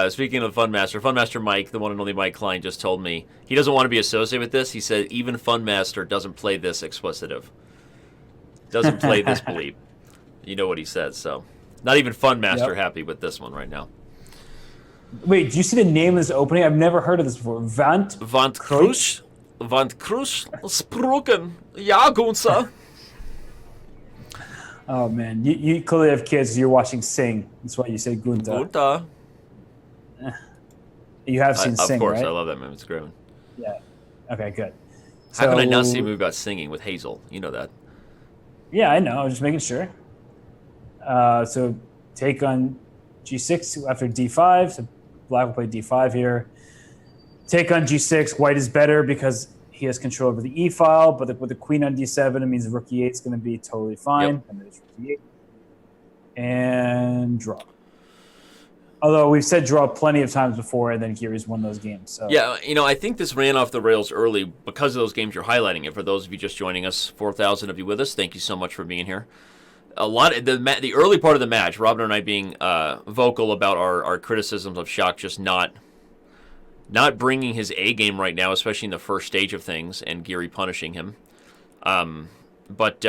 speaking of Funmaster Mike, the one and only Mike Klein, just told me he doesn't want to be associated with this. He said even Funmaster doesn't play this explicitive, doesn't play this bleep. You know what he said. So, not even Funmaster happy with this one right now. Wait, do you see the name of this opening? I've never heard of this before. Vant Krush Spruken Jagunsa. Oh man, you clearly have kids. You're watching Sing. That's why you say Gunta. You have seen Sing, of course, right? I love that movie. It's great. Yeah. Okay, good. How can I not see a movie about singing with Hazel? You know that. Yeah, I know. I was just making sure. So take on g6 after d5. So black will play d5 here. Take on g6. White is better because he has control over the e file, but with the queen on d7, it means rook e8 is going to be totally fine. Yep. And there's rook e8. And draw. Although we've said draw plenty of times before, and then Giri's won those games. So. Yeah, I think this ran off the rails early because of those games you're highlighting it. For those of you just joining us, 4,000 of you with us, thank you so much for being here. The early part of the match, Robin and I being vocal about our criticisms of Shak just not bringing his A game right now, especially in the first stage of things, and Giri punishing him. But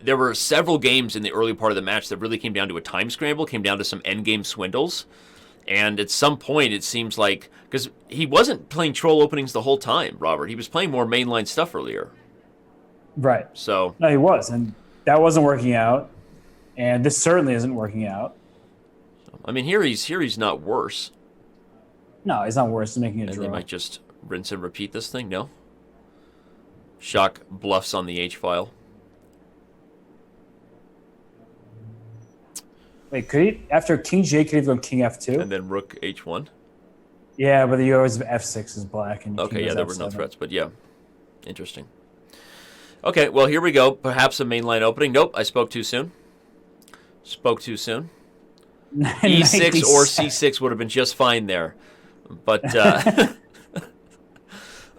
there were several games in the early part of the match that really came down to a time scramble, came down to some endgame swindles. And at some point, it seems like, because he wasn't playing troll openings the whole time, Robert. He was playing more mainline stuff earlier. Right. So no, he was, and that wasn't working out. And this certainly isn't working out. I mean, here he's not worse. No, he's not worse. He's making a And draw. they might just rinse and repeat this thing. No. Shak bluffs on the H file. Wait, could he, after king j, could he have gone king f2? And then rook h1. Yeah, but you always have f6 is black. And Okay, yeah, there were no threats, but yeah. Interesting. Okay, well, here we go. Perhaps a mainline opening. Nope, I spoke too soon. E6 or c6 would have been just fine there. But there's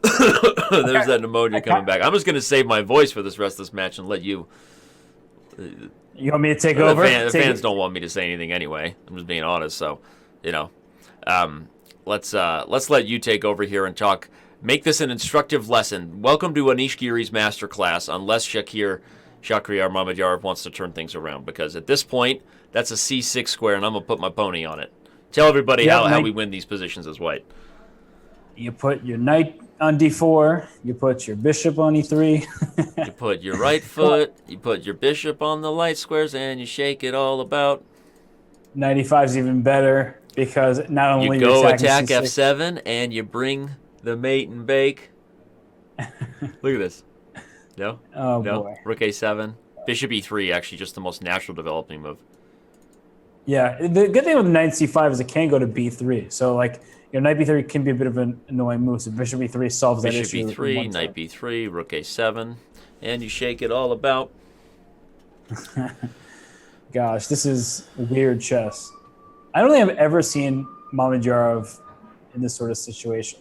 that pneumonia coming back. I'm just going to save my voice for this rest of this match and let you... You want me to take over? The fans don't want me to say anything anyway. I'm just being honest. So, let's let you take over here and talk. Make this an instructive lesson. Welcome to Anish Giri's masterclass. Unless Shakhriyar Mamedyarov wants to turn things around, because at this point that's a c6 square, and I'm gonna put my pony on it. Tell everybody how we win these positions as white. You put your knight on d4. You put your bishop on e3. You put your right foot. You put your bishop on the light squares, and you shake it all about. Knight e5 is even better because not only you go attack c6, f7 and you bring the mate and bake. Look at this. No? Oh, no? boy. Rook a7. Bishop e3, actually just the most natural developing move. Yeah, the good thing with knight c5 is it can go to b3. So, like, knight b3 can be a bit of an annoying move. So bishop e3 solves that issue. Bishop e3, knight b3, rook a7, and you shake it all about. Gosh, this is weird chess. I don't think I've ever seen Mamedyarov in this sort of situation.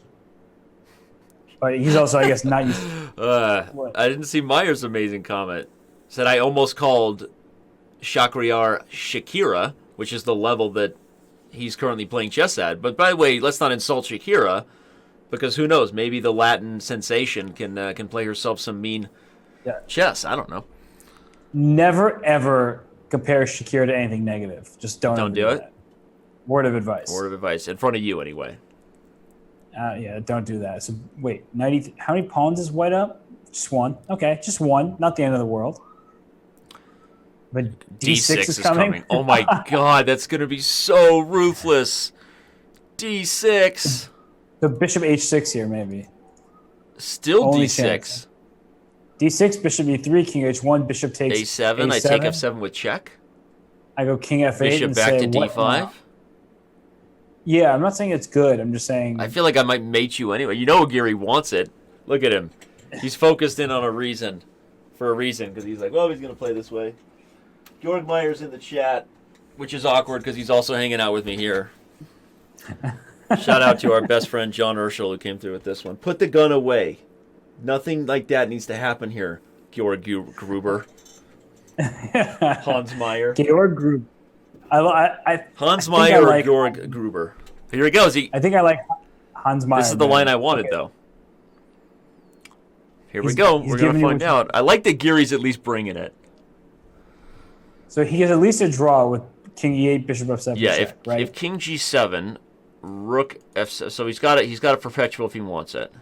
But he's also, I guess, not used to I didn't see Meyer's amazing comment. Said I almost called Shakhriyar Shakira, which is the level that he's currently playing chess at. But by the way, let's not insult Shakira, because who knows? Maybe the Latin sensation can play herself some mean chess. I don't know. Never ever compare Shakira to anything negative. Just don't do it. That. Word of advice. Word of advice in front of you, anyway. Yeah, don't do that. So wait, 90. How many pawns is white up? Just one. Okay, just one. Not the end of the world. But D6 is coming. Oh my God, that's going to be so ruthless. D6. The bishop H6 here, maybe. Still Only D6. Chance. D6, bishop E3, king H1, bishop takes A7. I take F7 with check. I go king F8. Bishop and back say, to D5. Yeah, I'm not saying it's good. I'm just saying. I feel like I might mate you anyway. You know Giri wants it. Look at him. He's focused in on a reason. For a reason, because he's like, well, he's going to play this way. Georg Meyer's in the chat, which is awkward because he's also hanging out with me here. Shout out to our best friend John Urschel who came through with this one. Put the gun away. Nothing like that needs to happen here, Georg Gruber. Hans Meyer. Georg Gruber. Hans Meyer or Georg Gruber. Here he goes. I think I like Hans Meyer. This is the line I wanted, though. Here we go. We're going to find out. I like that Giri's at least bringing it. So he has at least a draw with king E8, bishop F7. Yeah, right? if king G7, rook F7. So he's got a perpetual if he wants it.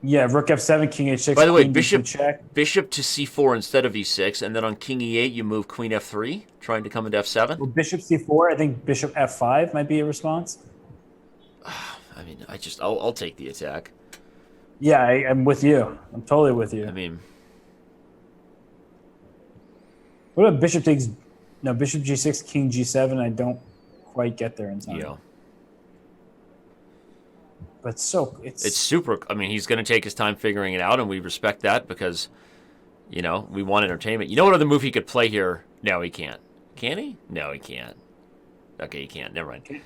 Yeah, rook F7, king H6. By the way, bishop to C4 instead of E6, and then on king E8 you move queen F3, trying to come into F7. Well, bishop C4, I think bishop F5 might be a response. I mean, I'll take the attack. Yeah, I'm with you. I'm totally with you. I mean, what about bishop takes? No, bishop G6, king G7. I don't quite get there in time. Yeah. But it's super. I mean, he's going to take his time figuring it out, and we respect that because, we want entertainment. You know what other move he could play here? No, he can't. Can he? No, he can't. Okay, he can't. Never mind.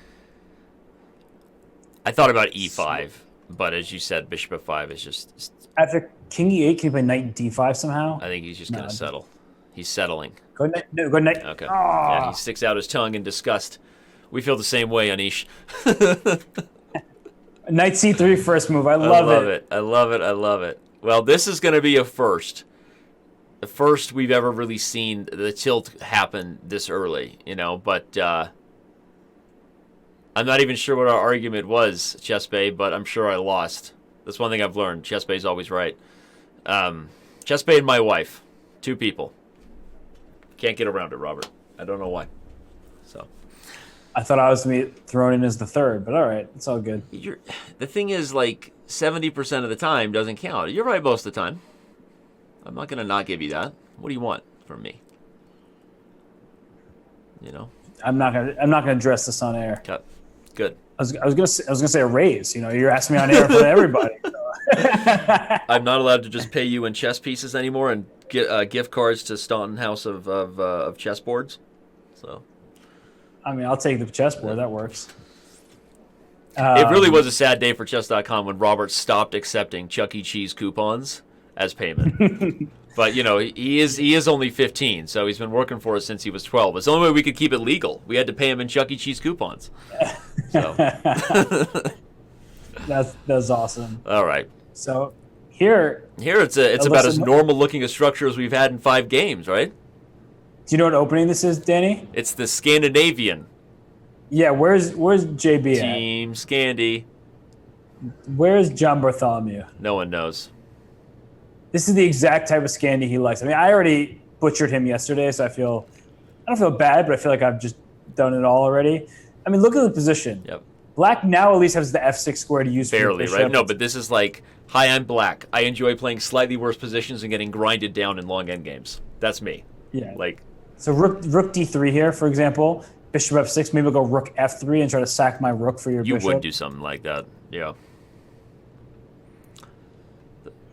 I thought about E5, but as you said, bishop F5 is just. After king E8, can he play knight D5 somehow? I think he's just going to settle. He's settling. Go knight. No, go knight. Okay. Yeah, he sticks out his tongue in disgust. We feel the same way, Anish. Knight C3 first move. I love it. I love it. Well, this is going to be a first. The first we've ever really seen the tilt happen this early, but I'm not even sure what our argument was, Chess Bay, but I'm sure I lost. That's one thing I've learned. Chess Bay's always right. Chess Bay and my wife. 2 people. Can't get around it, Robert. I don't know why. So. I thought I was going to be thrown in as the third, but all right, it's all good. The thing is, 70% of the time doesn't count. You're right most of the time. I'm not going to not give you that. What do you want from me? I'm not gonna address this on air. Cut. Good. I was gonna say a raise. You're asking me on air for everybody. So. I'm not allowed to just pay you in chess pieces anymore and get gift cards to Staunton House of chessboards. So. I mean, I'll take the chessboard. That works. It really was a sad day for Chess.com when Robert stopped accepting Chuck E. Cheese coupons as payment. But, he is only 15, so he's been working for us since he was 12. It's the only way we could keep it legal. We had to pay him in Chuck E. Cheese coupons. So. That's awesome. All right. So here it's about as normal looking a structure as we've had in 5 games, right? Do you know what opening this is, Danny? It's the Scandinavian. Yeah, where's JB at? Team Scandi. Where's John Bartholomew? No one knows. This is the exact type of Scandi he likes. I mean, I already butchered him yesterday, so I don't feel bad, but I feel like I've just done it all already. I mean, look at the position. Yep. Black now at least has the F6 square to use. Barely, right? No, but this is like, hi, I'm Black. I enjoy playing slightly worse positions and getting grinded down in long endgames. That's me. Yeah. So rook D3 here, for example. Bishop F6. Maybe I'll go rook F3 and try to sack my rook for your bishop. You would do something like that. Yeah.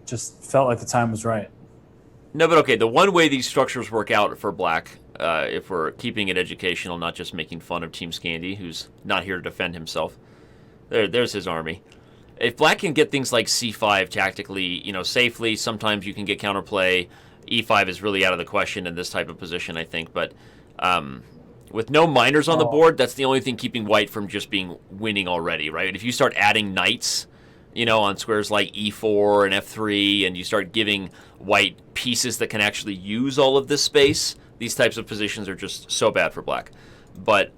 Just felt like the time was right. No, but okay. The one way these structures work out for Black, if we're keeping it educational, not just making fun of Team Scandi, who's not here to defend himself. There's his army. If Black can get things like C5 tactically, safely, sometimes you can get counterplay e5 is really out of the question in this type of position, I think. But with no minors on the board, that's the only thing keeping white from just being winning already, right? If you start adding knights, on squares like e4 and f3, and you start giving white pieces that can actually use all of this space, these types of positions are just so bad for black. But,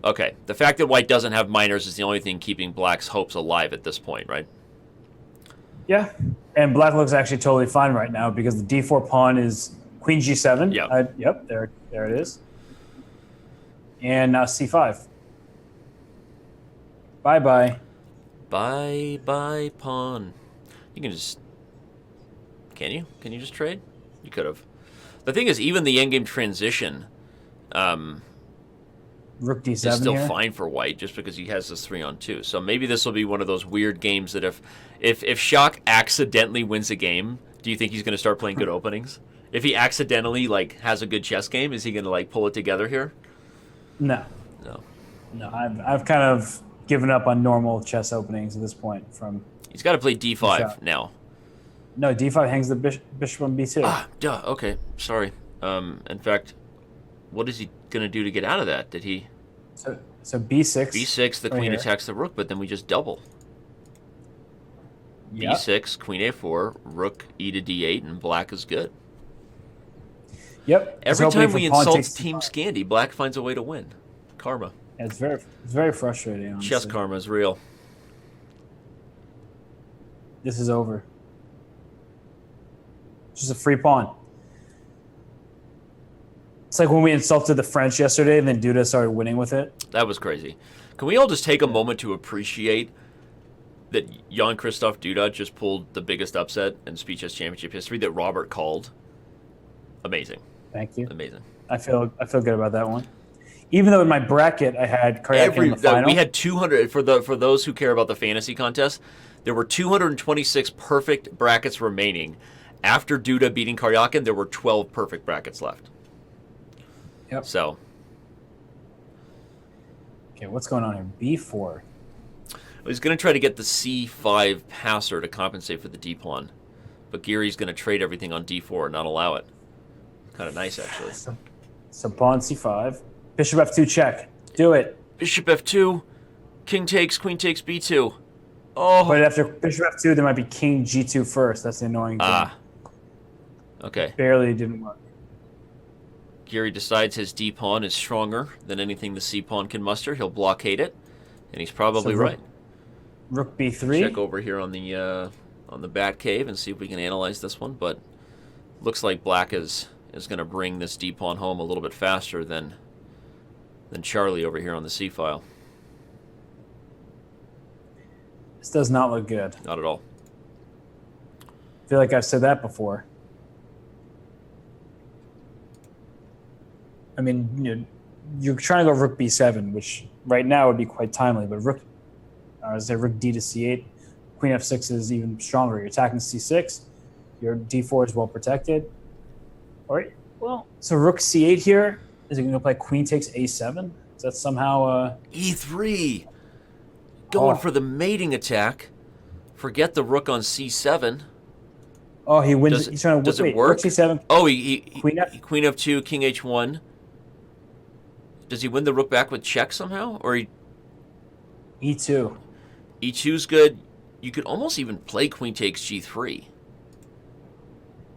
okay, the fact that white doesn't have minors is the only thing keeping black's hopes alive at this point, right? Yeah, and black looks actually totally fine right now because the d4 pawn is queen g7. Yep. There it is. And now c5. Bye-bye. Bye-bye, pawn. You can just... Can you? Can you just trade? You could have. The thing is, even the endgame transition Rook d7 is still here. fine for white just because he has this 3-on-2. So maybe this will be one of those weird games that if Shock accidentally wins a game, do you think he's going to start playing good openings? If he accidentally has a good chess game, is he going to pull it together here? No. I've kind of given up on normal chess openings at this point. He's got to play d5 now. No, d5 hangs the bishop on b2. Ah, duh. Okay, sorry. In fact, what is he going to do to get out of that? Did he? So b6. b6, the queen attacks the rook, but then we just double. Yep. b6, queen a4, rook e to d8, and black is good. Yep. Every time we insult Team Scandi, black finds a way to win. Karma. Yeah, it's very frustrating, honestly. Chess karma is real. This is over. Just a free pawn. It's like when we insulted the French yesterday and then Duda started winning with it. That was crazy. Can we all just take a moment to appreciate that Jan-Christoph Duda just pulled the biggest upset in Speed Chess Championship history that Robert called? Amazing. Thank you. Amazing. I feel good about that one. Even though in my bracket I had Karyakin in the final. We had 200 for those who care about the fantasy contest. There were 226 perfect brackets remaining. After Duda beating Karyakin, there were 12 perfect brackets left. Yep. So. Okay, what's going on here? b4. He's going to try to get the c5 passer to compensate for the d pawn, but Giri's going to trade everything on d4 and not allow it. Kind of nice, actually. So pawn c5. Bishop f2 check. Do it. Bishop f2. King takes, queen takes b2. Oh. But after bishop f2, there might be king g2 first. That's the annoying thing. Ah. Okay. Barely didn't work. Giri decides his d pawn is stronger than anything the c pawn can muster. He'll blockade it, and he's probably right. Rook b3. Check over here on the bat cave and see if we can analyze this one. But looks like black is going to bring this d pawn home a little bit faster than Charlie over here on the c file. This does not look good. Not at all. I feel like I've said that before. I mean, you're trying to go rook b7, which right now would be quite timely, but rook d to c8, queen f6 is even stronger. You're attacking c6, your d4 is well protected. All right, well, so rook c8 here. Is it going to play queen takes a7? Is that somehow e3? Going for the mating attack. Forget the rook on c7. Oh, he wins. He's trying to does it work? Rook c7. Oh, queen f2, king h1. Does he win the rook back with check somehow, or e2? E2's good. You could almost even play queen takes g3.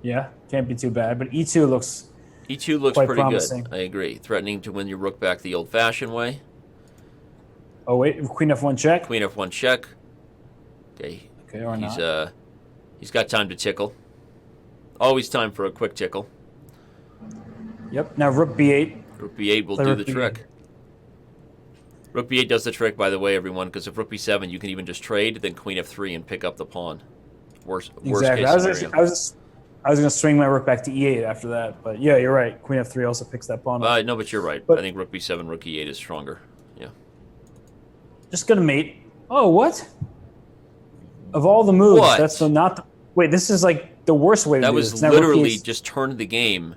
Yeah, can't be too bad. But e2 looks pretty promising. good. I agree. Threatening to win your rook back the old-fashioned way. Oh wait, queen f1 check. Queen f1 check. Okay. Okay, or not. He's got time to tickle. Always time for a quick tickle. Yep. Now rook b8. Rook b8 will do the trick. Rook b8 does the trick, by the way, everyone, because if rook b7, you can even just trade, then queen f3 and pick up the pawn. Worst case scenario. I was going to swing my rook back to e8 after that, but yeah, you're right. Queen f3 also picks that pawn up. No, but you're right. I think rook b7, rook e8 is stronger. Yeah. Just going to mate. Oh, what? Of all the moves, what? That's not the... Wait, this is like the worst way to do this. That was literally just turned the game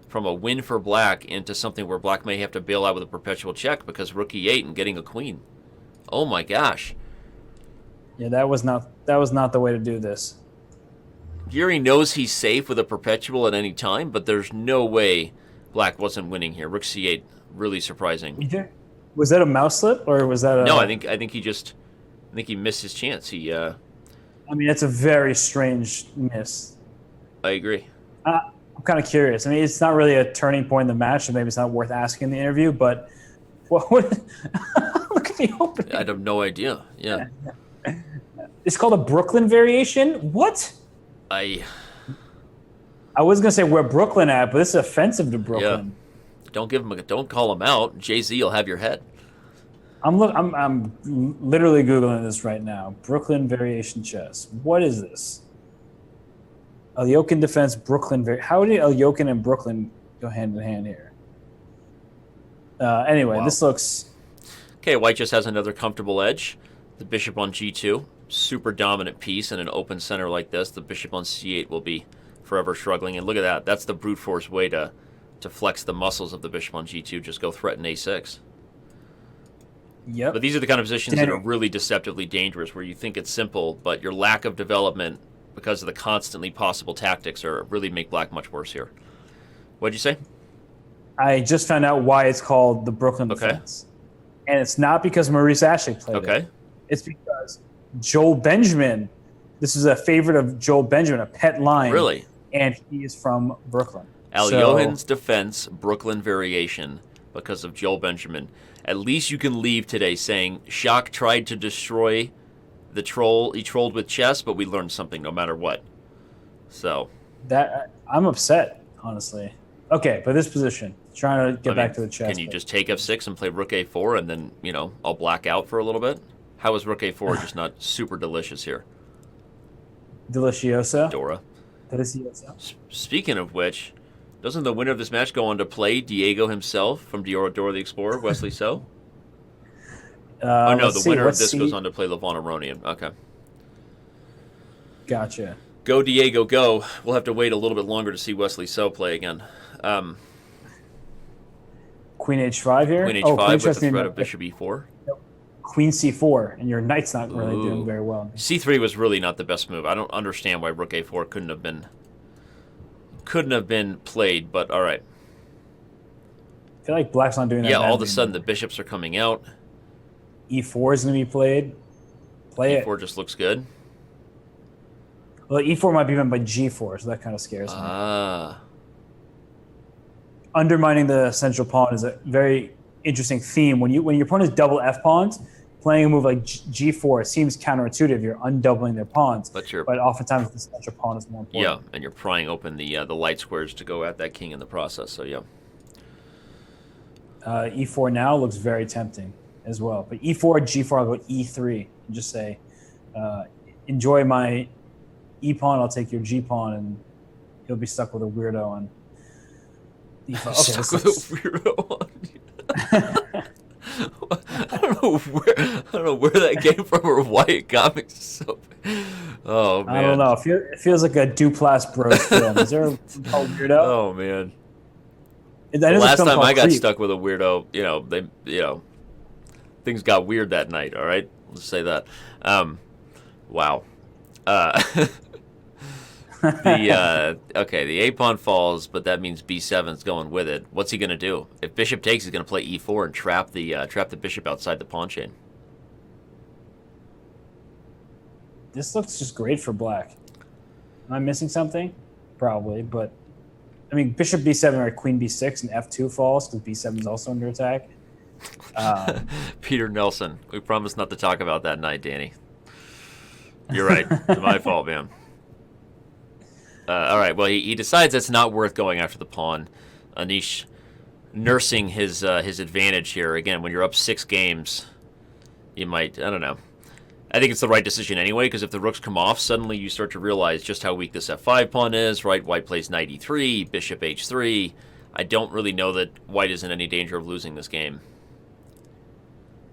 from a win for black into something where black may have to bail out with a perpetual check because rook e8 and getting a queen. Oh my gosh. Yeah, that was not the way to do this. Giri knows he's safe with a perpetual at any time, but there's no way Black wasn't winning here. Rook c8, really surprising. Was that a mouse slip or was that a? No, I think he missed his chance. I mean, it's a very strange miss. I agree. I'm kind of curious. I mean, it's not really a turning point in the match, so maybe it's not worth asking in the interview. But what? Look at the opening. I have no idea. Yeah. It's called a Brooklyn variation. What? I was gonna say where Brooklyn at, but this is offensive to Brooklyn. Yeah. Don't call him out. Jay-Z will have your head. I'm literally Googling this right now. Brooklyn variation chess. What is this? Alyokin defense, Brooklyn. How did Alyokin and Brooklyn go hand in hand here? Anyway, wow. This looks... Okay, white just has another comfortable edge. The bishop on g2. Super dominant piece in an open center like this. The bishop on c8 will be forever struggling. And look at that. That's the brute force way to flex the muscles of the bishop on g2. Just go threaten a6. Yep. But these are the kind of positions that are really deceptively dangerous, where you think it's simple, but your lack of development because of the constantly possible tactics really make Black much worse here. What'd you say? I just found out why it's called the Brooklyn defense. And it's not because Maurice Ashley played it. It's because Joel Benjamin, this is a favorite of Joel Benjamin, a pet line. Really? And he is from Brooklyn. Alyohin's defense, Brooklyn variation, because of Joel Benjamin. At least you can leave today saying, Shak tried to destroy the troll. He trolled with chess, but we learned something no matter what. So I'm upset, honestly. Okay, but this position, trying to get back to the chess. Can you just take f6 and play rook a4 and then, I'll black out for a little bit? How is rook a4 just not super delicious here? Delicioso? Dora. Delicioso. Speaking of which, doesn't the winner of this match go on to play Diego himself from Dora the Explorer, Wesley So? Oh, no, the winner of this goes on to play Levon Aronian. Okay. Gotcha. Go, Diego, go. We'll have to wait a little bit longer to see Wesley So play again. Queen h5 here? Queen h5 with the threat of bishop e4. Nope. Queen c4, and your knight's not really doing very well. c3 was really not the best move. I don't understand why rook a4 couldn't have been played, but all right. I feel like Black's not doing that. Yeah, all of a sudden the bishops are coming out. e4 is going to be played. Play e4 just looks good. Well, e4 might be won by g4, so that kind of scares me. Undermining the central pawn is a very interesting theme. When your opponent is double f pawns, playing a move like g4 seems counterintuitive. You're undoubling their pawns, but oftentimes the central pawn is more important. Yeah, and you're prying open the light squares to go at that king in the process. So yeah. E4 now looks very tempting as well. But e4, g4, I'll go e3 and just say, enjoy my e pawn. I'll take your g pawn, and you'll be stuck with a weirdo on e5. Okay, stuck with a weirdo on. I don't know where that came from or why it got me so. Oh man, I don't know. It feels like a Duplass Bros film. Is there a film called Weirdo? Oh man. The last time I got stuck with a weirdo, things got weird that night. All right, let's say that. Wow. The a pawn falls, but that means b7's going with it. What's he going to do? If bishop takes, he's going to play e4 and trap the bishop outside the pawn chain. This looks just great for Black. Am I missing something? Probably, but I mean, bishop b7 or queen b6 and f2 falls because b7 is also under attack. Peter Nelson, we promised not to talk about that night, Danny. You're right. It's my fault, man. All right. Well, he decides it's not worth going after the pawn. Anish nursing his advantage here. Again, when you're up 6 games, you might, I don't know. I think it's the right decision anyway, because if the rooks come off, suddenly you start to realize just how weak this f5 pawn is, right? White plays knight e3, bishop h3. I don't really know that white is in any danger of losing this game.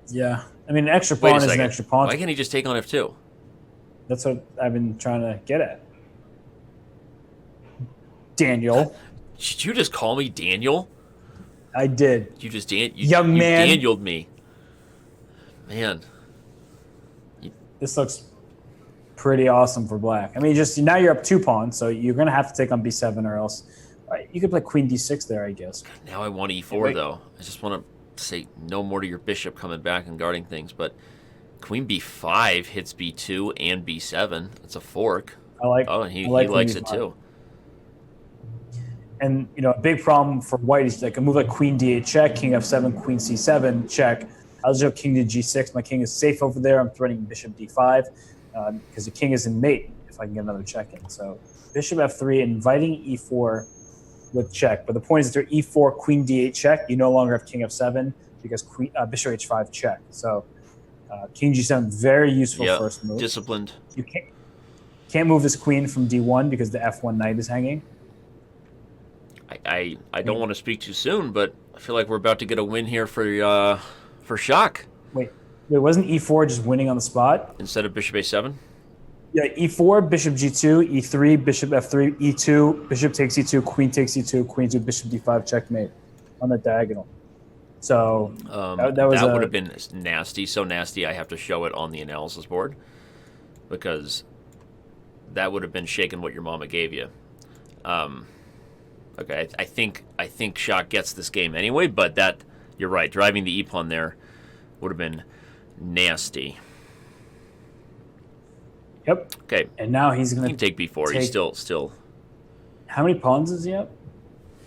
Yeah. I mean, an extra pawn is an extra pawn. Why can't he just take on f2? That's what I've been trying to get at. Daniel. Did you just call me Daniel? I did. You just Young man. You Danieled me. Man. This looks pretty awesome for black. I mean, just now you're up 2 pawns, so you're going to have to take on b7 or else. You could play queen d6 there, I guess. Now I want e4, though. I just want to say no more to your bishop coming back and guarding things, but queen b5 hits b2 and b7. It's a fork. He likes it too. And, a big problem for white is like a move like queen d8 check, king f7, queen c7 check. I'll just go king to g6. My king is safe over there. I'm threatening bishop d5 because the king is in mate if I can get another check in. So bishop f3, inviting e4 with check. But the point is that they're e4, queen d8 check. You no longer have king f7 because bishop h5 check. So king g7, very useful first move. Disciplined. You can't move this queen from d1 because the f1 knight is hanging. I don't want to speak too soon, but I feel like we're about to get a win here for Shak. Wait, wasn't e4 just winning on the spot? Instead of bishop a7? Yeah, e4, bishop g2, e3, bishop f3, e2, bishop takes e2, queen takes e2, queen to bishop d5, checkmate on the diagonal. So that would have been nasty, so nasty I have to show it on the analysis board because that would have been shaking what your mama gave you. Okay, I think Shak gets this game anyway, but you're right. Driving the e-pawn there would have been nasty. Yep. Okay. And now he's going to take b4. He's still. How many pawns is he up?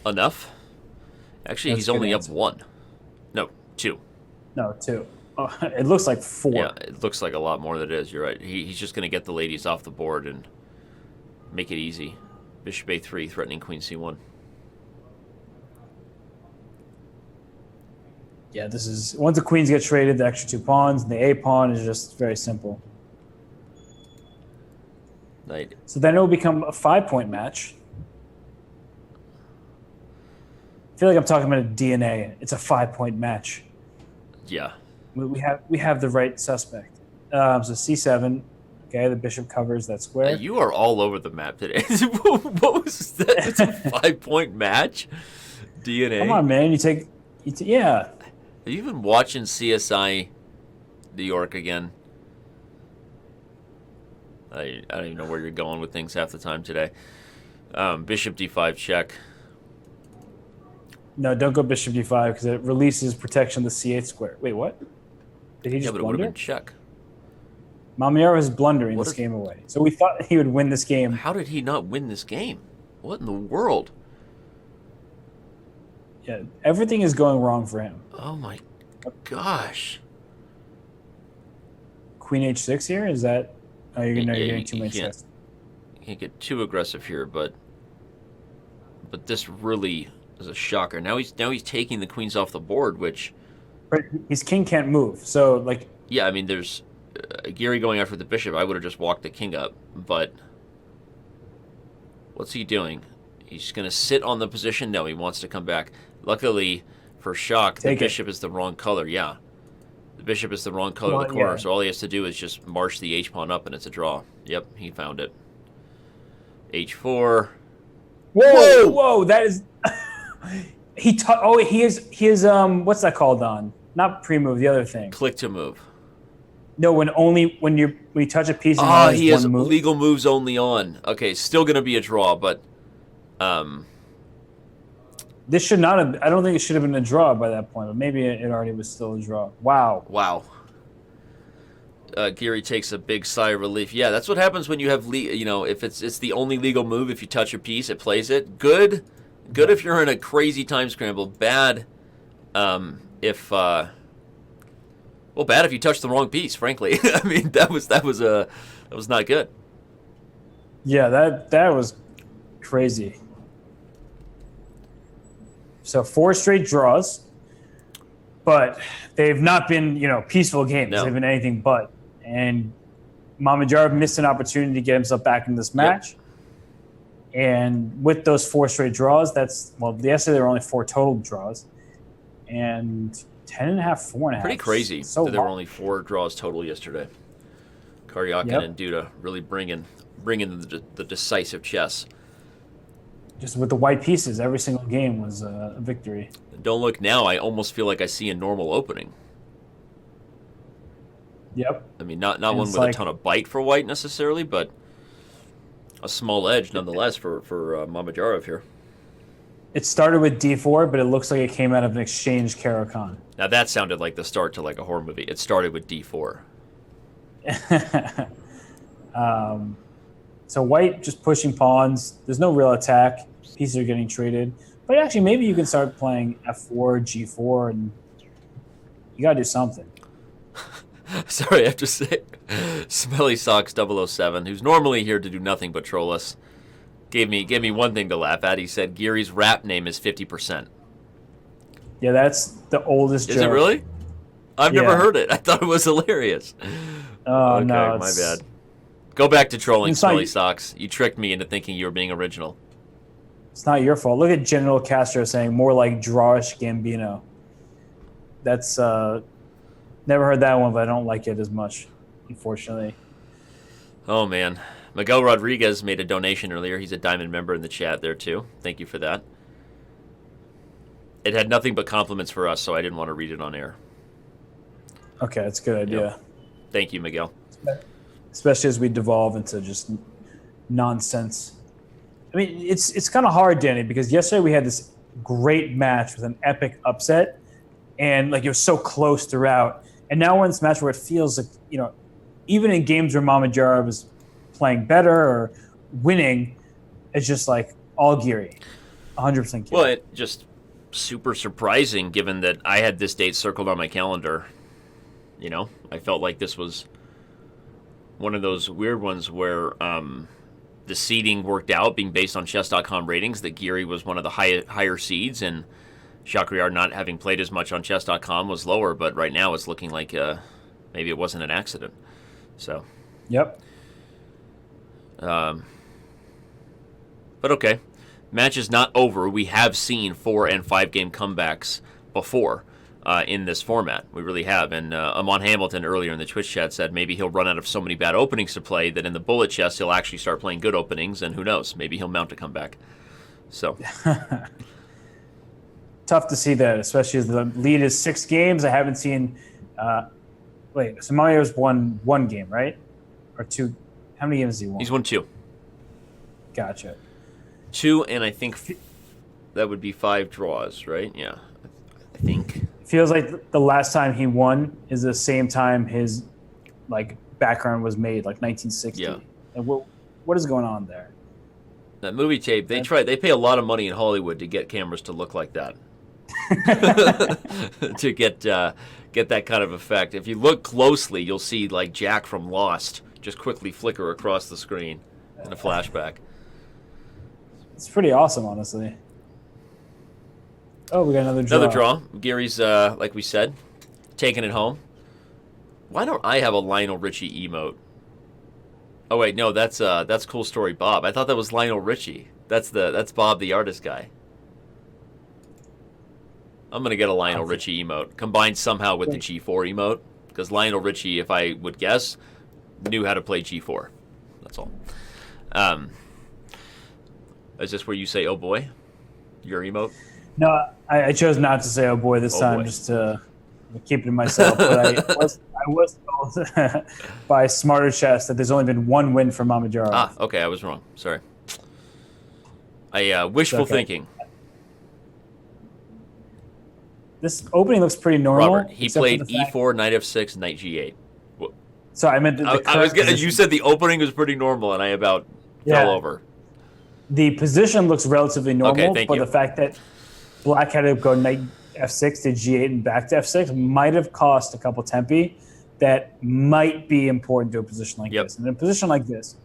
Enough. Actually, he's only up 1. No, 2. No, 2. Oh, it looks like 4. Yeah, it looks like a lot more than it is. You're right. He's just going to get the ladies off the board and make it easy. Bishop a3, threatening queen c1. Yeah, this is once the queens get traded, the extra 2 pawns, and the a pawn is just very simple. Knight. So then it will become a 5-point match. I feel like I'm talking about a DNA. It's a 5-point match. Yeah. We have the right suspect. So c7. Okay, the bishop covers that square. You are all over the map today. What was that? It's a 5-point match. DNA. Come on, man. Yeah. Have you been watching CSI New York again? I don't even know where you're going with things half the time today. Bishop d5 check. No, don't go bishop d5 because it releases protection of the c8 square. Wait, what? Did he just but it would have been check. Mamedyarov is blundering this game away. So we thought he would win this game. How did he not win this game? What in the world? Yeah, everything is going wrong for him. Oh my gosh. Queen h6 here? Is that... Oh, you're getting too much stress. You can't get too aggressive here, but this really is a shocker. Now he's taking the queens off the board, which... But his king can't move, so like... Yeah, I mean, there's... Giri going after the bishop, I would have just walked the king up, but... What's he doing? He's going to sit on the position? No, he wants to come back. Luckily for Shak, the bishop is the wrong color. Yeah. The bishop is the wrong color of the corner, so all he has to do is just march the h-pawn up, and it's a draw. Yep, he found it. h4. Whoa! That is... he is what's that called on? Not pre-move, the other thing. Click to move. No, when you touch a piece. He has legal moves only on. Okay, still going to be a draw, but this should not have. I don't think it should have been a draw by that point, but maybe it already was still a draw. Wow. Giri takes a big sigh of relief. Yeah, that's what happens when you have if it's the only legal move. If you touch a piece, it plays it. Good if you're in a crazy time scramble. Bad if you touch the wrong piece. Frankly, I mean that was not good. Yeah, that was crazy. So 4 straight draws, but they've not been peaceful games. No. They've been anything but. And Mamedyarov missed an opportunity to get himself back in this match. Yep. And with those 4 straight draws, yesterday there were only 4 total draws. And 10.5, 4.5. Pretty crazy that there were only 4 draws total yesterday. Karyakin and Duda really bringing the decisive chess. Just with the white pieces, every single game was a victory. Don't look now. I almost feel like I see a normal opening. Yep. I mean, not And one it's with a like ton of bite for white necessarily, but a small edge nonetheless for Mamedyarov here. it started with D4, but it looks like it came out of an exchange Caro-Kann. Now that sounded like the start to like a horror movie. It started with D4. So white just pushing pawns. There's no real attack. Pieces are getting traded. But actually, maybe you can start playing F4, G4, and you got to do something. Sorry, I have to say, Smelly Socks 007, who's normally here to do nothing but troll us, gave me one thing to laugh at. He said Giri's rap name is 50%. Yeah, that's the oldest joke. Is it really? I've never heard it. I thought it was hilarious. Oh, okay, no. my bad. Go back to trolling, Smelly not, Socks. You tricked me into thinking you were being original. It's not your fault. Look at General Castro saying more like drawish Gambino. That's never heard that one, but I don't like it as much, unfortunately. Oh, man. Miguel Rodriguez made a donation earlier. He's a Diamond member in the chat there, too. Thank you for that. It had nothing but compliments for us, so I didn't want to read it on air. Okay, that's a good idea. Yep. Thank you, Miguel. Especially as we devolve into just nonsense. I mean, it's kind of hard, Danny, because yesterday we had this great match with an epic upset, and like it was so close throughout. And now we're in this match where it feels like, even in games where Mamedyarov is playing better or winning, it's just like all Giri, 100% Giri. Well, it just super surprising given that I had this date circled on my calendar. I felt like this was one of those weird ones where the seeding worked out, being based on Chess.com ratings, that Giri was one of the higher seeds, and Shakhriyar, not having played as much on Chess.com, was lower. But right now it's looking like maybe it wasn't an accident. So. Yep. But okay. Match is not over. We have seen 4 and 5 game comebacks before in this format. We really have. And Amon Hamilton earlier in the Twitch chat said maybe he'll run out of so many bad openings to play that in the bullet chest he'll actually start playing good openings, and who knows, maybe he'll mount a comeback. So tough to see that, especially as the lead is 6 games. I haven't seen so Mario's won 1 game, right? Or 2. How many games has he won? He's won 2. Gotcha. 2, and I think that would be 5 draws, right? Yeah, I think. Feels like the last time he won is the same time his background was made, like 1960. Yeah. And what is going on there? That movie tape, they pay a lot of money in Hollywood to get cameras to look like that. To get that kind of effect. If you look closely, you'll see like Jack from Lost just quickly flicker across the screen in a flashback. It's pretty awesome, honestly. Oh, we got another draw. Another draw. Gary's, like we said, taking it home. Why don't I have a Lionel Richie emote? Oh wait, no, that's Cool Story Bob. I thought that was Lionel Richie. That's Bob the artist guy. I'm gonna get a Lionel Richie emote combined somehow with the G4 emote, because Lionel Richie, if I would guess, knew how to play G4. That's all. Is this where you say "Oh boy"? Your emote? No, I chose not to say "Oh boy" this time, just to keep it to myself. But I was told by Smarter Chess that there's only been 1 win for Mamedyarov. Ah, okay, I was wrong. Sorry. Wishful thinking. This opening looks pretty normal. Robert, he played E4, Knight F6, Knight G8. So I meant you said the opening was pretty normal, and I about fell over. The position looks relatively normal, Okay, but the fact that Black had to go Knight F6 to G8 and back to F6 might have cost a couple tempi that might be important to a position like this. And in a position like this,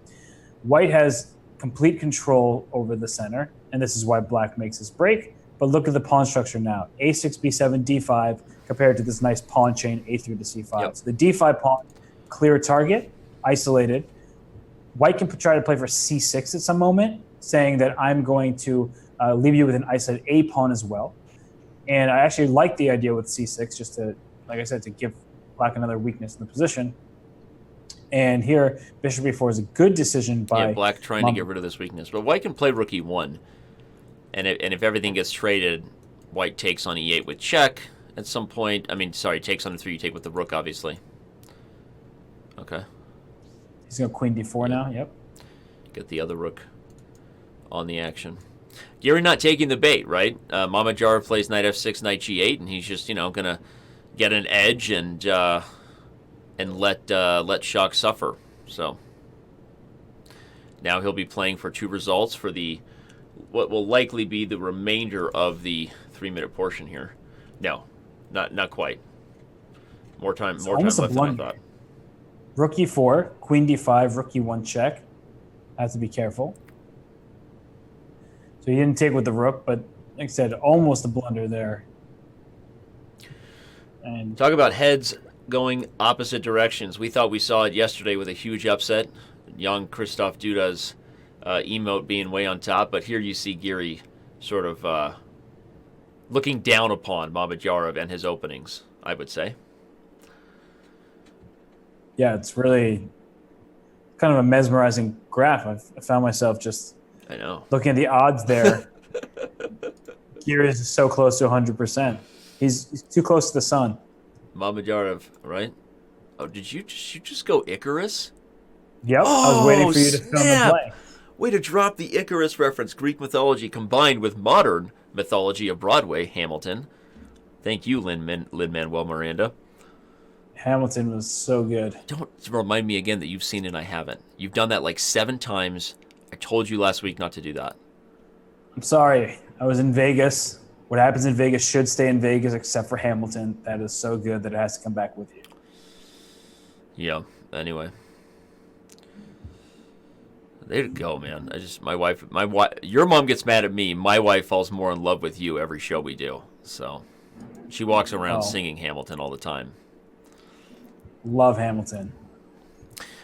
White has complete control over the center, and this is why Black makes his break. But look at the pawn structure now. A6, B7, D5 compared to this nice pawn chain A3 to C5. Yep. So the D5 pawn, clear target, isolated. White can try to play for C6 at some moment, saying that I'm going to leave you with an isolated A pawn as well. And I actually like the idea with C6, just to, like I said, to give Black another weakness in the position. And here, Bishop E4 is a good decision by Black trying to get rid of this weakness. But White can play Rook E1. And if everything gets traded, White takes on E8 with check at some point. Takes on the 3 you take with the Rook, obviously. Okay. He's going queen d4 now. Yep. Get the other rook on the action. Gary not taking the bait, right? Mamedyarov plays knight f6, knight g8, and he's just gonna get an edge and let Shak suffer. So now he'll be playing for 2 results for what will likely be the remainder of the 3-minute portion here. No, not quite. More time left than I thought. Rook e4, queen d5, rook e1 check. Have to be careful. So he didn't take with the rook, but like I said, almost a blunder there. And talk about heads going opposite directions. We thought we saw it yesterday with a huge upset. Young Christoph Duda's emote being way on top, but here you see Giri sort of looking down upon Mamedyarov and his openings, I would say. Yeah, it's really kind of a mesmerizing graph. I found myself just looking at the odds there. Giri is so close to 100%. He's too close to the sun. Mamedyarov, right? Oh, did you just go Icarus? Yep, I was waiting for you to film the play. Way to drop the Icarus reference. Greek mythology combined with modern mythology of Broadway, Hamilton. Thank you, Lin-Manuel Miranda. Hamilton was so good. Don't remind me again that you've seen it and I haven't. You've done that like 7 times. I told you last week not to do that. I'm sorry. I was in Vegas. What happens in Vegas should stay in Vegas except for Hamilton. That is so good that it has to come back with you. Yeah, anyway. There you go, man. My wife, your mom gets mad at me. My wife falls more in love with you every show we do. So she walks around singing Hamilton all the time. Love Hamilton.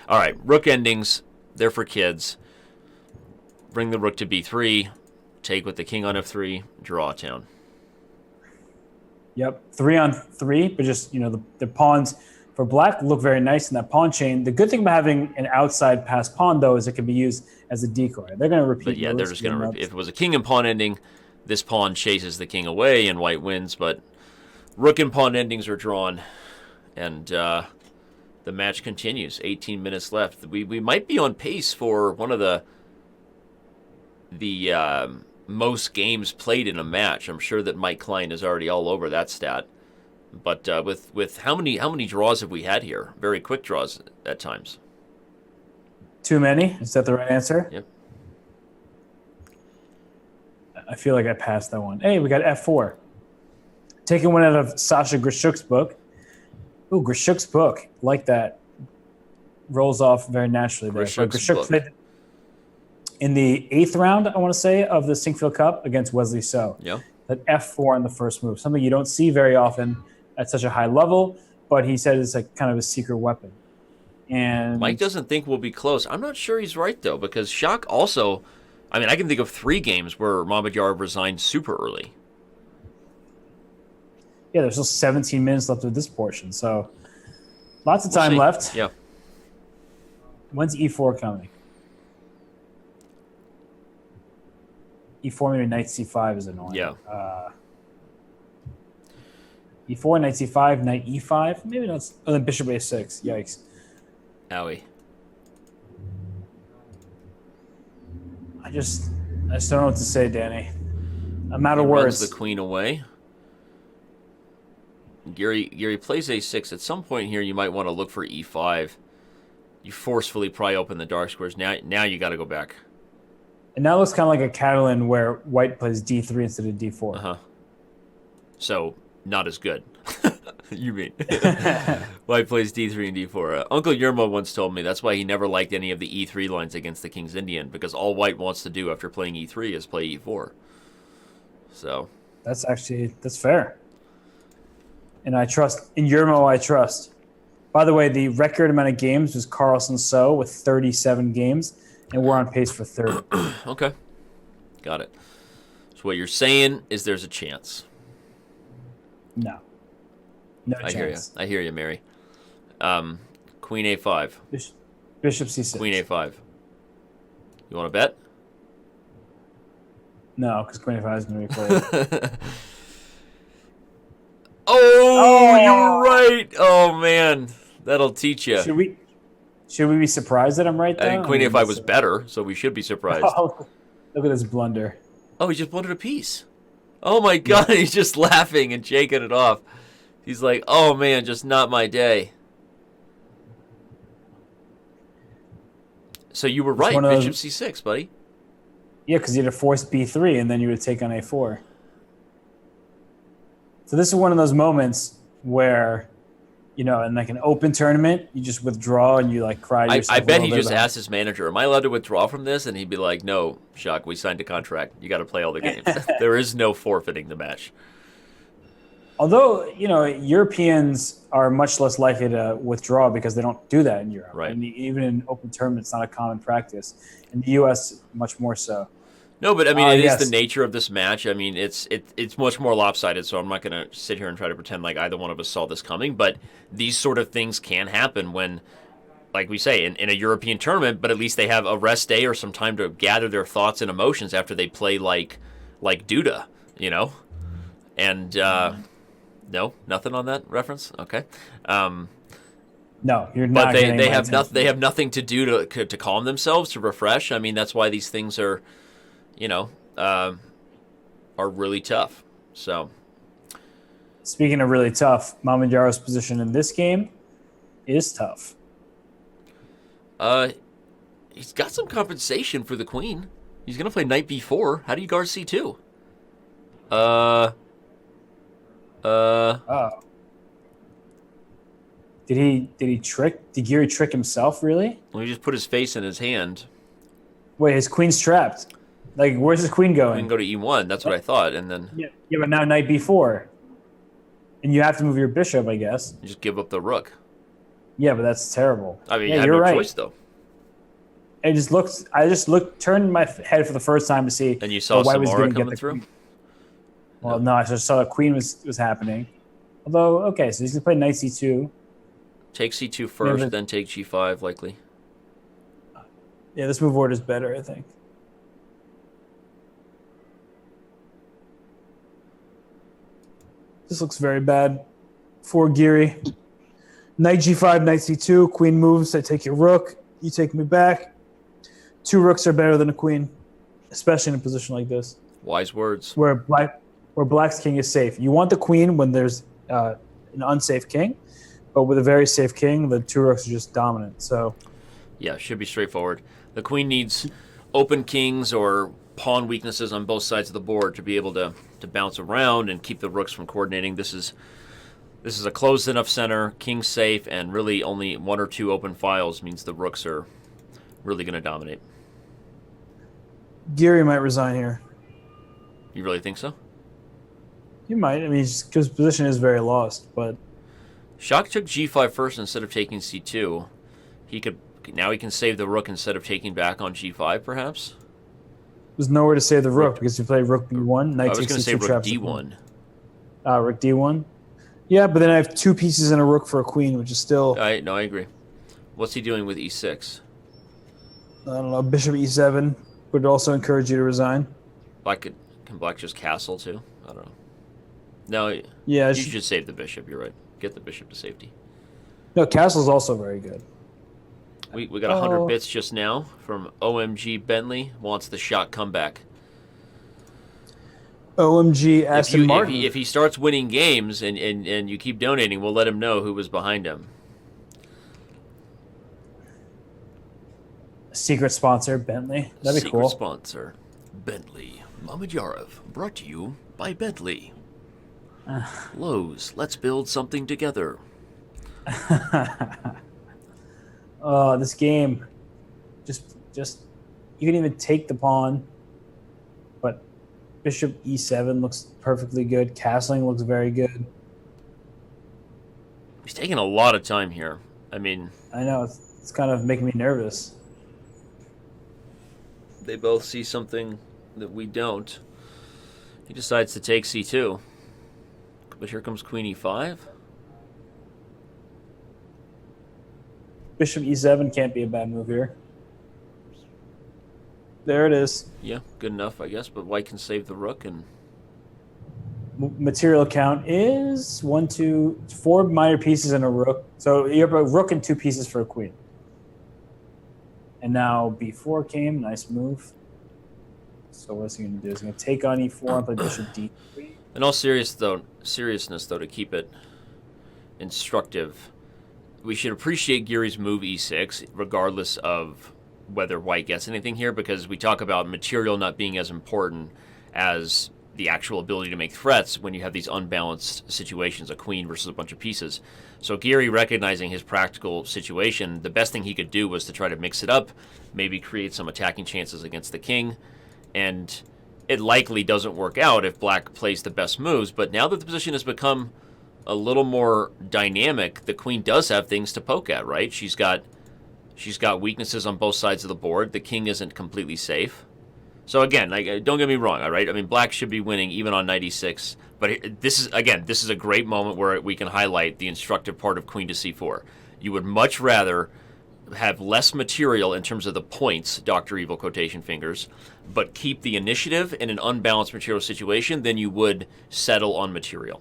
All right, rook endings. They're for kids. Bring the rook to b3. Take with the king on f3. Draw a town. Yep, 3 on 3, but just the pawns for black look very nice in that pawn chain. The good thing about having an outside passed pawn, though, is it can be used as a decoy. They're going to repeat. But yeah, they're just going to repeat. If it was a king and pawn ending, this pawn chases the king away and white wins. But rook and pawn endings are drawn, and the match continues. 18 minutes left. We might be on pace for one of the most games played in a match. I'm sure that Mike Klein is already all over that stat. But with how many draws have we had here? Very quick draws at times. Too many? Is that the right answer? Yep. I feel like I passed that one. Hey, we got F4. Taking one out of Sasha Grishuk's book. Ooh, Grishuk's book. Like that. Rolls off very naturally there. Grishuk played in the 8th round, I want to say, of the Sinkfield Cup against Wesley So. Yeah. That F4 in the first move. Something you don't see very often at such a high level, but he said it's like kind of a secret weapon. And Mike doesn't think we'll be close. I'm not sure he's right, though, because Shak also... I mean, I can think of 3 games where Mamedyarov resigned super early. Yeah, there's still 17 minutes left of this portion, so lots of time left. Yeah. When's E4 coming? E4, maybe knight C5 is annoying. Yeah. E4, knight C5, knight E5. Maybe not. Oh, then bishop A6. Yikes. Owie. I just don't know what to say, Danny. I'm out of words. words. The queen away. Giri plays A6. At some point here, you might want to look for E5. You forcefully pry open the dark squares. Now you got to go back. And that looks kind of like a Catalan where white plays D3 instead of D4. Uh-huh. So, not as good. You mean. White plays D3 and D4. Uncle Yermo once told me that's why he never liked any of the E3 lines against the King's Indian, because all white wants to do after playing E3 is play E4. So. That's fair. And I trust. In Yermo, I trust. By the way, the record amount of games was Carlson So with 37 games. And we're on pace for 30. Okay. Got it. So what you're saying is there's a chance. No chance. I hear you, Mary. Queen A5. Bishop C6. Queen A5. You want to bet? No, because Queen A5 is going to be played. Oh, you're right. Oh, man. That'll teach you. Should we be surprised that I'm right, though? I mean, queen a5 was better, so we should be surprised. Oh, look at this blunder. Oh, he just blundered a piece. Oh my god, he's just laughing and shaking it off. He's like, oh man, just not my day. So you were right, bishop c6, buddy. Yeah, because you had to force b3, and then you would take on a4. So this is one of those moments where, in like an open tournament, you just withdraw and you like cry yourself. I bet he just asked his manager, am I allowed to withdraw from this? And he'd be like, no, Shak, we signed a contract. You got to play all the games. There is no forfeiting the match. Although, Europeans are much less likely to withdraw because they don't do that in Europe. Right. And even in open tournaments, it's not a common practice. In the U.S., much more so. No, but I mean, it is the nature of this match. I mean, it's much more lopsided, so I'm not going to sit here and try to pretend like either one of us saw this coming. But these sort of things can happen when, like we say, in a European tournament, but at least they have a rest day or some time to gather their thoughts and emotions after they play like Duda, And, no, nothing on that reference? Okay. No, you're not. But they have nothing to do to calm themselves, to refresh. I mean, that's why these things are, are really tough. So, speaking of really tough, Mamedyarov's position in this game is tough. He's got some compensation for the queen. He's going to play knight b4. How do you guard c2? Did Giri trick himself, really? Well, he just put his face in his hand. Wait, his queen's trapped. Like, where's his queen going? Queen go to e1. That's what I thought, and then yeah, but now knight b4, and you have to move your bishop, I guess. You just give up the rook. Yeah, but that's terrible. I mean, yeah, you had you're no right. choice though. I just looked, turned my head for the first time to see. And you saw Samara coming through. Well, no, I just saw the queen was happening. Although, okay, so he's gonna play knight c2. Take c2 first, then take g5 likely. Yeah, this move order is better, I think. This looks very bad for Giri. Knight g5, knight c2, queen moves, I take your rook, you take me back. 2 rooks are better than a queen, especially in a position like this. Wise words. Where black's king is safe. You want the queen when there's an unsafe king, but with a very safe king, the 2 rooks are just dominant. So, yeah, should be straightforward. The queen needs open kings or pawn weaknesses on both sides of the board to be able to bounce around and keep the rooks from coordinating. This is a closed enough center, king safe, and really only 1 or 2 open files means the rooks are really going to dominate. Giri might resign here. You really think so? He might. I mean, because his position is very lost. But Shak took g5 first instead of taking c2. He can save the rook instead of taking back on g5, perhaps. There's nowhere to save the rook because you play rook b1. Knight I was going to say rook d1. Rook d1. Yeah, but then I have 2 pieces and a rook for a queen, which is still. I agree. What's he doing with e6? I don't know. Bishop e7 would also encourage you to resign. Can black just castle too? I don't know. No, yeah, you should save the bishop. You're right. Get the bishop to safety. No, castle's also very good. We got 100 bits just now from OMG Bentley wants the shot comeback. OMG Aston Martin. If he starts winning games and you keep donating, we'll let him know who was behind him. Secret sponsor, Bentley. That'd be cool. Secret sponsor, Bentley. Mamedyarov, brought to you by Bentley. Lowe's, let's build something together. Oh, this game. Just you can even take the pawn, but bishop e7 looks perfectly good. Castling looks very good. He's taking a lot of time here. I mean, I know it's kind of making me nervous. They both see something that we don't. He decides to take c2. But here comes queen e5. Bishop e7 can't be a bad move here. There it is. Yeah, good enough, I guess. But white can save the rook. And material count is 1, 2, 4 minor pieces and a rook. So you have a rook and 2 pieces for a queen. And now b4 came. Nice move. So what's he going to do? He's going to take on e4 and play bishop d3. In all seriousness, though, to keep it instructive, we should appreciate Giri's move e6, regardless of whether white gets anything here, because we talk about material not being as important as the actual ability to make threats when you have these unbalanced situations, a queen versus a bunch of pieces. So Giri, recognizing his practical situation, the best thing he could do was to try to mix it up, maybe create some attacking chances against the king, and it likely doesn't work out if black plays the best moves. But now that the position has become a little more dynamic, the queen does have things to poke at, right? She's got weaknesses on both sides of the board. The king isn't completely safe. So again, don't get me wrong, all right? I mean, black should be winning even on knight e6. But this is a great moment where we can highlight the instructive part of queen to c4. You would much rather have less material in terms of the points, Dr. Evil quotation fingers, but keep the initiative in an unbalanced material situation than you would settle on material.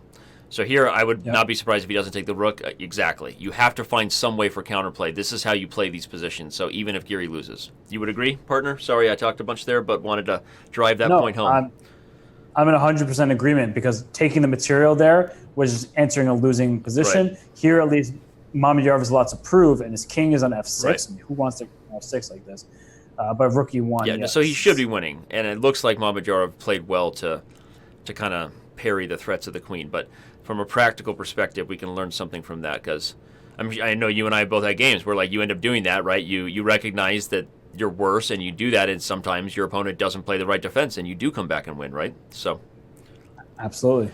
So here, I would not be surprised if he doesn't take the rook. Exactly. You have to find some way for counterplay. This is how you play these positions. So even if Giri loses. You would agree, partner? Sorry, I talked a bunch there, but wanted to drive that point home. I'm in 100% agreement, because taking the material there was just entering a losing position. Right. Here, at least, Mamedyarov has a lot to prove, and his king is on f6. Right. I mean, who wants to f6 like this? But rook e1. Yeah, so he should be winning. And it looks like Mamedyarov played well to kind of parry the threats of the queen. But from a practical perspective, we can learn something from that, because I know you and I both had games where you end up doing that, right? You recognize that you're worse, and you do that, and sometimes your opponent doesn't play the right defense, and you do come back and win, right? So, absolutely.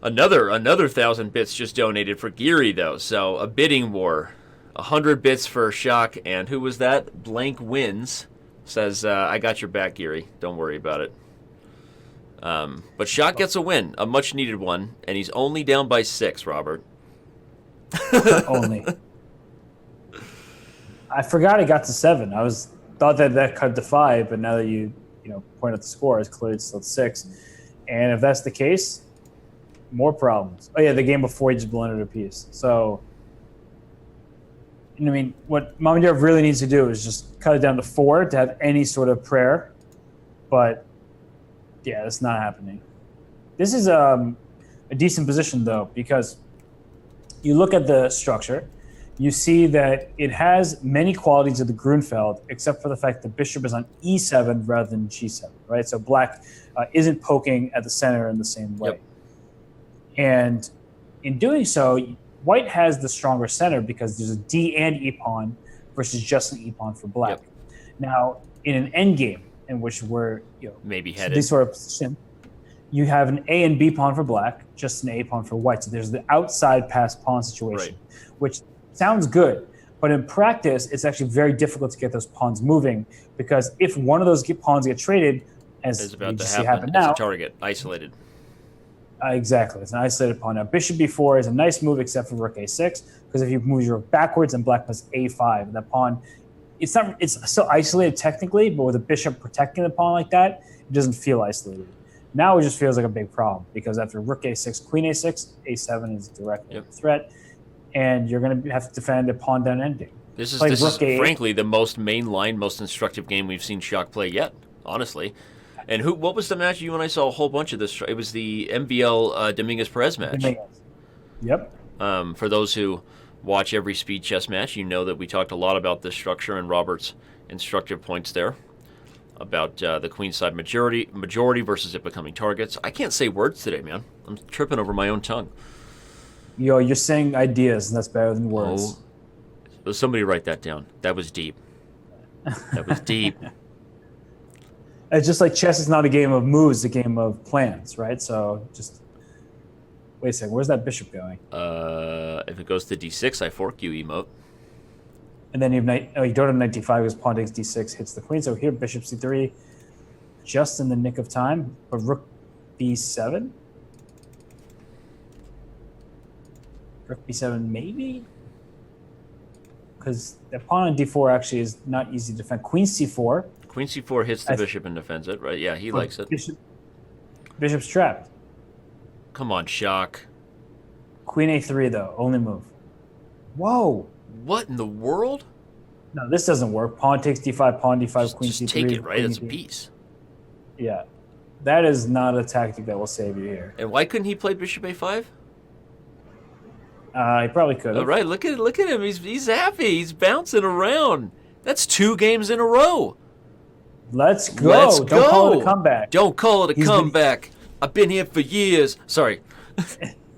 Another 1,000 bits just donated for Giri, though. So a bidding war, 100 bits for Shak, and who was that? Blank Wins says, "I got your back, Giri. Don't worry about it." But Shak gets a win, a much-needed one, and he's only down by 6, Robert. Only. I forgot he got to 7. I thought that cut to 5, but now that you point out the score, it's clearly still at 6. And if that's the case, more problems. Oh yeah, the game before he just blundered a piece. So, what Mamedyarov really needs to do is just cut it down to 4 to have any sort of prayer. But yeah, that's not happening. This is a decent position, though, because you look at the structure, you see that it has many qualities of the Grunfeld, except for the fact the bishop is on e7 rather than g7, right? So black isn't poking at the center in the same way. Yep. And in doing so, white has the stronger center because there's a d and e pawn versus just an e pawn for black. Yep. Now, in an endgame, in which we're maybe headed this sort of position, you have an a and b pawn for black, just an a pawn for white. So there's the outside pass pawn situation, which sounds good, but in practice, it's actually very difficult to get those pawns moving, because if one of those pawns get traded, as about to happen now, it's a target isolated. Exactly, it's an isolated pawn. Now, bishop b4 is a nice move, except for rook a6, because if you move your rook backwards, and black plays a5, and that pawn, it's still isolated technically, but with a bishop protecting the pawn like that, it doesn't feel isolated. Now it just feels like a big problem, because after rook a6, queen a6, a7 is directly a threat, and you're going to have to defend a pawn down ending. This is frankly the most mainline, most instructive game we've seen Shak play yet, honestly. And what was the match you and I saw a whole bunch of this? It was the MVL Dominguez-Perez match. Yep. For those who watch every speed chess match, you know that we talked a lot about this structure and Robert's instructive points there about the queenside majority versus it becoming targets. I can't say words today, man. I'm tripping over my own tongue. You're saying ideas, and that's better than words. Oh, somebody write that down. That was deep. That was deep. It's just like chess is not a game of moves, it's a game of plans, right? So just wait a second. Where's that bishop going? If it goes to d6, I fork you, emote. And then you have you don't have knight d5 because pawn takes d6 hits the queen. So here, bishop c3, just in the nick of time. But rook b7? Rook b7 maybe? Because the pawn on d4 actually is not easy to defend. Queen c4. Queen c4 hits the bishop and defends it, right? Yeah, he likes it. Bishop's trapped. Come on, Shak. Queen a3, though. Only move. Whoa. What in the world? No, this doesn't work. Pawn takes d5, pawn d5, queen Just c3. take it, right? queen It's a d3. piece. Yeah. That is not a tactic that will save you here. And why couldn't he play bishop a5? He probably could All have. right, look at him. He's happy. He's bouncing around. That's 2 games in a row. Let's go. Let's Don't go. call it a comeback. Don't call it a comeback. I've been here for years. Sorry.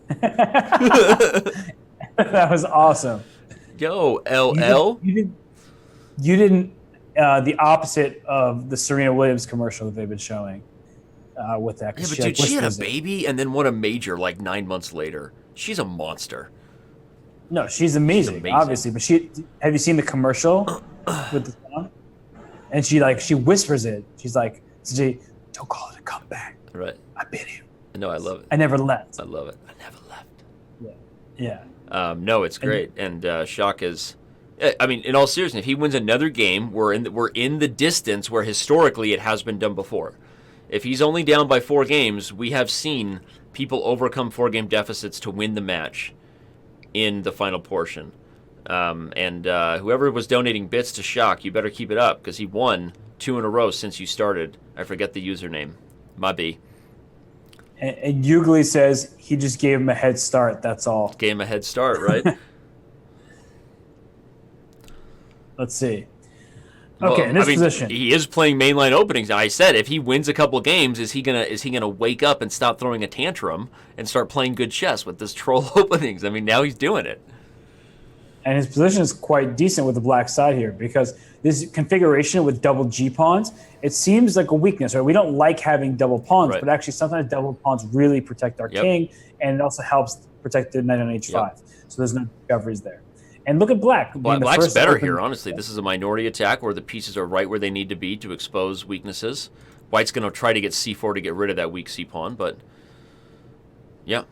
That was awesome. Yo, LL. You didn't the opposite of the Serena Williams commercial that they've been showing with that. Yeah, but dude, she had a baby and then won a major like 9 months later. She's a monster. No, she's amazing, obviously. But have you seen the commercial with the song? And she whispers it. She's like, "Don't call it a comeback. Right. I've been here. No, I love it. I never left." I love it. I never left. Yeah. No, it's great. And Shak is. I mean, in all seriousness, if he wins another game, we're in the distance where historically it has been done before. If he's only down by 4 games, we have seen people overcome 4-game deficits to win the match in the final portion. And whoever was donating bits to Shak, you better keep it up because he won 2 in a row since you started. I forget the username. Mabi. And Ugly says he just gave him a head start. That's all. Gave him a head start, right? Let's see. Okay, in this position, he is playing mainline openings. Now, I said if he wins a couple games, is he gonna wake up and stop throwing a tantrum and start playing good chess with this troll openings? I mean, now he's doing it. And his position is quite decent with the black side here because this configuration with double G pawns, it seems like a weakness, right? We don't like having double pawns, right. but actually sometimes double pawns really protect our king, and it also helps protect the knight on h5. Yep. So there's no discoveries there. And look at black. Black's better here, honestly. This is a minority attack where the pieces are right where they need to be to expose weaknesses. White's going to try to get c4 to get rid of that weak c-pawn, but yeah.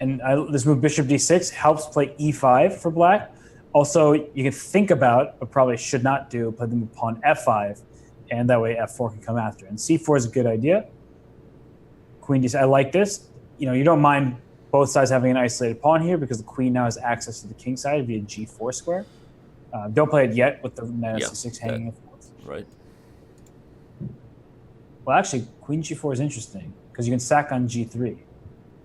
And this move bishop d6 helps play e5 for black. Also, you can think about, but probably should not do, play the move pawn f5, and that way f4 can come after. And c4 is a good idea. Queen d6, I like this. You don't mind both sides having an isolated pawn here because the queen now has access to the king side via g4 square. Don't play it yet with the knight on c6 hanging. Right. Well, actually, queen g4 is interesting because you can sack on g3.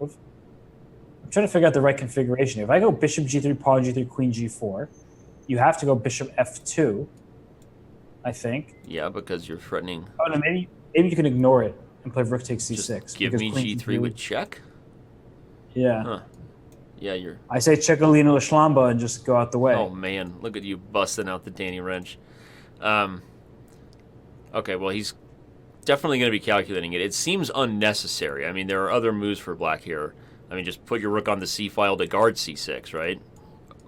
I'm trying to figure out the right configuration. If I go bishop g3, pawn g3, queen g4, you have to go bishop f2, I think. Yeah, because you're threatening. Oh, no, maybe you can ignore it and play rook takes c6. Just give me g3 with check? Yeah. Huh. Yeah, I say Checolino Shlamba and just go out the way. Oh, man. Look at you busting out the Danny wrench. Okay, well, he's definitely going to be calculating it. It seems unnecessary. I mean, there are other moves for black here. I mean, just put your rook on the c file to guard c6, right?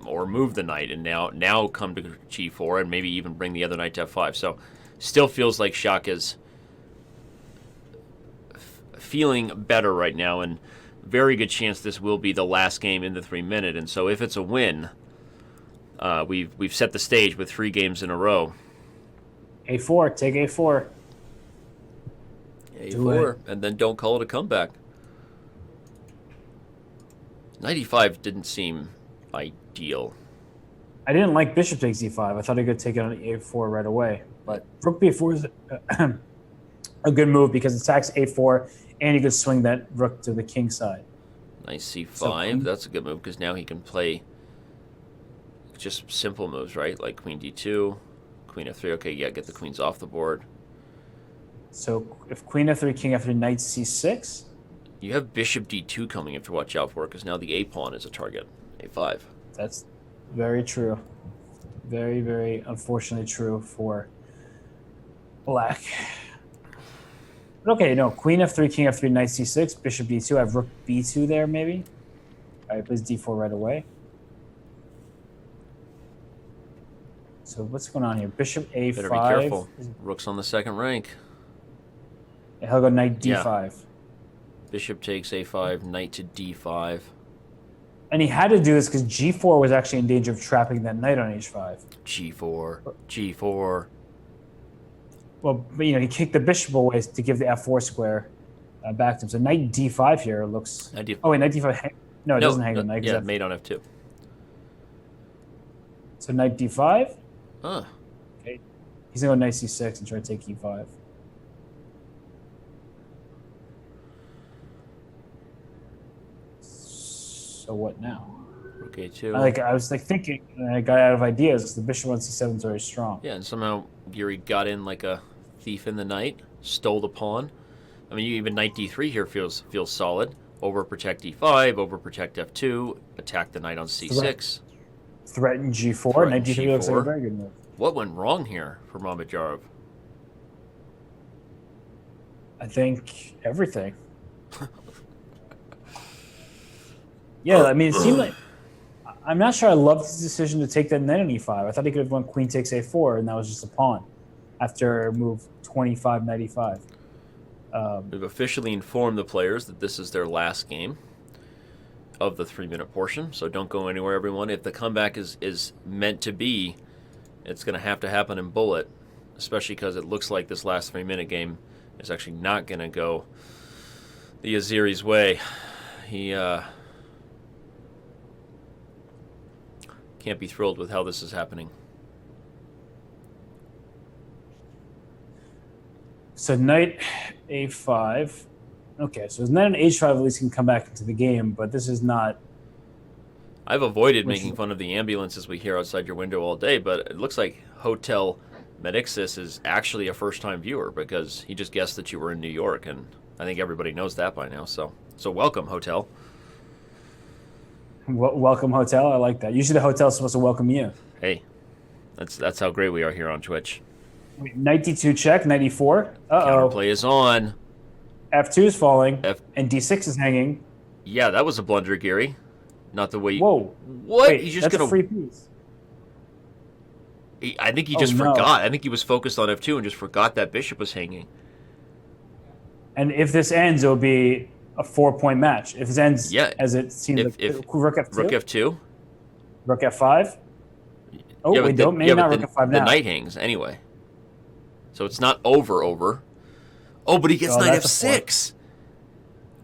Or move the knight and now come to g4 and maybe even bring the other knight to f5. So still feels like Shak is feeling better right now, and very good chance this will be the last game in the 3-minute. And so if it's a win, we've set the stage with 3 games in a row. a4, take a4. a4, and then don't call it a comeback. Knight e5 didn't seem ideal. I didn't like bishop takes e5. I thought I could take it on a4 right away. But rook b4 is a good move because it attacks a4, and you could swing that rook to the king side. Nice c5. That's a good move because now he can play just simple moves, right? Like queen d2, queen f3. Okay, yeah, get the queens off the board. So if queen f3, king f3, knight c6... You have bishop d2 coming in to watch out for because now the a pawn is a target. a5. That's very true. Very, very unfortunately true for black. Okay, no, queen f3, king f3, knight c6, bishop d2. I have rook b2 there, maybe. All right, plays d4 right away. So what's going on here? Bishop a5. Better be careful. Rook's on the second rank. Yeah, he'll go knight d5. Yeah. Bishop takes a5, knight to d5. And he had to do this because g4 was actually in danger of trapping that knight on h5. g4. Well, but, he kicked the bishop away to give the f4 square back to him. So knight d5 here looks... Oh, wait, knight d5... No, it doesn't hang the knight. Yeah, mate on f2. So knight d5. Huh. Okay. He's going to go knight c6 and try to take e5. So what now? Rook a2. I was thinking, and I got out of ideas because the bishop on c7 is very strong. Yeah, and somehow Giri got in like a thief in the night, stole the pawn. I mean, even knight d3 here feels solid. Overprotect e5, overprotect f2, attack the knight on c6. Threaten g4. Knight d3 looks like a very good move. What went wrong here for Mamedyarov? I think everything. Yeah, I mean, it seemed like... I'm not sure I loved his decision to take that knight on e5. I thought he could have won queen takes a4, and that was just a pawn after move 25, knight e5. We've officially informed the players that this is their last game of the 3-minute portion, so don't go anywhere, everyone. If the comeback is meant to be, it's going to happen in bullet, especially because it looks like this last 3-minute game is actually not going to go the Azeri's way. He can't be thrilled with how this is happening. So knight a5. Okay, so his knight on h5 at least can come back into the game, but this is not... I've avoided making fun of the ambulances we hear outside your window all day, but it looks like Hotel Medixis is actually a first-time viewer because he just guessed that you were in New York, and I think everybody knows that by now. So welcome, Hotel. Welcome, Hotel. I like that. Usually the hotel's supposed to welcome you. Hey, that's how great we are here on Twitch. Knight d2 check, knight e4. Counterplay is on. f2 is falling, and d6 is hanging. Yeah, that was a blunder, Giri. Not the way you... Whoa. What? Wait, He's just that's a free piece. I think he just forgot. I think he was focused on f2 and just forgot that bishop was hanging. And if this ends, it'll be a 4-point match. If this ends as it seems rook f2? Rook f2? Rook f5? Oh, wait, don't. Maybe not rook f5 now. The knight hangs anyway. So it's not over. Oh, but he gets knight f6.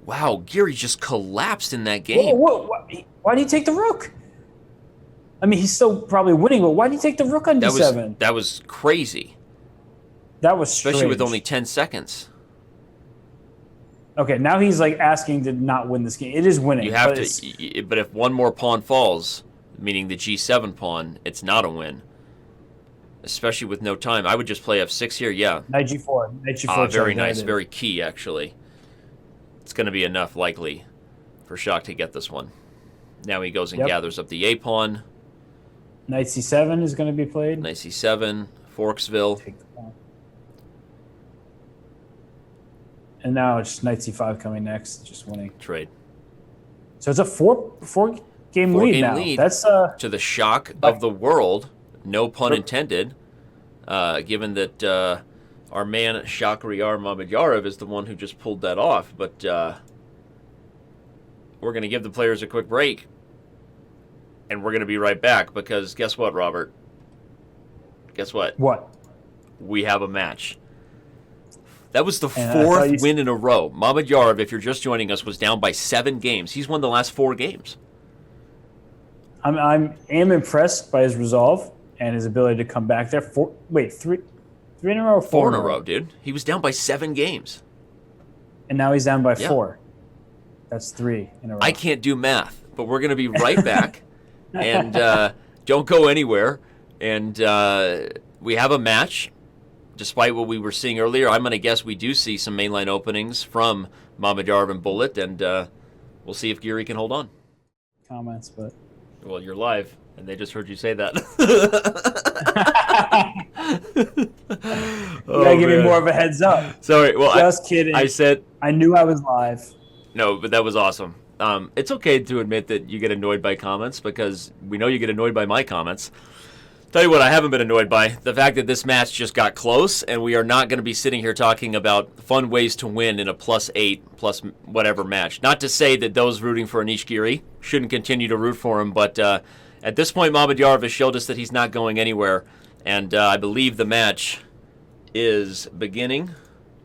Wow, Giri just collapsed in that game. Why did he take the rook? I mean, he's still probably winning, but why did he take the rook on d7? That was crazy. That was strange. Especially with only 10 seconds. Okay, now he's like asking to not win this game. It is winning. You have to, but if one more pawn falls, meaning the g7 pawn, it's not a win. Especially with no time. I would just play f6 here, yeah. Knight g4. Knight g4. Very nice, very key, actually. It's going to be enough, likely, for Shak to get this one. Now he goes and gathers up the a-pawn. Knight c7 is going to be played. Knight c7, Forksville. Take the pawn. And now it's knight c5 coming next, just winning. Trade. So it's a four-game lead now. That's to the shock of the world, no pun intended, given that our man Shakhriyar Mamedyarov is the one who just pulled that off. But we're going to give the players a quick break. And we're going to be right back because guess what, Robert? Guess what? What? We have a match. That was the fourth win in a row. Mamedyarov, if you're just joining us, was down by 7 games. He's won the last 4 games. I am impressed by his resolve and his ability to come back there. Three in a row or 4 in a row, dude. He was down by 7 games. And now he's down by 4. That's 3 in a row. I can't do math, but we're going to be right back. And don't go anywhere. And we have a match. Despite what we were seeing earlier, I'm going to guess we do see some mainline openings from Mamedyarov and Bullet, and we'll see if Giri can hold on. Comments, but... Well, you're live, and they just heard you say that. You gotta give me more of a heads up. Sorry, well, just kidding. I knew I was live. No, but that was awesome. It's okay to admit that you get annoyed by comments, because we know you get annoyed by my comments. Tell you what I haven't been annoyed by, the fact that this match just got close, and we are not going to be sitting here talking about fun ways to win in a +8, plus whatever match. Not to say that those rooting for Anish Giri shouldn't continue to root for him, but at this point, Mamedyarov has showed us that he's not going anywhere, and I believe the match is beginning.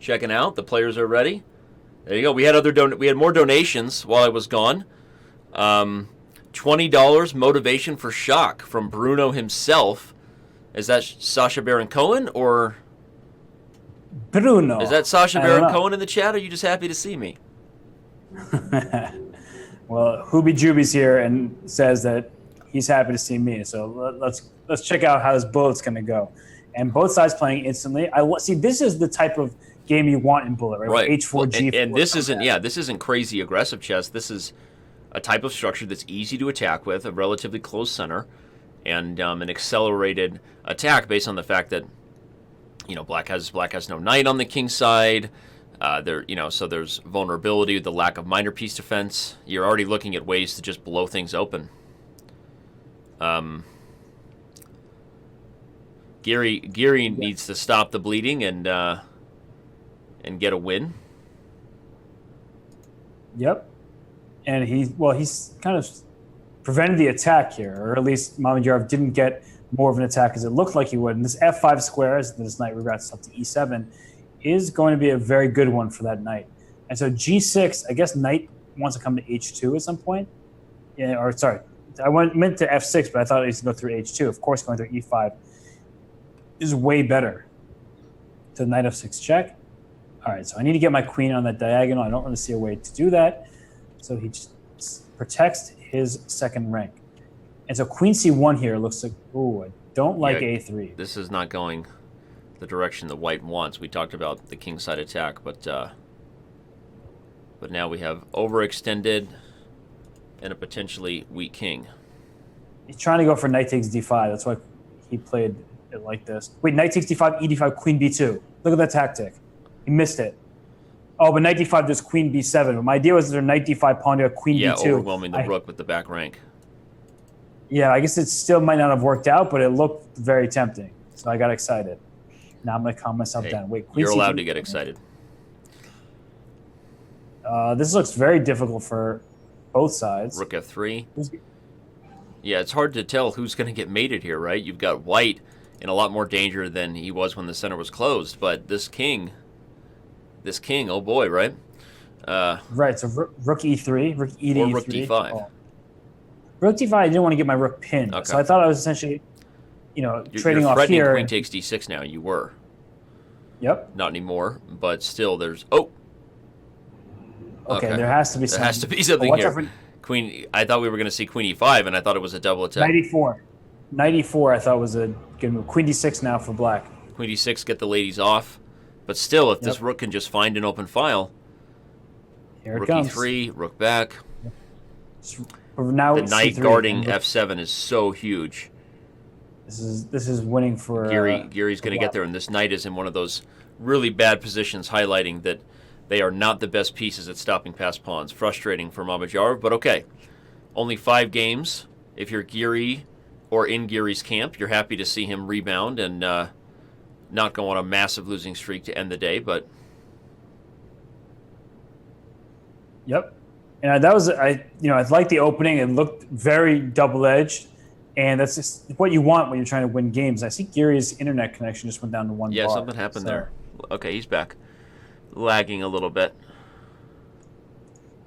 Checking out, the players are ready. There you go. We had more donations while I was gone. $20 motivation for Shak from Bruno himself. Is that Sacha Baron Cohen, or Bruno. is that Sacha Baron Cohen in the chat? Or are you just happy to see me? Well, Hooby Jooby's here and says that he's happy to see me. So let's check out how this bullet's going to go. And both sides playing instantly. See, this is the type of game you want in bullet, right? Right. H4, G4. And this isn't crazy aggressive chess. This is a type of structure that's easy to attack with, a relatively close center, and an accelerated attack based on the fact that black has no knight on the king side. So there's vulnerability with the lack of minor piece defense. You're already looking at ways to just blow things open. Giri needs to stop the bleeding and get a win. Yep. And he's kind of prevented the attack here, or at least Mamedyarov didn't get more of an attack as it looked like he would. And this F5 square, as this knight regrets up to E7, is going to be a very good one for that knight. And so G6, I guess knight wants to come to H2 at some point. Yeah, or sorry, I meant to F6, but I thought it used to go through H2. Of course, going through E5 is way better. To knight F6 check. All right, so I need to get my queen on that diagonal. I don't really see a way to do that. So he just protects his second rank. And so queen C1 here looks like, I don't like A3. This is not going the direction that white wants. We talked about the king side attack, but now we have overextended and a potentially weak king. He's trying to go for knight takes D5. That's why he played it like this. Wait, knight takes D5, E5, queen B2. Look at that tactic. He missed it. Oh, but knight D5 does queen B7. But my idea was that knight D5 pawn to queen B2. Yeah, overwhelming the rook with the back rank. Yeah, I guess it still might not have worked out, but it looked very tempting. So I got excited. Now I'm going to calm myself down. Wait, queen you're allowed to get excited. This looks very difficult for both sides. Rook F3. Yeah, it's hard to tell who's going to get mated here, right? You've got white in a lot more danger than he was when the center was closed, but this king, oh boy, right? Right, so rook E3, rook E to or E3. rook D5. Oh. Rook D5, I didn't want to get my rook pinned. Okay. So I thought I was essentially, trading you're off here. Queen takes D6 now. You were. Yep. Not anymore, but still there's... Oh! Okay, there has to be something. There has to be something here. Queen, I thought we were going to see Queen E5, and I thought it was a double attack. 94. 94 I thought was a good move. Queen D6 now for black. Queen D6, get the ladies off. But still, if this rook can just find an open file... Here it rook comes. E3, rook back. Now the knight guarding F7 is so huge. This is winning for Giri's going to get there, and this knight is in one of those really bad positions, highlighting that they are not the best pieces at stopping past pawns. Frustrating for Mamedyarov, but okay. Only 5 games. If you're Giri or in Giri's camp, you're happy to see him rebound and not go on a massive losing streak to end the day, but... Yep. And that was, I liked the opening. It looked very double-edged, and that's just what you want when you're trying to win games. I see Giri's internet connection just went down to 1 bar. Yeah, something happened there. Okay, he's back. Lagging a little bit.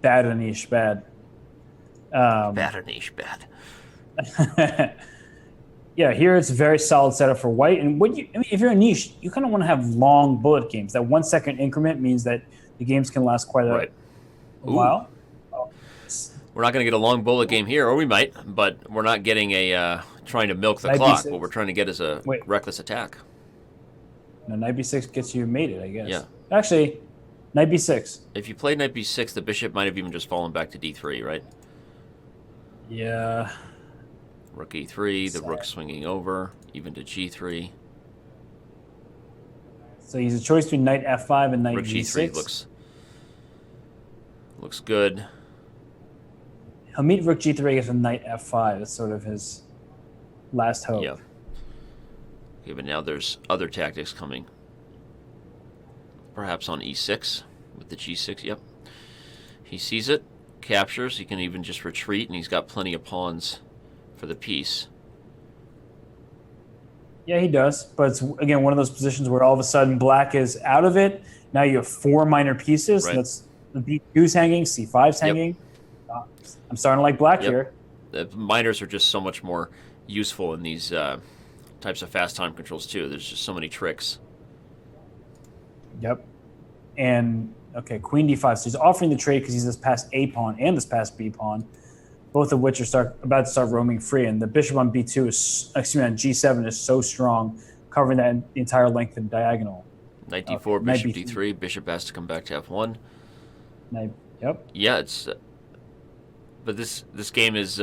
Bad Anish, bad. Bad Anish, bad. Yeah, here it's a very solid setup for white. And if you're Anish, you kind of want to have long bullet games. That 1 second increment means that the games can last quite a while. We're not going to get a long bullet game here, or we might, but we're not getting a trying to milk the clock. What we're trying to get is a reckless attack. No, knight b6 gets you mated, I guess. Yeah. Actually, knight b6. If you played knight b6, the bishop might have even just fallen back to d3, right? Yeah. Rook e3, the rook swinging over, even to g3. So he's a choice between knight f5 and knight rook g6. g3 looks good. He'll meet rook g3 against a knight f5. That's sort of his last hope. Yeah. Okay, but now there's other tactics coming. Perhaps on e6 with the g6. Yep. He sees it, captures. He can even just retreat, and he's got plenty of pawns for the piece. Yeah, he does. But it's, again, one of those positions where all of a sudden black is out of it. Now you have 4 minor pieces. Right. That's the b2's hanging, c5's hanging. I'm starting to like black here. The minors are just so much more useful in these types of fast time controls too. There's just so many tricks. Yep. And, okay, queen d5. So he's offering the trade because he's this past A pawn and this past B pawn, both of which are about to start roaming free. And the bishop on B2 is, on G7 is so strong, covering that entire length of diagonal. Knight D4, bishop D3. Bishop has to come back to F1. Yep. Yeah, it's... but this game is...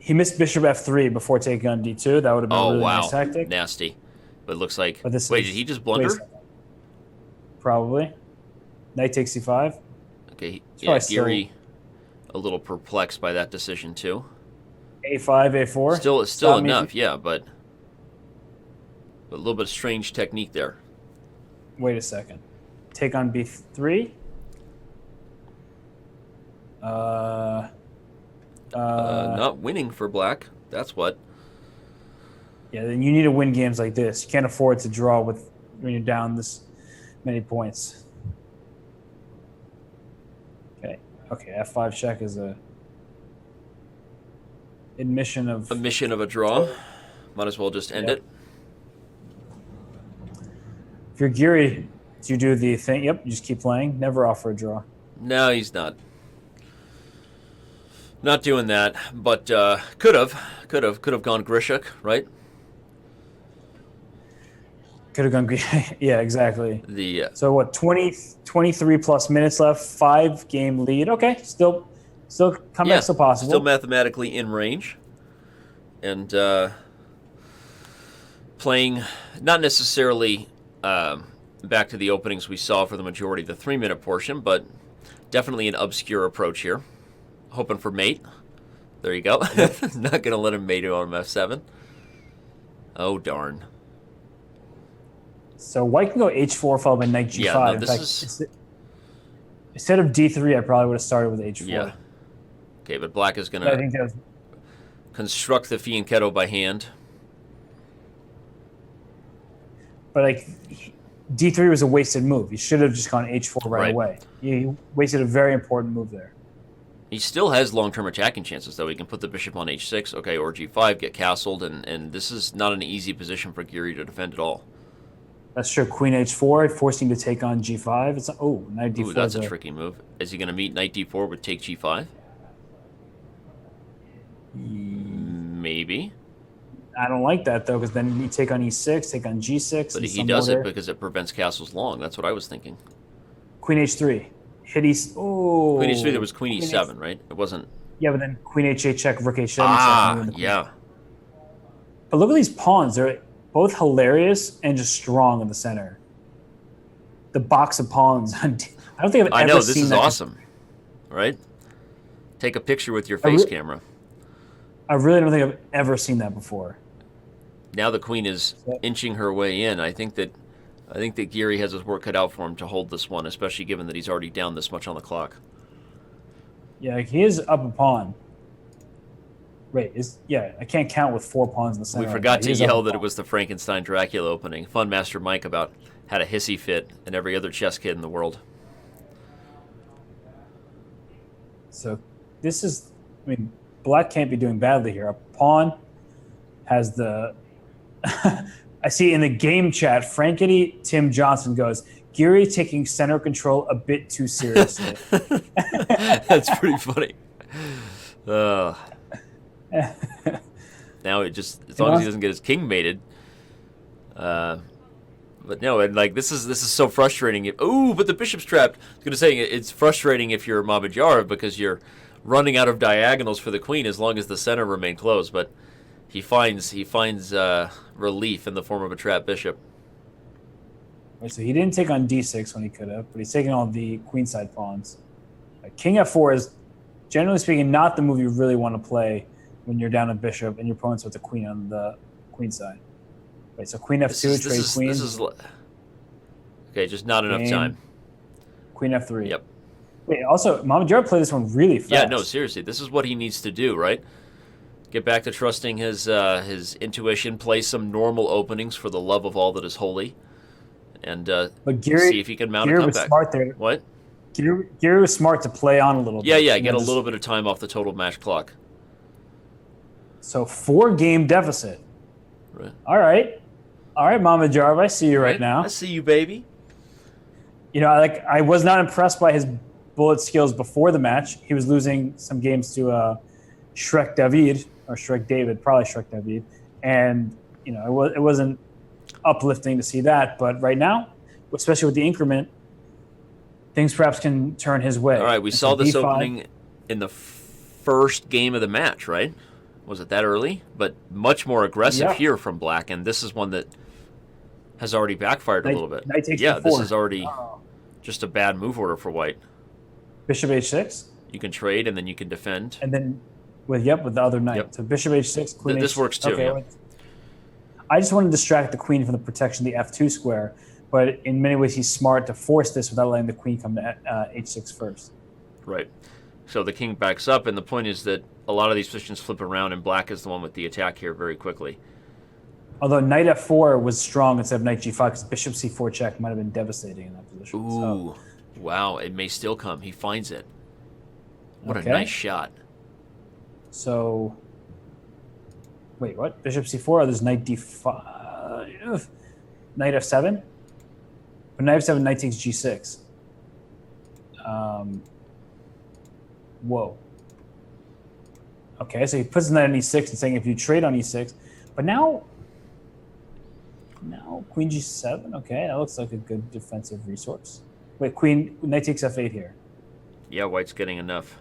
He missed bishop F3 before taking on D2. That would have been a really nice tactic. Nasty. But it looks like... But wait, did he just blunder? Probably. Knight takes C5. Okay, yeah, Giri a little perplexed by that decision too. A5, A4. Still enough, yeah, but a little bit of strange technique there. Wait a second. Take on B3. Not winning for black. That's what. Yeah, then you need to win games like this. You can't afford to draw when you're down this many points. Okay, F5 check is a admission of a draw. Might as well just end it. If you're Giri, you do the thing. Yep, you just keep playing. Never offer a draw. No, he's not. Not doing that, but could have gone Grishuk, right? Could have gone, yeah, exactly. So what, 23 plus minutes left, 5-game lead. Okay, still comeback's still possible. Still mathematically in range. And playing not necessarily back to the openings we saw for the majority of the 3-minute portion, but definitely an obscure approach here. Hoping for mate. There you go. Not going to let him mate on F7. Oh, darn. So white can go H4 followed by Knight G5. Yeah, in fact, instead of D3, I probably would have started with H4. Yeah. Okay, but black is going to construct the fianchetto by hand. But like D3 was a wasted move. He should have just gone H4 right away. He wasted a very important move there. He still has long-term attacking chances, though. He can put the bishop on H6, okay, or G5, get castled, and this is not an easy position for Giri to defend at all. That's true. Queen H4, forcing to take on G5. It's Knight D4. Ooh, that's a tricky move. Is he going to meet Knight D4 with take G5? Maybe. I don't like that, though, because then you take on E6, take on G6. But he does it because it prevents castles long. That's what I was thinking. Queen H3. Hit E... Oh. Queen H3, there was Queen E7, right? It wasn't... Yeah, but then Queen H8 check, Rook H7 check. Yeah. But look at these pawns. They're both hilarious and just strong in the center. The box of pawns. I don't think I've ever seen that. I know, this is awesome. Right? Take a picture with your face camera. I really don't think I've ever seen that before. Now the queen is inching her way in. I think that Giri has his work cut out for him to hold this one, especially given that he's already down this much on the clock. Yeah, he is up a pawn. Wait, I can't count with 4 pawns in the center. We forgot to yell that it was the Frankenstein Dracula opening. Fun Master Mike about had a hissy fit and every other chess kid in the world. So this is, black can't be doing badly here. A pawn has the... I see in the game chat, Frankity Tim Johnson goes, Giri taking center control a bit too seriously. That's pretty funny. Now it just, as long as he doesn't get his king mated. But no, and like this is so frustrating. But the bishop's trapped. I was going to say it's frustrating if you're Mamedyarov because you're running out of diagonals for the queen as long as the center remain closed. But he finds relief in the form of a trapped bishop. Right, so he didn't take on D6 when he could have, but he's taking all the queenside pawns. King F4 is, generally speaking, not the move you really want to play when you're down a bishop and your opponent's with the queen on the queen side. Right, so Queen F2, trade queen. Okay, just not enough time. Queen F3. Yep. Wait, also, Mamedyarov played this one really fast. Yeah, no, seriously, this is what he needs to do, right? Get back to trusting his intuition, play some normal openings for the love of all that is holy, and see if he can mount a comeback. Was smart there. What? Giri was smart to play on a little bit. Yeah, get a little bit of time off the total match clock. So 4-game deficit. Right. All right, Mamedyarov, I see you right now. I see you, baby. I was not impressed by his bullet skills before the match. He was losing some games to Shrek David, probably Shrek David, and it wasn't uplifting to see that. But right now, especially with the increment, things perhaps can turn his way. All right, we saw this opening in the first game of the match, right? Was it that early? But much more aggressive here from Black, and this is one that has already backfired a little bit. Knight takes this is already just a bad move order for White. Bishop h6. You can trade, and then you can defend. And then with the other knight. Yep. So bishop h6, queen This works too. Okay, yeah. I just want to distract the queen from the protection of the f2 square, but in many ways he's smart to force this without letting the queen come to h6 first. Right. So the king backs up, and the point is that a lot of these positions flip around, and Black is the one with the attack here very quickly. Although knight f4 was strong instead of knight g5, because bishop c4 check might have been devastating in that position. Ooh, wow, it may still come. He finds it. What a nice shot. So, wait, what? Bishop c4, there's knight d5, knight f7? But knight f7, knight takes g6. Whoa. Okay, so he puts the knight on e6 and saying if you trade on e6, but now queen g7. Okay, that looks like a good defensive resource. Wait, knight takes f8 here. Yeah, White's getting enough.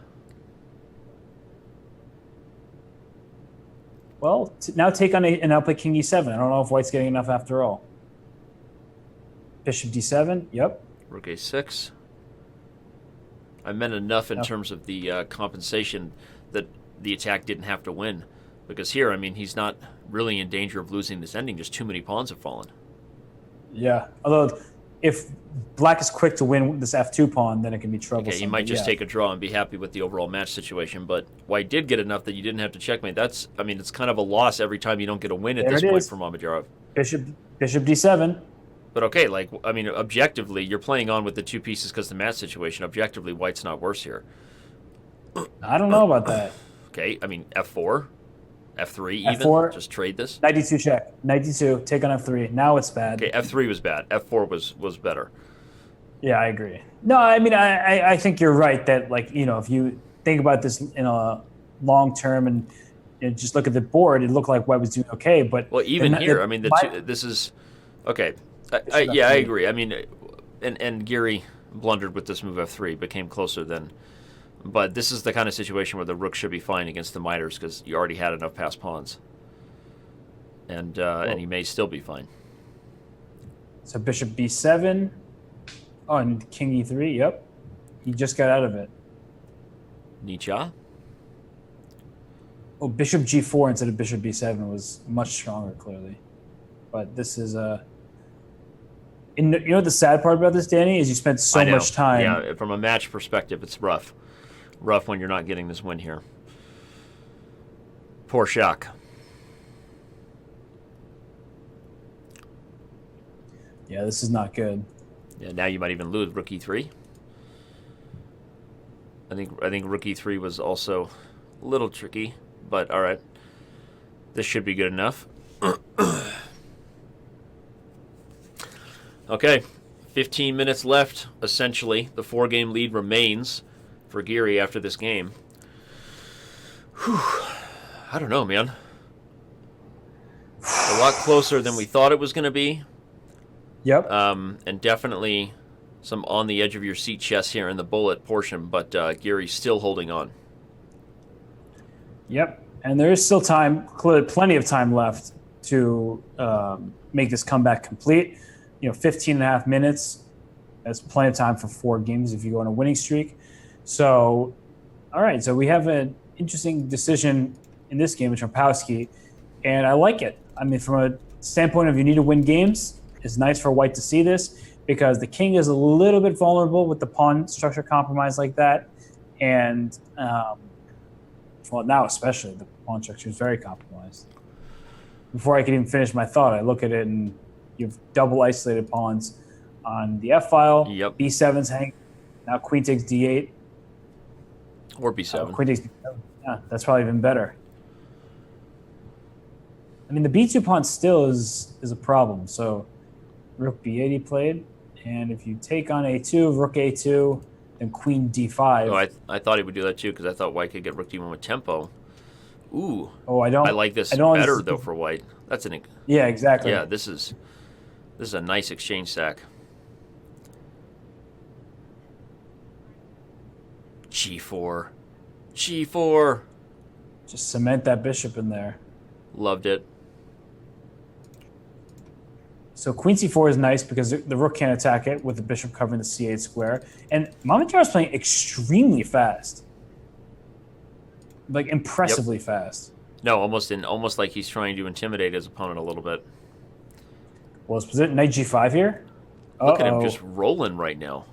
Well, now take on and now play king e7. I don't know if White's getting enough after all. Bishop d7. Yep. Rook a6. I meant enough in terms of the compensation that the attack didn't have to win. Because here, I mean, he's not really in danger of losing this ending. Just too many pawns have fallen. Yeah. Although, if Black is quick to win this f2 pawn, then it can be troublesome. Okay, he might just take a draw and be happy with the overall match situation. But White did get enough that you didn't have to checkmate. It's kind of a loss every time you don't get a win at this point for Mamedyarov. Bishop d7. But okay, objectively, you're playing on with the two pieces because the match situation. Objectively, White's not worse here. I don't know about that. Okay, f4, f3 even. F4, just trade this. Knight d2 check. Knight d2, take on f3. Now it's bad. Okay, f3 was bad. f4 was better. Yeah, I agree. No, I think you're right that if you think about this in a long term and just look at the board, it looked like White was doing okay. But even here, this is okay. I agree. And Giri blundered with this move f3, became closer then. But this is the kind of situation where the rook should be fine against the miters because you already had enough passed pawns. And he may still be fine. So bishop b7. Oh, and king e3. Yep. He just got out of it. Nietzsche. Oh, bishop g4 instead of bishop b7 was much stronger, clearly. But this is you know what the sad part about this, Danny, is you spent so much time. Yeah, from a match perspective, it's rough. Rough when you're not getting this win here. Poor Shak. Yeah, this is not good. Yeah, now you might even lose rook e3. I think rook e3 was also a little tricky, but all right. This should be good enough. Okay, 15 minutes left, essentially. The 4-game lead remains for Giri after this game. Whew. I don't know, man. A lot closer than we thought it was going to be. Yep. And definitely some on the edge of your seat chess here in the bullet portion, but Giri's still holding on. Yep. And there is still time, plenty of time left to make this comeback complete. 15 and a half minutes. That's plenty of time for 4 games if you go on a winning streak. So, all right. So we have an interesting decision in this game with Trapowski, and I like it. From a standpoint of you need to win games, it's nice for White to see this because the king is a little bit vulnerable with the pawn structure compromise like that. And, now especially, the pawn structure is very compromised. Before I could even finish my thought, I look at it and you have double isolated pawns on the f file. Yep. B7's hanging. Now queen takes d8. Or b7. Queen takes b7. Yeah, that's probably even better. I mean, the b2 pawn still is a problem. So rook b8 he played. And if you take on a2, rook a2, then queen d5. Oh, I thought he would do that too because I thought white could get rook d1 with tempo. Ooh. Oh, I like this don't better though for white. That's an Yeah, exactly. Yeah, this is a nice exchange stack. G4. G4. Just cement that bishop in there. Loved it. So queen c4 is nice because the rook can't attack it with the bishop covering the c8 square. And Mamedyarov is playing extremely fast. Like, impressively fast. No, almost like he's trying to intimidate his opponent a little bit. Well, is it knight g5 here? Look at him just rolling right now.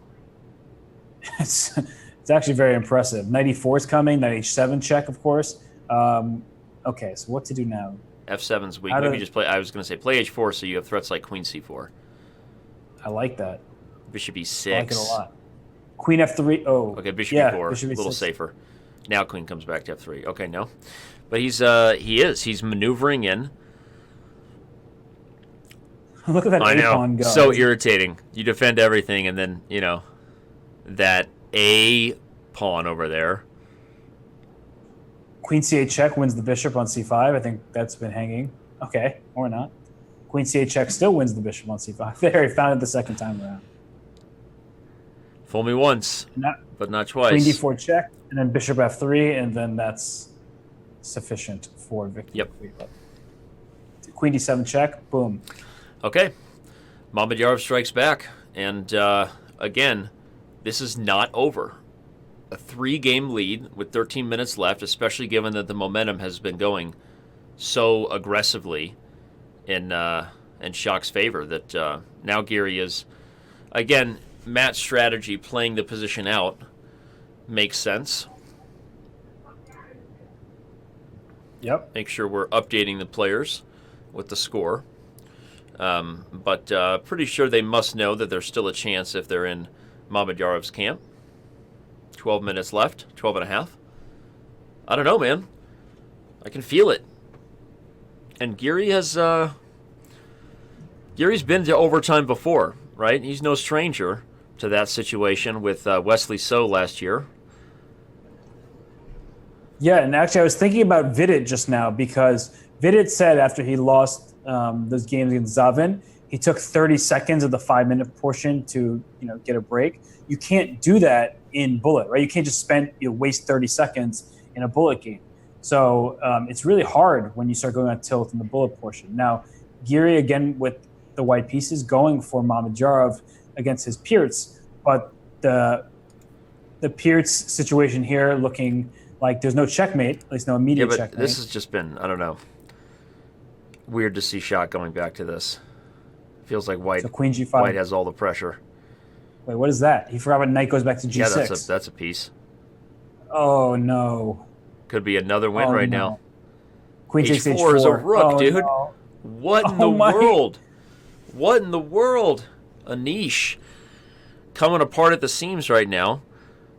It's actually very impressive. Knight e4 is coming. Knight h7 check, of course. Okay, so what to do now? F7's weak. Maybe just play. I was going to say play h4, so you have threats like queen c4. I like that. Bishop e6. I like it a lot. Queen f3. Oh, okay. Bishop e4. Bishop e6. A little safer. Now queen comes back to f3. Okay, no, but he's maneuvering in. Look at that A pawn go. So irritating. You defend everything, and then that A pawn over there. Queen c8 check wins the bishop on c5. I think that's been hanging. Okay, or not. Queen c8 check still wins the bishop on c5. There, he found it the second time around. Fool me once, but not twice. Queen d4 check, and then bishop f3, and then that's sufficient for victory. Yep. Queen d7 check, boom. Okay, Mamedyarov strikes back, and again, this is not over. A 3-game lead with 13 minutes left, especially given that the momentum has been going so aggressively in Shak's favor that now Giri is, again, Matt's strategy, playing the position out, makes sense. Yep. Make sure we're updating the players with the score. But pretty sure they must know that there's still a chance if they're in Mamedyarov's camp. 12 minutes left, 12 and a half. I don't know, man. I can feel it. And Giri has Giri's been to overtime before, right? He's no stranger to that situation with Wesley So last year. Yeah, and actually I was thinking about Vidit just now because Vidit said after he lost those games against Zavin, he took 30 seconds of the 5-minute portion to get a break. You can't do that in bullet, right? You can't just waste 30 seconds in a bullet game. So it's really hard when you start going on tilt in the bullet portion. Now, Giri, again, with the white pieces, going for Mamedyarov against his Pirts, but the Pirts situation here looking like there's no checkmate, at least no immediate checkmate. This has just been, I don't know, weird to see Shak going back to this. Feels like white, so Queen G5. White has all the pressure. Wait, what is that? He forgot when knight goes back to G6. Yeah, that's a piece. Oh, no. Could be another win right now. Queen takes H4. H4 is a rook, dude. No. What in the world? What in the world? Anish coming apart at the seams right now.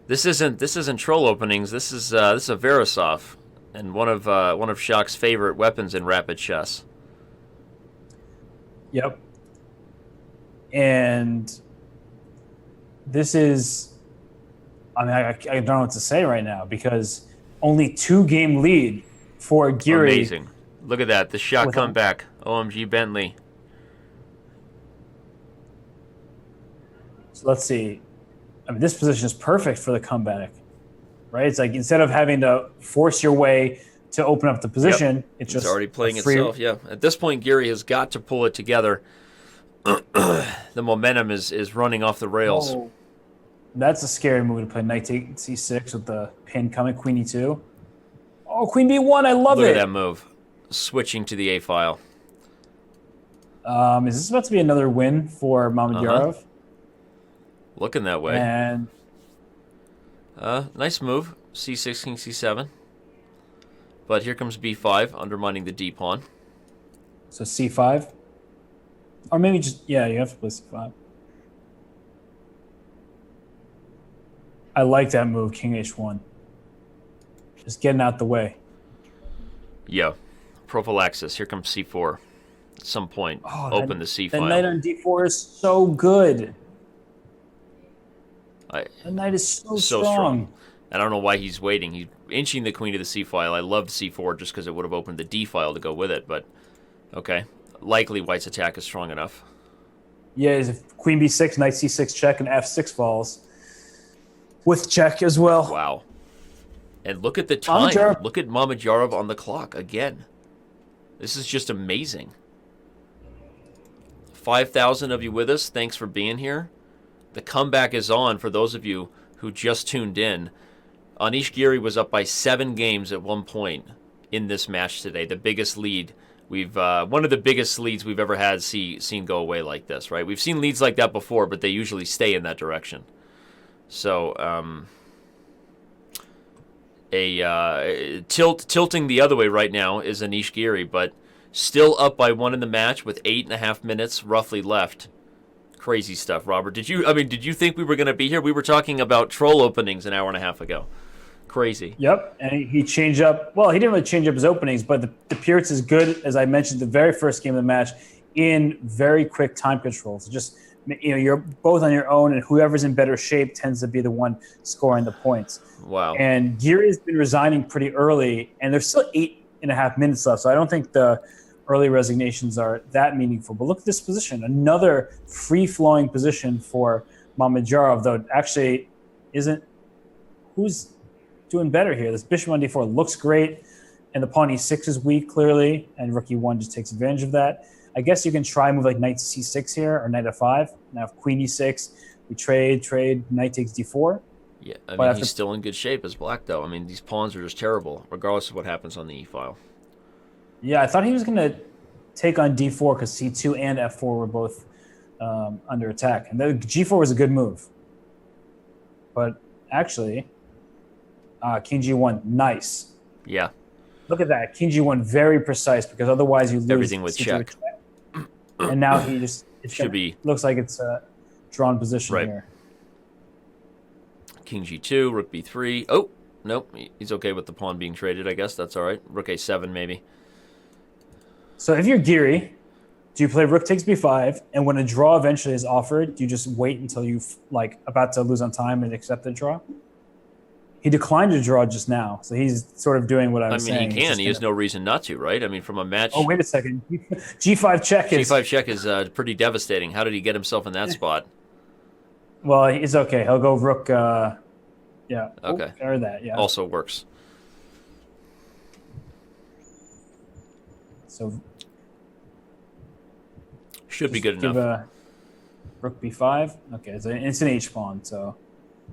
This isn't troll openings. This is a Verisov, and one of Shak's favorite weapons in rapid chess. Yep. And this is, I mean, I don't know what to say right now because only 2-game lead for Giri. Amazing. Look at that. The Shak comeback. OMG Bentley. So let's see. I mean, this position is perfect for the comeback, right? It's like instead of having to force your way to open up the position, it's just already playing itself. Yeah. At this point, Giri has got to pull it together. The momentum is running off the rails. Oh, that's a scary move to play. Knight takes c6 with the pin coming. Queen e2. Oh, Queen b1. I love it. Look at that move. Switching to the A file. Is this about to be another win for Mamedyarov? Looking that way. And nice move. C6, king c7. But here comes b5, undermining the d pawn. So c5. Or maybe just, yeah, you have to play c5. I like that move, king h1. Just getting out the way. Yeah. prophylaxis. Here comes C4. At some point, open the C The file. knight on D4 is so good. The knight is so strong. I don't know why he's waiting. He's inching the queen to the C file. I loved C4 just because it would have opened the D file to go with it, but okay. Likely White's attack is strong enough. Yeah, if queen B6, knight C6 check, and F6 falls. With check as well. Wow. And look at the time. Look at Mamedyarov on the clock again. This is just amazing. 5,000 of you with us. Thanks for being here. The comeback is on for those of you who just tuned in. Anish Giri was up by 7 games at one point in this match today. The biggest lead one of the biggest leads we've ever had seen go away like this, right? We've seen leads like that before, but they usually stay in that direction. So, tilting the other way right now is Anish Giri, but still up by 1 in the match with 8.5 minutes roughly left. Crazy stuff, Robert. Did you think we were going to be here? We were talking about troll openings an hour and a half ago. Crazy. Yep, and he changed up. Well, he didn't really change up his openings, but the Pirits is good, as I mentioned, the very first game of the match in very quick time control. So just, you're both on your own, and whoever's in better shape tends to be the one scoring the points. Wow. And Giri has been resigning pretty early, and there's still 8.5 minutes left, so I don't think the early resignations are that meaningful. But look at this position, another free-flowing position for Mamedyarov, though it actually isn't. Who's doing better here? This bishop on D4 looks great, and the pawn E6 is weak, clearly, and rook E1 just takes advantage of that. I guess you can try a move like knight C6 here, or knight F5. Now if queen E6, we trade, knight takes D4. Yeah, I mean, he's still in good shape as black, though. I mean, these pawns are just terrible, regardless of what happens on the E-file. Yeah, I thought he was going to take on D4 because C2 and F4 were both under attack. And the G4 was a good move. But actually, King G1, nice. Yeah. Look at that. King G1, very precise, because otherwise you lose. Everything with check. And now he just looks like it's a drawn position here. King G2, Rook B3. Oh, nope. He's okay with the pawn being traded, I guess. That's all right. Rook A7, maybe. So if you're Giri, do you play Rook takes B5, and when a draw eventually is offered, do you just wait until you're about to lose on time and accept the draw? He declined to draw just now, so he's sort of doing what I was saying. I mean, he can. He has no reason not to, right? I mean, from a match... Oh, wait a second. G5 check is... G5 check is pretty devastating. How did he get himself in that spot? Well, it's okay. He'll go Rook... yeah. Okay. Or that, yeah. Also works. So... Should be good enough. Rook B5. Okay, it's an H-pawn, so...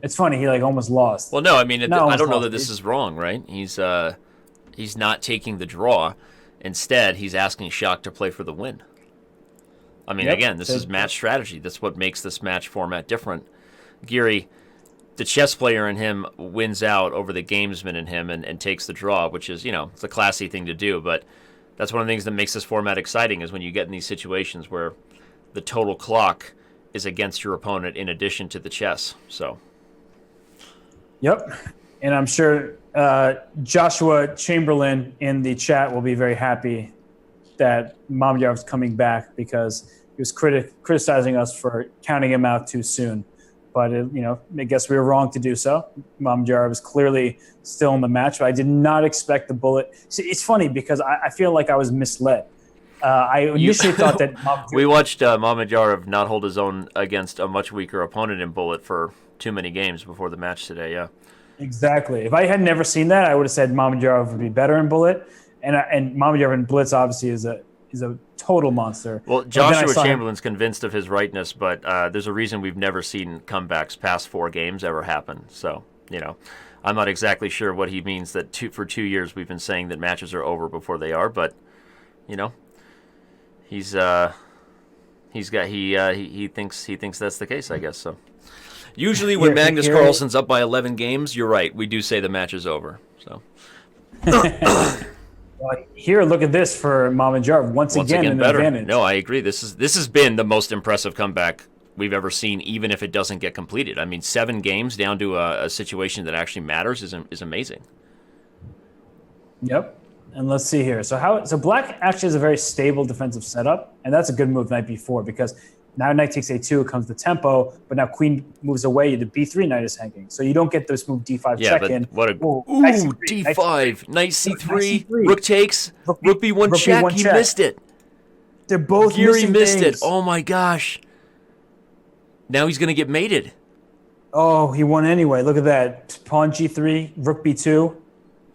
It's funny, he almost lost. Well, no, I mean, I don't know that this is wrong, right? He's not taking the draw. Instead, he's asking Shak to play for the win. I mean, again, this is match strategy. That's what makes this match format different. Giri, the chess player in him wins out over the gamesman in him and takes the draw, which is, it's a classy thing to do. But that's one of the things that makes this format exciting is when you get in these situations where the total clock is against your opponent in addition to the chess. So... Yep, and I'm sure Joshua Chamberlain in the chat will be very happy that Mamedyarov's coming back because he was criticizing us for counting him out too soon. But, I guess we were wrong to do so. Mamedyarov is clearly still in the match, but I did not expect the bullet. See, it's funny because I feel like I was misled. I initially thought that we watched Mamedyarov not hold his own against a much weaker opponent in bullet for too many games before the match today, yeah. Exactly. If I had never seen that, I would have said Mamedyarov would be better in bullet. And Mamedyarov in blitz obviously is a total monster. Well, Joshua Chamberlain's convinced of his rightness, but there's a reason we've never seen comebacks past 4 games ever happen. So, I'm not exactly sure what he means that for 2 years we've been saying that matches are over before they are, but he thinks that's the case, I guess. So usually when Magnus Carlsen's up by 11 games, you're right. We do say the match is over. So here, look at this for Mamedyarov once again an better. advantage. No, I agree. This has been the most impressive comeback we've ever seen, even if it doesn't get completed. I mean, 7 games down to a situation that actually matters is amazing. Yep. And let's see here. So black actually has a very stable defensive setup, and that's a good move knight b4 because now knight takes a2, it comes the tempo, but now queen moves away, the b3 knight is hanging. So you don't get this move d5 check in. But what a d5, knight c3, rook takes, rook b1 check. He missed it. They're both Giri missed things. it. Oh my gosh. Now he's going to get mated. Oh, he won anyway. Look at that. Pawn g3, rook b2.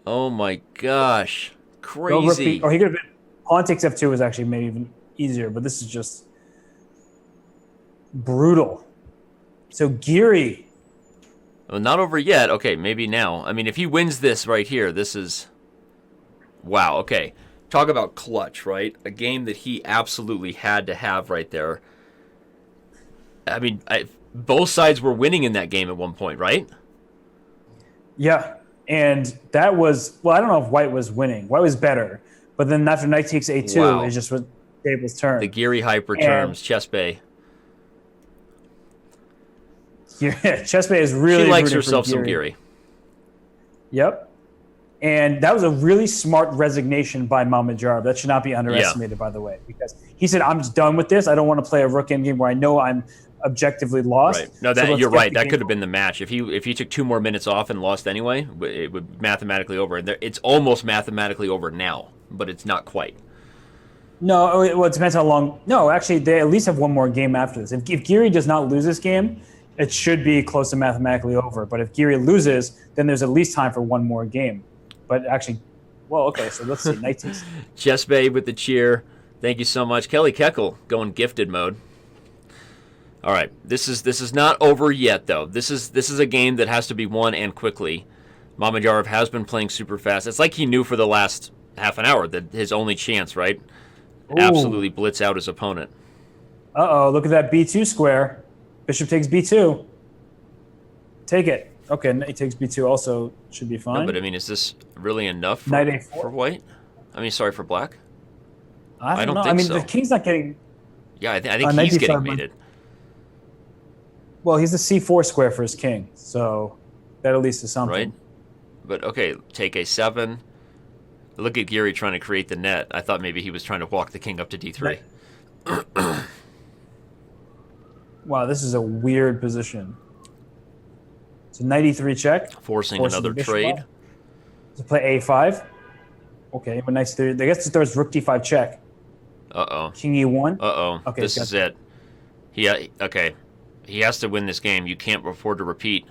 Oh my gosh. Crazy. He could have been. Pawn takes f2 was actually maybe even easier, but this is just brutal. So Giri. Well, not over yet. Okay, maybe now. I mean, if he wins this right here, this is... Wow, okay. Talk about clutch, right? A game that he absolutely had to have right there. I mean, both sides were winning in that game at one point, right? Yeah. And that was, well, I don't know if white was winning. White was better. But then after knight takes a2, it just was table's turn. The Giri hyper terms, Chess Bay. Yeah, Chess Bay is really She likes herself some Giri. Yep. And that was a really smart resignation by Mamedyarov. That should not be underestimated, by the way. Because he said, I'm just done with this. I don't want to play a rook endgame where I know I'm objectively lost. Right. No, you're right. That could have been the match. If he took 2 more minutes off and lost anyway, it would mathematically over. And it's almost mathematically over now, but it's not quite. No, well, it depends how long. No, actually, they at least have one more game after this. If Giri does not lose this game, it should be close to mathematically over. But if Giri loses, then there's at least time for one more game. But actually, well, okay, so let's see. Knight takes. Chess Babe with the cheer. Thank you so much. Kelly Keckle going gifted mode. All right, this is not over yet, though. This is a game that has to be won and quickly. Mamedyarov has been playing super fast. It's like he knew for the last half an hour that his only chance, right? Ooh. Absolutely blitz out his opponent. Uh-oh, look at that b2 square. Bishop takes b2. Take it. Okay, knight takes b2 also should be fine. No, but I mean, is this really enough for, knight a4 for white? I mean, sorry, for black? I don't know. think I mean, so. the king's not getting... Yeah, I think he's getting mated. Well, he's the c4 square for his king, so that at least is something. Right? But, okay, take a7. Look at Giri trying to create the net. I thought maybe he was trying to walk the king up to d3. Wow, this is a weird position. So knight e3 check. Forcing another trade. To play a5. Okay, but nice. I guess there's rook d5 check. Uh-oh. King e1. Uh-oh. Okay, this is it. Okay. He has to win this game. You can't afford to repeat.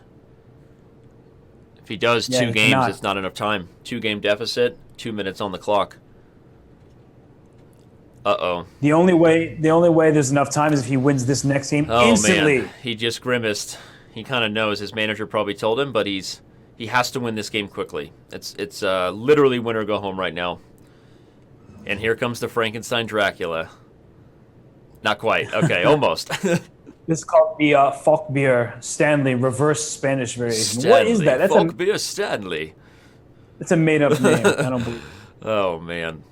If he does 2 games, it's not enough time. 2-game deficit, 2 minutes on the clock. Uh-oh. The only way there's enough time is if he wins this next game instantly. Man. He just grimaced. He kind of knows. His manager probably told him, but he has to win this game quickly. It's literally win or go home right now. And here comes the Frankenstein Dracula. Not quite. Okay, almost. This is called the Falkbeer Stanley reverse Spanish variation. Stanley. What is that? Falkbeer Stanley. It's a made-up name. I don't believe. Oh man.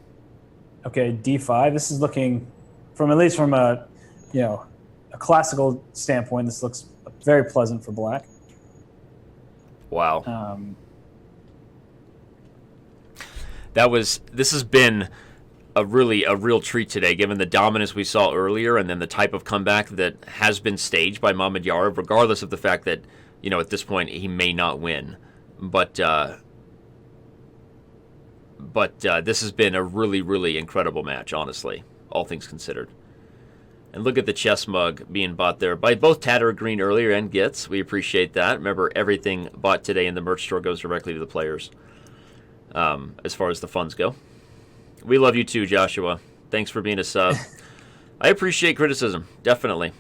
Okay, d5. This is looking, at least from a classical standpoint, this looks very pleasant for black. Wow. This has been a real treat today, given the dominance we saw earlier and then the type of comeback that has been staged by Mamedyarov, regardless of the fact that, at this point he may not win. But this has been a really incredible match, honestly, all things considered. And look at the chess mug being bought there by both Tatter Green earlier and Gitz. We appreciate that. Remember, everything bought today in the merch store goes directly to the players, as far as the funds go. We love you too, Joshua. Thanks for being a sub. I appreciate criticism, definitely.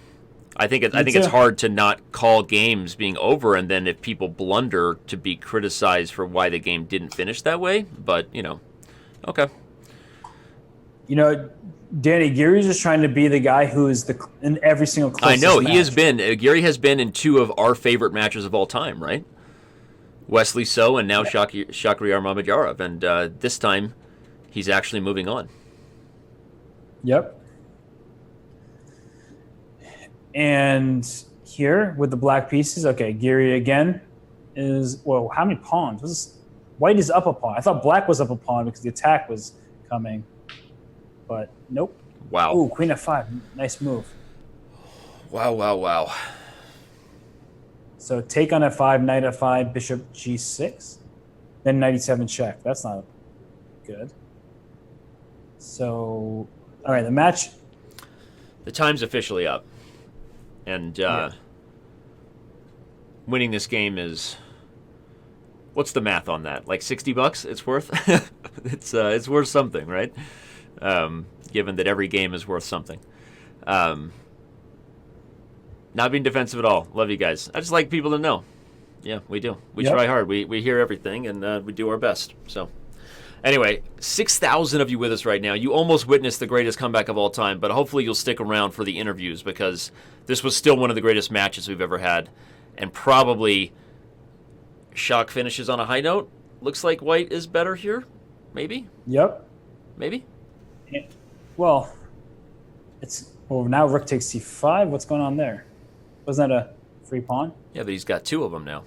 I think it's hard to not call games being over, and then if people blunder, to be criticized for why the game didn't finish that way. But okay. Danny, Giri's just trying to be the guy who is in every single closest I know match. He has been. Giri has been in 2 of our favorite matches of all time, right? Wesley So and now Shakhriyar Mamedyarov, and this time he's actually moving on. Yep. And here with the black pieces, okay, Giri again is, how many pawns? White is up a pawn. I thought black was up a pawn because the attack was coming. But nope. Wow. Ooh, queen f5. Nice move. Wow, wow, wow. So take on f5, knight f5, bishop g6. Then knight e7 check. That's not good. So, all right, the match. The time's officially up. And winning this game is... What's the math on that? Like $60 it's worth? It's worth something, right? Given that every game is worth something. Not being defensive at all. Love you guys. I just like people to know. Yeah, we do. We try hard. We hear everything, and we do our best. So, anyway, 6,000 of you with us right now. You almost witnessed the greatest comeback of all time, but hopefully you'll stick around for the interviews because this was still one of the greatest matches we've ever had. And probably Shak finishes on a high note. Looks like white is better here. Maybe? Yep. Maybe? Well, now rook takes c5. What's going on there? Wasn't that a free pawn? Yeah, but he's got two of them now.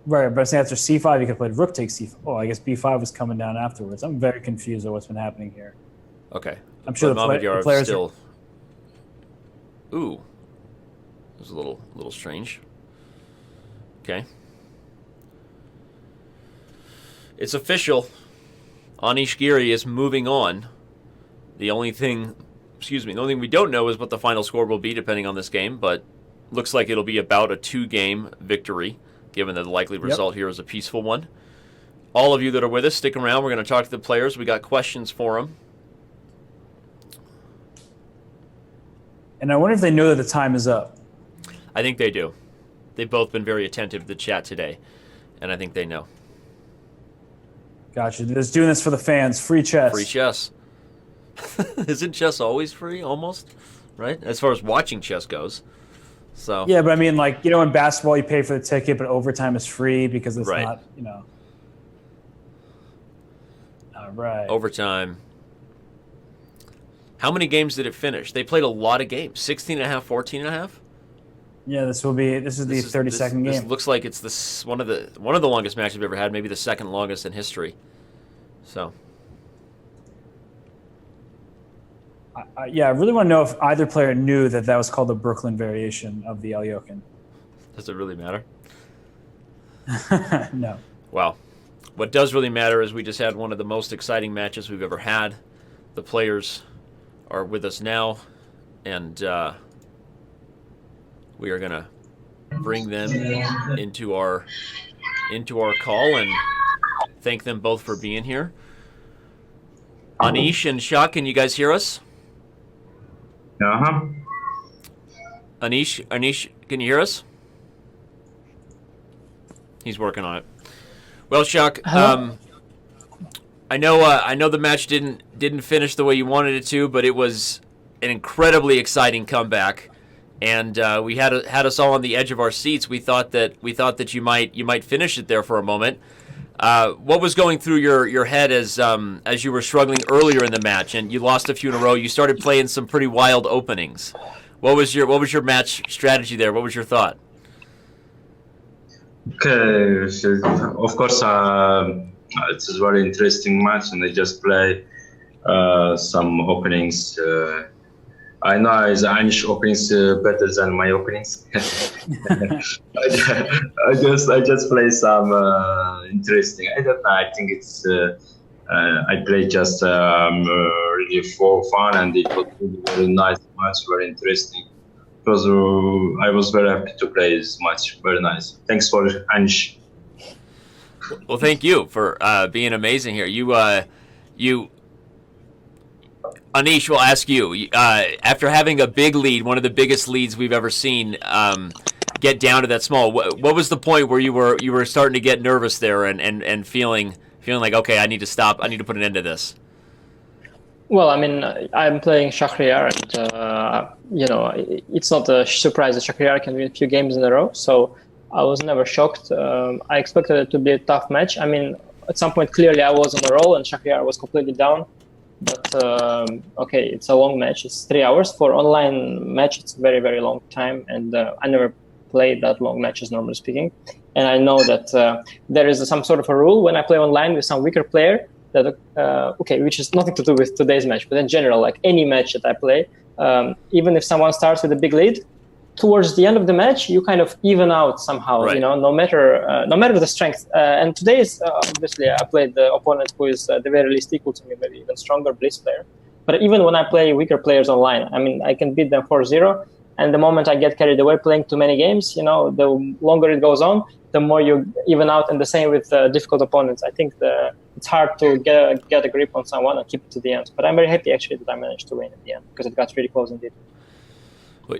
Right, but I say after c5, he could have played rook takes c5. Oh, I guess b5 was coming down afterwards. I'm very confused at what's been happening here. Okay. I'm sure the players still... Ooh. It was a little strange. Okay. It's official. Anish Giri is moving on. The only thing we don't know is what the final score will be depending on this game, but looks like it'll be about a 2-game victory, given that the likely result here is a peaceful one. All of you that are with us, stick around. We're going to talk to the players. We got questions for them. And I wonder if they know that the time is up. I think they do. They've both been very attentive to the chat today, and I think they know. Gotcha. They're just doing this for the fans. Free chess. Free chess. Isn't chess always free, almost? Right? As far as watching chess goes. So. Yeah, but I mean, like, in basketball, you pay for the ticket, but overtime is free because it's not, All right. Overtime. How many games did it finish? They played a lot of games. 16 and a half, 14 and a half? Yeah, this is the 32nd game. This looks like it's one of the longest matches we've ever had, maybe the second longest in history. So. I really want to know if either player knew that was called the Brooklyn variation of the Alyokin. Does it really matter? No. Well, what does really matter is we just had one of the most exciting matches we've ever had. The players are with us now, and we are going to bring them into our call and thank them both for being here. Anish and Shak, can you guys hear us? Uh-huh. Anish, can you hear us? He's working on it. Well, Shak, I know the match didn't finish the way you wanted it to, but it was an incredibly exciting comeback, and we had us all on the edge of our seats. We thought that you might finish it there for a moment. What was going through your head as you were struggling earlier in the match, and you lost a few in a row? You started playing some pretty wild openings. What was your match strategy there? What was your thought? Okay, of course, it's a very interesting match, and I just play some openings. I know Anish openings better than my openings. I just play some interesting. I don't know. I think it's I play just really for fun, and it was really very nice match, very interesting. Because I was very happy to play this match. Very nice. Thanks for Anish. Well, thank you for being amazing here. Anish, we'll ask you, after having a big lead, one of the biggest leads we've ever seen, get down to that small, what was the point where you were starting to get nervous there and feeling like, okay, I need to stop, I need to put an end to this? Well, I mean, I'm playing Shakhriyar, and, it's not a surprise that Shakhriyar can win a few games in a row, so I was never shocked. I expected it to be a tough match. I mean, at some point, clearly I was on a roll, and Shakhriyar was completely down. But okay, it's a long match. It's 3 hours. For online match, it's a very, very long time. And I never played that long matches, normally speaking. and I know that there is some sort of a rule when I play online with some weaker player that which is nothing to do with today's match, but in general, like any match that I play, even if someone starts with a big lead, towards the end of the match, you kind of even out somehow, right. no matter the strength. And today is obviously I played the opponent who is the very least equal to me, maybe even stronger Blitz player. But even when I play weaker players online, I mean, I can beat them 4-0. And the moment I get carried away playing too many games, the longer it goes on, the more you even out. And the same with difficult opponents. I think it's hard to get a grip on someone and keep it to the end. But I'm very happy actually that I managed to win at the end because it got really close indeed. Well,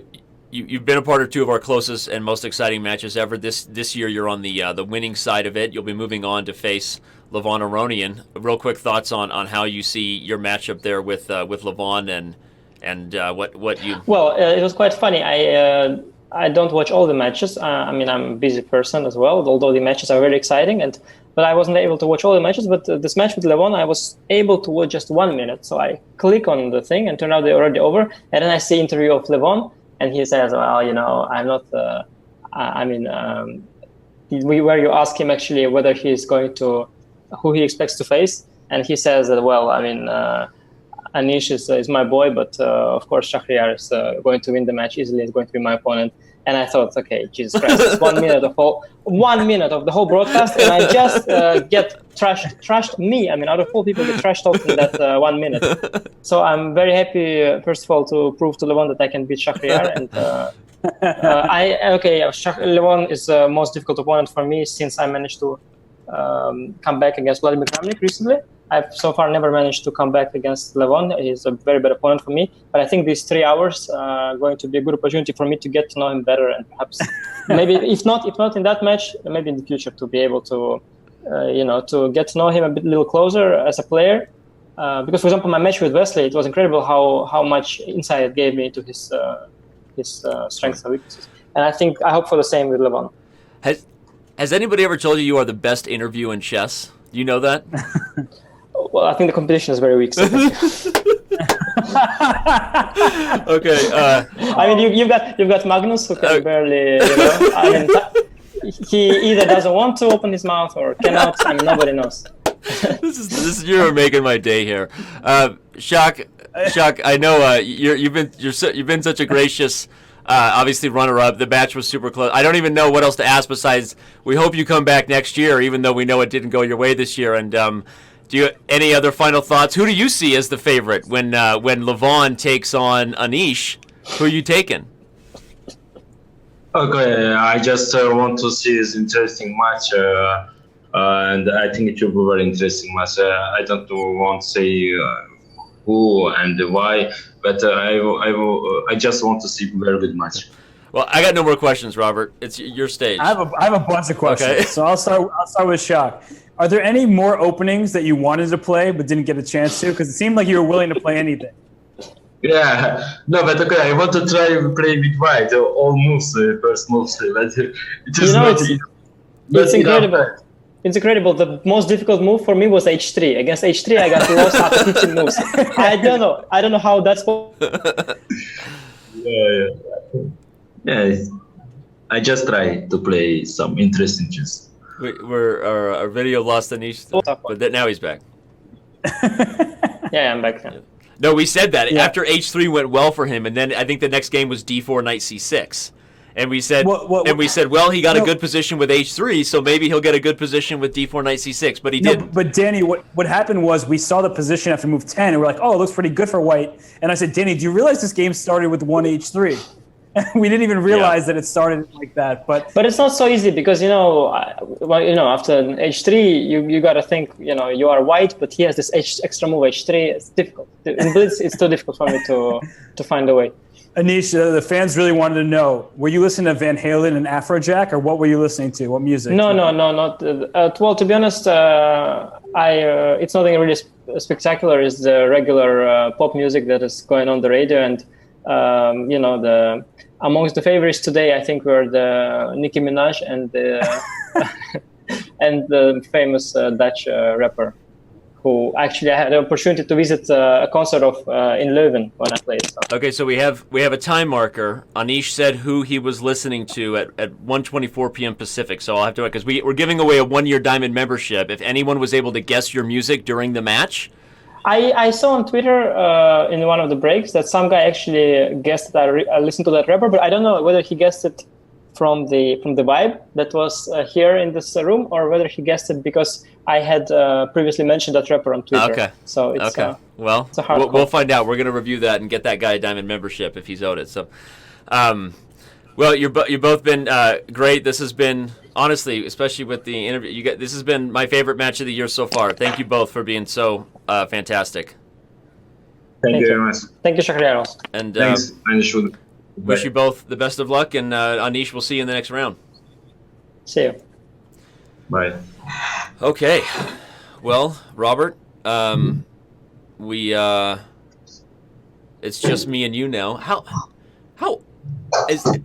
you've been a part of two of our closest and most exciting matches ever. This year, you're on the winning side of it. You'll be moving on to face Levon Aronian. Real quick thoughts on how you see your matchup there with Levon and what you. Well, it was quite funny. I don't watch all the matches. I mean, I'm a busy person as well. Although the matches are very exciting, but I wasn't able to watch all the matches. But this match with Levon, I was able to watch just 1 minute. So I click on the thing, and turn out they're already over. And then I see interview of Levon. And he says, well, I'm not, where you ask him actually whether he's going to, who he expects to face. And he says that, well, I mean, Anish is my boy, but of course, Shakhriyar is going to win the match easily. He's going to be my opponent. And I thought, okay, Jesus Christ, it's 1 minute of the whole broadcast. And I just get trashed me. I mean, out of all people get trashed out in that 1 minute. So I'm very happy, first of all, to prove to Levon that I can beat Shakhriyar. And Levon is the most difficult opponent for me since I managed to come back against Vladimir Kramnik recently. I've so far never managed to come back against Levon. He's a very bad opponent for me. But I think these 3 hours are going to be a good opportunity for me to get to know him better and perhaps maybe if not in that match, maybe in the future to be able to to get to know him a little closer as a player. Because, for example, my match with Wesley, it was incredible how much insight it gave me to his strengths and weaknesses. And I hope for the same with Levon. Has anybody ever told you are the best interview in chess? Do you know that? Well, I think the competition is very weak. So okay. I mean, you've got Magnus who can barely. I mean, he either doesn't want to open his mouth or cannot. I mean, nobody knows. This is you're making my day here, Shak. I know you've been such a gracious. Obviously, runner-up. The match was super close. I don't even know what else to ask besides we hope you come back next year, even though we know it didn't go your way this year. And do you any other final thoughts? Who do you see as the favorite when Levon takes on Anish? Who are you taking? Okay, I just want to see this interesting match, and I think it will be a very interesting match. I don't want to say who and why, but I just want to see a very good match. Well, I got no more questions, Robert. It's your stage. I have a bunch of questions. Okay. So I'll start with Shak. Are there any more openings that you wanted to play but didn't get a chance to? Because it seemed like you were willing to play anything. Yeah, no, but okay, I want to try to play with white, all moves, first moves, but it is it's incredible. It's incredible. The most difficult move for me was H3. Against H3, I got lost after 15 moves. I don't know how that's possible. Yeah. I just try to play some interesting chess. Our video lost Anish, but now he's back. Yeah, I'm back now. No, we said that after H3 went well for him, and then I think the next game was D4 Knight C6. And we said, well, he got a good position with H3, so maybe he'll get a good position with D4 Knight C6. But he didn't. But Danny, what happened was we saw the position after move 10, and we're like, oh, it looks pretty good for white. And I said, Danny, do you realize this game started with 1 H3? We didn't even realize that it started like that. But it's not so easy because after H3 you got to think you are white, but he has this extra move H3. It's difficult. In Blitz, it's too difficult for me to find a way. Anish, the fans really wanted to know: were you listening to Van Halen and Afrojack, or what were you listening to? What music? No, not. Well, to be honest, it's nothing really spectacular. It's the regular pop music that is going on the radio, and amongst the favorites today, I think were the Nicki Minaj and the and the famous Dutch rapper, who actually I had the opportunity to visit a concert of in Leuven when I played. So. Okay, so we have a time marker. Anish said who he was listening to at 1:24 p.m. Pacific. So I'll have to, because we're giving away a 1-year Diamond membership. If anyone was able to guess your music during the match. I saw on Twitter in one of the breaks that some guy actually guessed that I listened to that rapper, but I don't know whether he guessed it from the vibe that was here in this room, or whether he guessed it because I had previously mentioned that rapper on Twitter. Okay. So it's okay. Well, it's a hard we'll find out. We're going to review that and get that guy a Diamond membership if he's owed it. So, well, you've both been great. This has been, honestly, especially with the interview, this has been my favorite match of the year so far. Thank you both for being so fantastic. Thank you very much. Thank you, Shakhriyar. And thanks, Anish. Wish you both the best of luck, and Anish, we'll see you in the next round. See you. Bye. Okay. Well, Robert, it's just me and you now. How is it?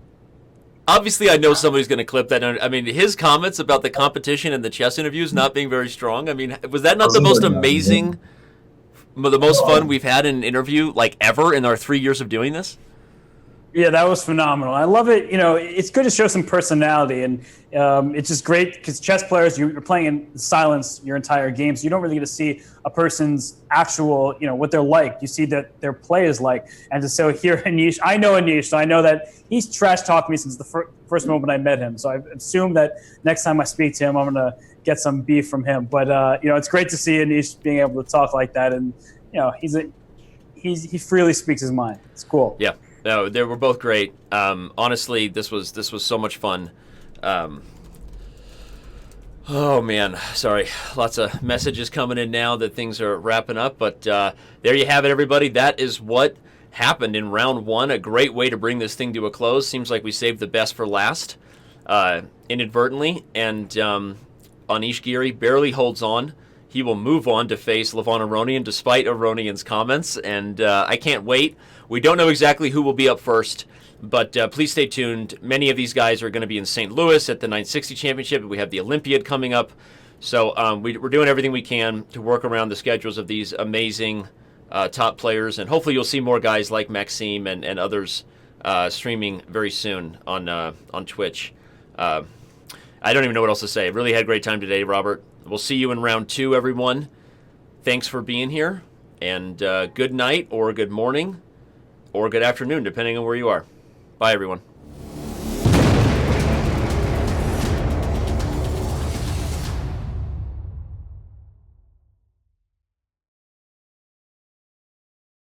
Obviously, I know somebody's going to clip that. I mean, his comments about the competition and the chess interviews not being very strong. I mean, was that not the most amazing, the most fun we've had in an interview like ever in our 3 years of doing this? Yeah, that was phenomenal. I love it. You know, it's good to show some personality, and it's just great because chess players, you're playing in silence your entire game, so you don't really get to see a person's actual, what they're like. You see that their play is like. And so here, Anish, I know Anish, so I know that he's trash-talked me since the first moment I met him. So I assume that next time I speak to him, I'm going to get some beef from him. But, it's great to see Anish being able to talk like that. And, he freely speaks his mind. It's cool. Yeah. No, they were both great. Honestly, this was so much fun. Oh man, sorry. Lots of messages coming in now that things are wrapping up. But there you have it, everybody. That is what happened in round one. A great way to bring this thing to a close. Seems like we saved the best for last, inadvertently. And Anish Giri barely holds on. He will move on to face Levon Aronian despite Aronian's comments. And I can't wait. We don't know exactly who will be up first, but please stay tuned. Many of these guys are going to be in St. Louis at the 960 Championship. We have the Olympiad coming up. So we're doing everything we can to work around the schedules of these amazing top players. And hopefully you'll see more guys like Maxime and others streaming very soon on Twitch. I don't even know what else to say. Really had a great time today, Robert. We'll see you in round two, everyone. Thanks for being here. And good night or good morning. Or good afternoon, depending on where you are. Bye, everyone.